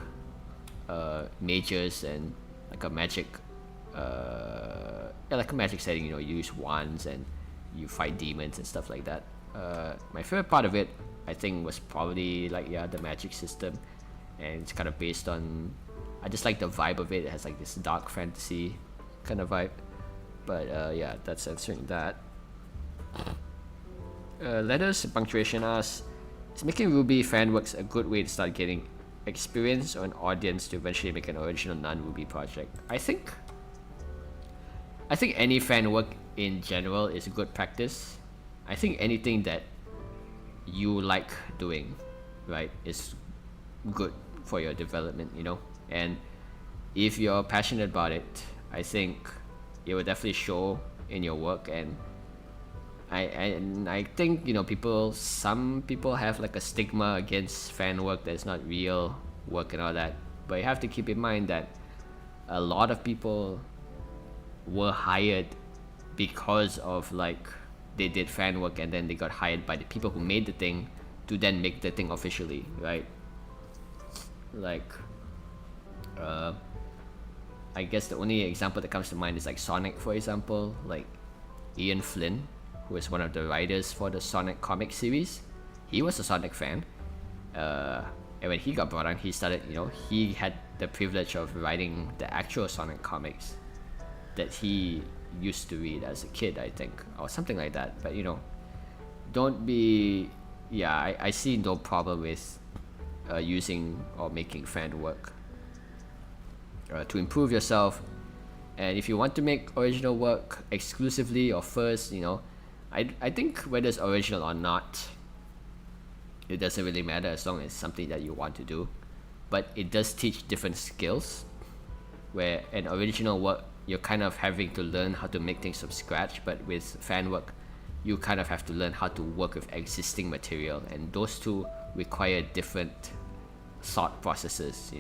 mages and like a magic like a magic setting. You use wands and you fight demons and stuff like that. My favorite part of it, I think, was probably like the magic system, and it's kind of based on, I just like the vibe of it. It has like this dark fantasy kind of vibe, but yeah, that's answering that. Letters Punctuation asks, is making Ruby fanworks a good way to start getting experience or an audience to eventually make an original non-Ruby project? I think any fan work in general is a good practice. I think anything that you like doing, right, is good for your development, and if you're passionate about it, I think it will definitely show in your work. And I think some people have like a stigma against fan work that's not real work and all that, but you have to keep in mind that a lot of people were hired because of like they did fan work, and then they got hired by the people who made the thing to then make the thing officially, right? Like I guess the only example that comes to mind is like Sonic, for example. Like Ian Flynn, who is one of the writers for the Sonic comic series, he was a Sonic fan, and when he got brought on, he started, he had the privilege of writing the actual Sonic comics that he used to read as a kid, I think, or something like that. But don't be, I see no problem with using or making fan work to improve yourself. And if you want to make original work exclusively or first, I think whether it's original or not, it doesn't really matter as long as it's something that you want to do. But it does teach different skills, where an original work, you're kind of having to learn how to make things from scratch, but with fan work, you kind of have to learn how to work with existing material, and those two require different thought processes.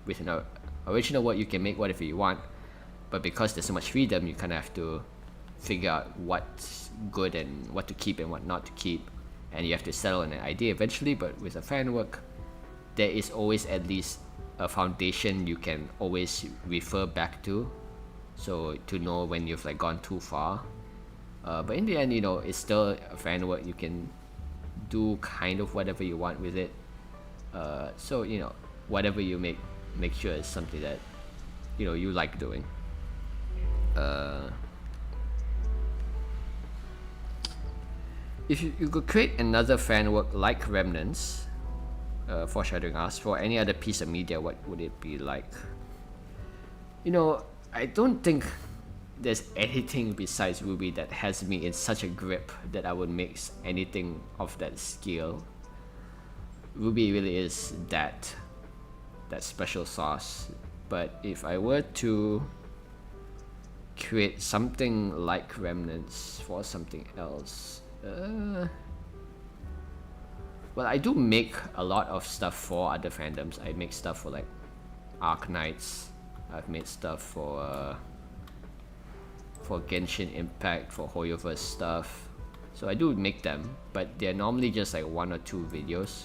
With an original work, you can make whatever you want, but because there's so much freedom, you kind of have to figure out what's good and what to keep and what not to keep, and you have to settle on an idea eventually. But with a fan work, there is always at least a foundation you can always refer back to, so to know when you've like gone too far. But in the end, it's still a fan work. You can do kind of whatever you want with it. So whatever you make sure it's something that you like doing. If you could create another fan work like Remnants, foreshadowing us, for any other piece of media, what would it be like? I don't think there's anything besides RWBY that has me in such a grip that I would mix anything of that scale. RWBY really is that special sauce. But if I were to create something like Remnants for something else, well, I do make a lot of stuff for other fandoms. I make stuff for like Arknights. I've made stuff for Genshin Impact, for Hoyoverse stuff. So I do make them, but they're normally just like 1 or 2 videos,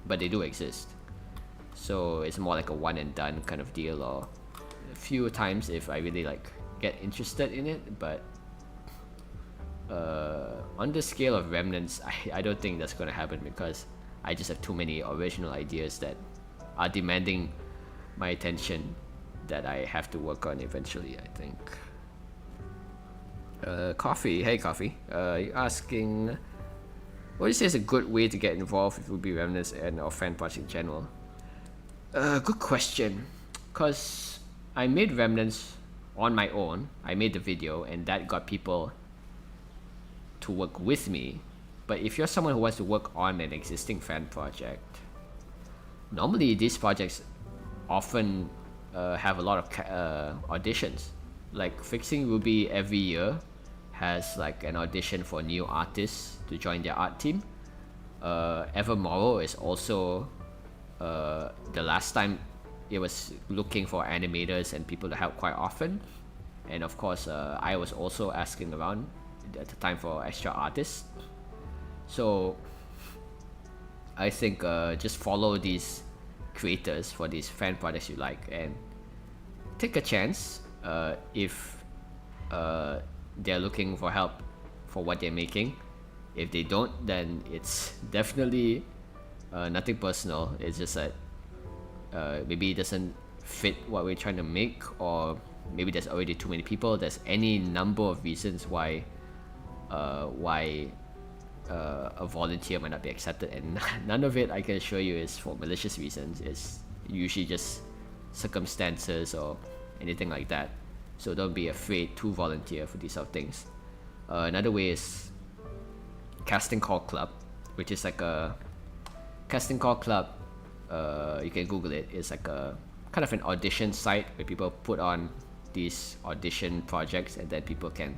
but they do exist. So it's more like a one and done kind of deal, or a few times if I really like get interested in it. But on the scale of Remnants, I don't think that's gonna happen, because I just have too many original ideas that are demanding my attention that I have to work on eventually, I think. Coffee, hey Coffee, you're asking, what do you say is a good way to get involved with RWBY Remnants and or fan projects in general? Good question, because I made Remnants on my own. I made the video and that got people to work with me. But if you're someone who wants to work on an existing fan project, normally these projects often have a lot of auditions. Like Fixing RWBY every year has like an audition for new artists to join their art team. Evermorrow is also the last time it was looking for animators and people to help quite often. And of course I was also asking around at the time for extra artists. So I think just follow these creators for these fan projects you like and take a chance if they're looking for help for what they're making. If they don't, then it's definitely nothing personal. It's just that maybe it doesn't fit what we're trying to make, or maybe there's already too many people. There's any number of reasons why a volunteer might not be accepted, and none of it, I can assure you, is for malicious reasons. It's usually just circumstances or anything like that. So don't be afraid to volunteer for these sort of things. Another way is Casting Call Club, which is like a Casting Call Club. You can Google it. It's like a kind of an audition site where people put on these audition projects and then people can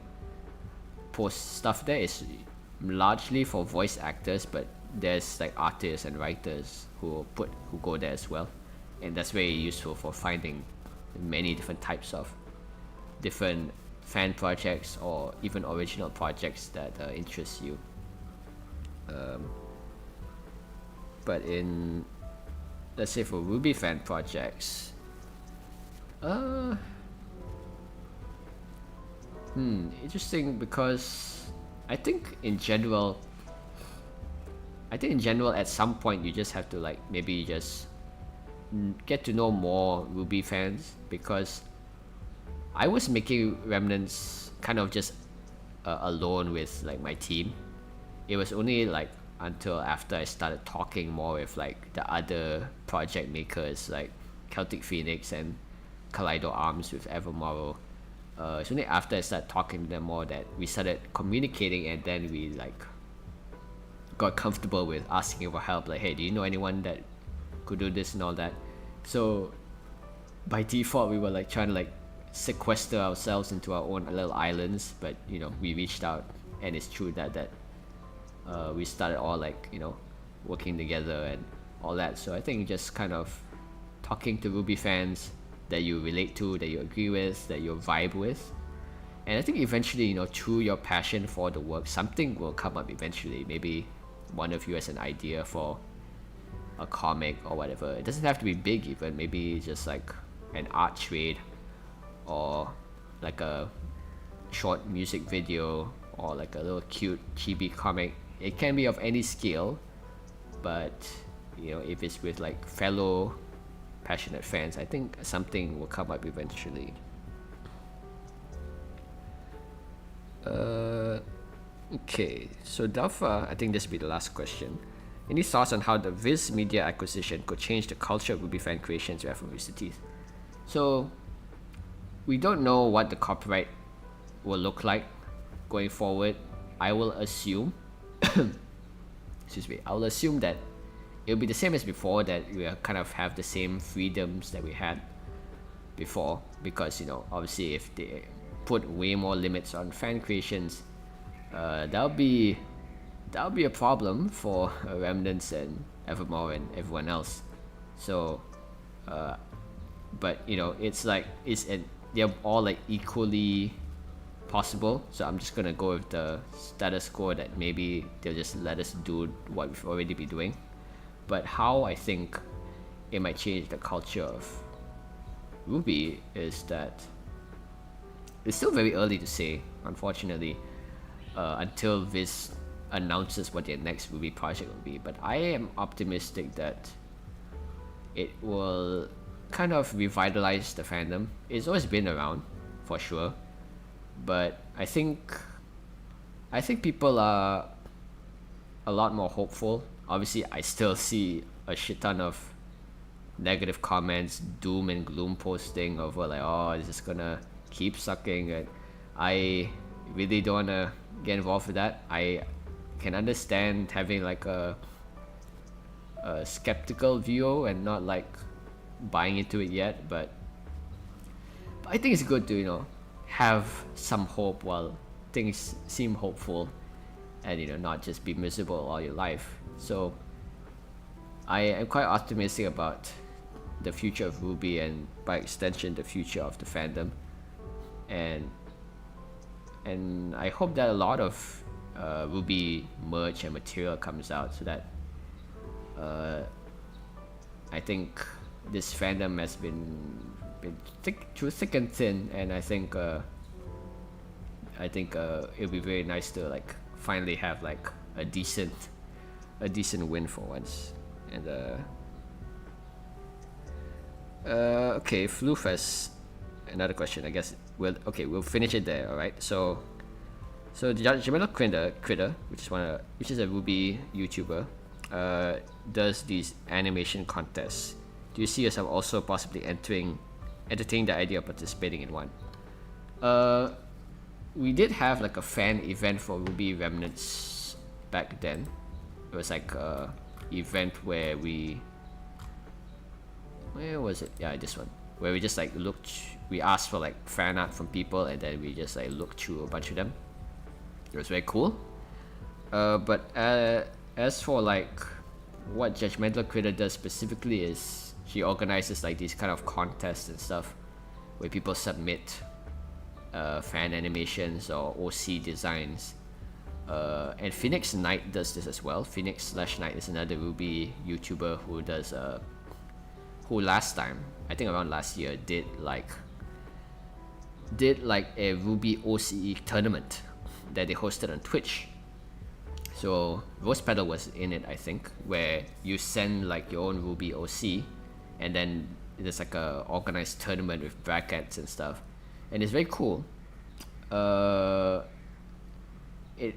post stuff there. It's largely for voice actors, but there's like artists and writers who go there as well, and that's very useful for finding many different types of different fan projects or even original projects that interest you. But in, let's say, for RWBY fan projects, interesting, because I think in general at some point you just have to like maybe just get to know more RWBY fans, because I was making Remnants kind of just alone with like my team. It was only like until after I started talking more with like the other project makers like Celtic Phoenix and Kaleido Arms with Evermorrow. It's only after I started talking to them more that we started communicating, and then we like got comfortable with asking for help, like, hey, do you know anyone that could do this and all that. So by default we were like trying to like sequester ourselves into our own little islands, but we reached out, and it's true that we started all like working together and all that. So I think just kind of talking to RWBY fans that you relate to, that you agree with, that you vibe with, and I think eventually through your passion for the work, something will come up eventually. Maybe one of you has an idea for a comic or whatever. It doesn't have to be big, even maybe just like an art trade or like a short music video or like a little cute chibi comic. It can be of any scale, but if it's with like fellow passionate fans, I think something will come up eventually. Okay, so Delpha, I think this will be the last question. Any thoughts on how the Viz Media acquisition could change the culture of RWBY fan creations you have from Rooster Teeth? So we don't know what the copyright will look like going forward. I will assume, excuse me, I will assume that it'll be the same as before, that we kind of have the same freedoms that we had before, because obviously if they put way more limits on fan creations, that'll be a problem for Remnants and Evermore and everyone else. So but they're all like equally possible, so I'm just gonna go with the status quo, that maybe they'll just let us do what we've already been doing. But how I think it might change the culture of RWBY is that it's still very early to say, unfortunately, until Viz announces what their next RWBY project will be. But I am optimistic that it will kind of revitalize the fandom. It's always been around, for sure, but I think people are a lot more hopeful. Obviously, I still see a shit ton of negative comments, doom and gloom posting over like, oh, is this gonna keep sucking? And I really don't wanna get involved with that. I can understand having like a skeptical view and not like buying into it yet, but I think it's good to have some hope while things seem hopeful, and not just be miserable all your life. So I am quite optimistic about the future of RWBY, and by extension the future of the fandom, and I hope that a lot of RWBY merch and material comes out, so that I think this fandom has been through thick and thin, and I think it'll be very nice to like finally have like a decent win for once. And okay, Floof has another question. I guess we'll finish it there. All right. So Jamila Critter, which is a RWBY YouTuber, does these animation contests. Do you see yourself also possibly entertaining the idea of participating in one? We did have like a fan event for RWBY Remnants back then. It was like a event where where was it? Yeah, this one. Where we just like we asked for like fan art from people, and then we just like looked through a bunch of them. It was very cool. But as for like what Judgmental Critter does specifically is he organizes like these kind of contests and stuff where people submit fan animations or OC designs. And Phoenix Knight does this as well. Phoenix/Knight is another RWBY YouTuber who does who last time, I think around last year, did like a RWBY OCE tournament that they hosted on Twitch. So Rose Petal was in it, I think, where you send like your own RWBY OC, and then there's like a organized tournament with brackets and stuff, and it's very cool. It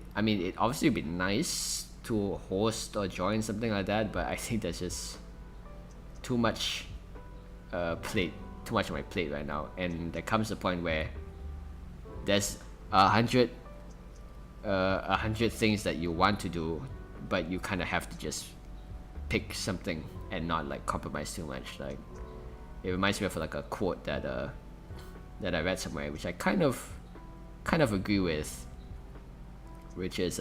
obviously would be nice to host or join something like that, but I think there's just too much on my plate right now, and there comes a point where there's 100 things that you want to do, but you kind of have to just pick something and not like compromise too much. Like, it reminds me of like a quote that I read somewhere, which I kind of agree with, which is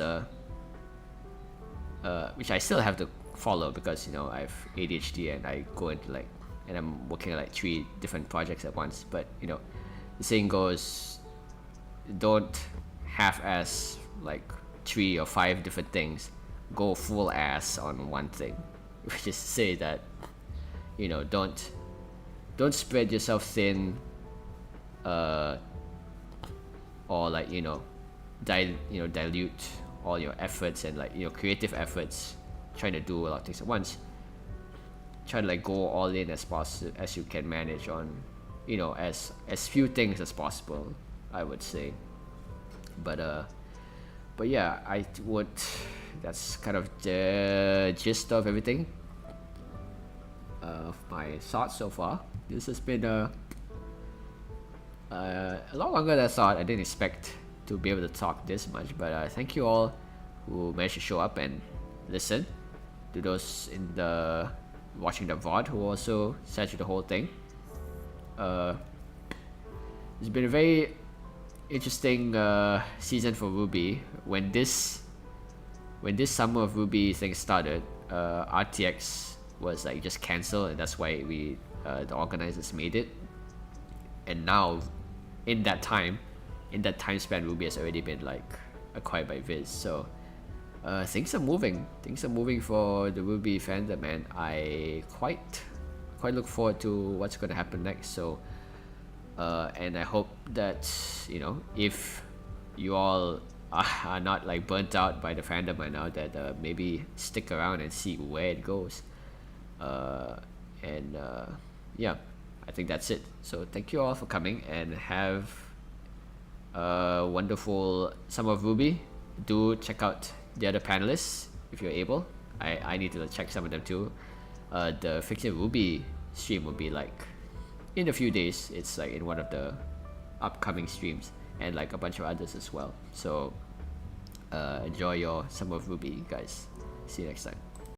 which I still have to follow because I have ADHD and I go into like, and I'm working on like 3 different projects at once. But the saying goes, don't half-ass like 3 or 5 different things, go full ass on one thing. Which is to say that don't spread yourself thin, or like dilute all your efforts and like creative efforts, trying to do a lot of things at once. Try to like go all in as you can manage on as few things as possible, I would say. But yeah, that's kind of the gist of everything, of my thoughts so far. This has been a lot longer than I thought. I didn't expect to be able to talk this much, but thank you all who managed to show up and listen. To those in the watching the VOD who also sat through the whole thing. It's been a very interesting season for RWBY. When this summer of RWBY thing started, RTX was like just cancelled, and that's why we the organizers made it. And now, in that time span, RWBY has already been like acquired by Viz. So things are moving. Things are moving for the RWBY fandom, and I quite look forward to what's going to happen next. So, and I hope that, you know, if you all are not like burnt out by the fandom by now, that maybe stick around and see where it goes. Yeah, I think that's it. So thank you all for coming, and have a wonderful summer of RWBY. Do check out the other panelists if you're able. I need to check some of them too. The Fiction RWBY stream will be like in a few days. It's like in one of the upcoming streams, and like a bunch of others as well. So enjoy your summer of RWBY, guys. See you next time.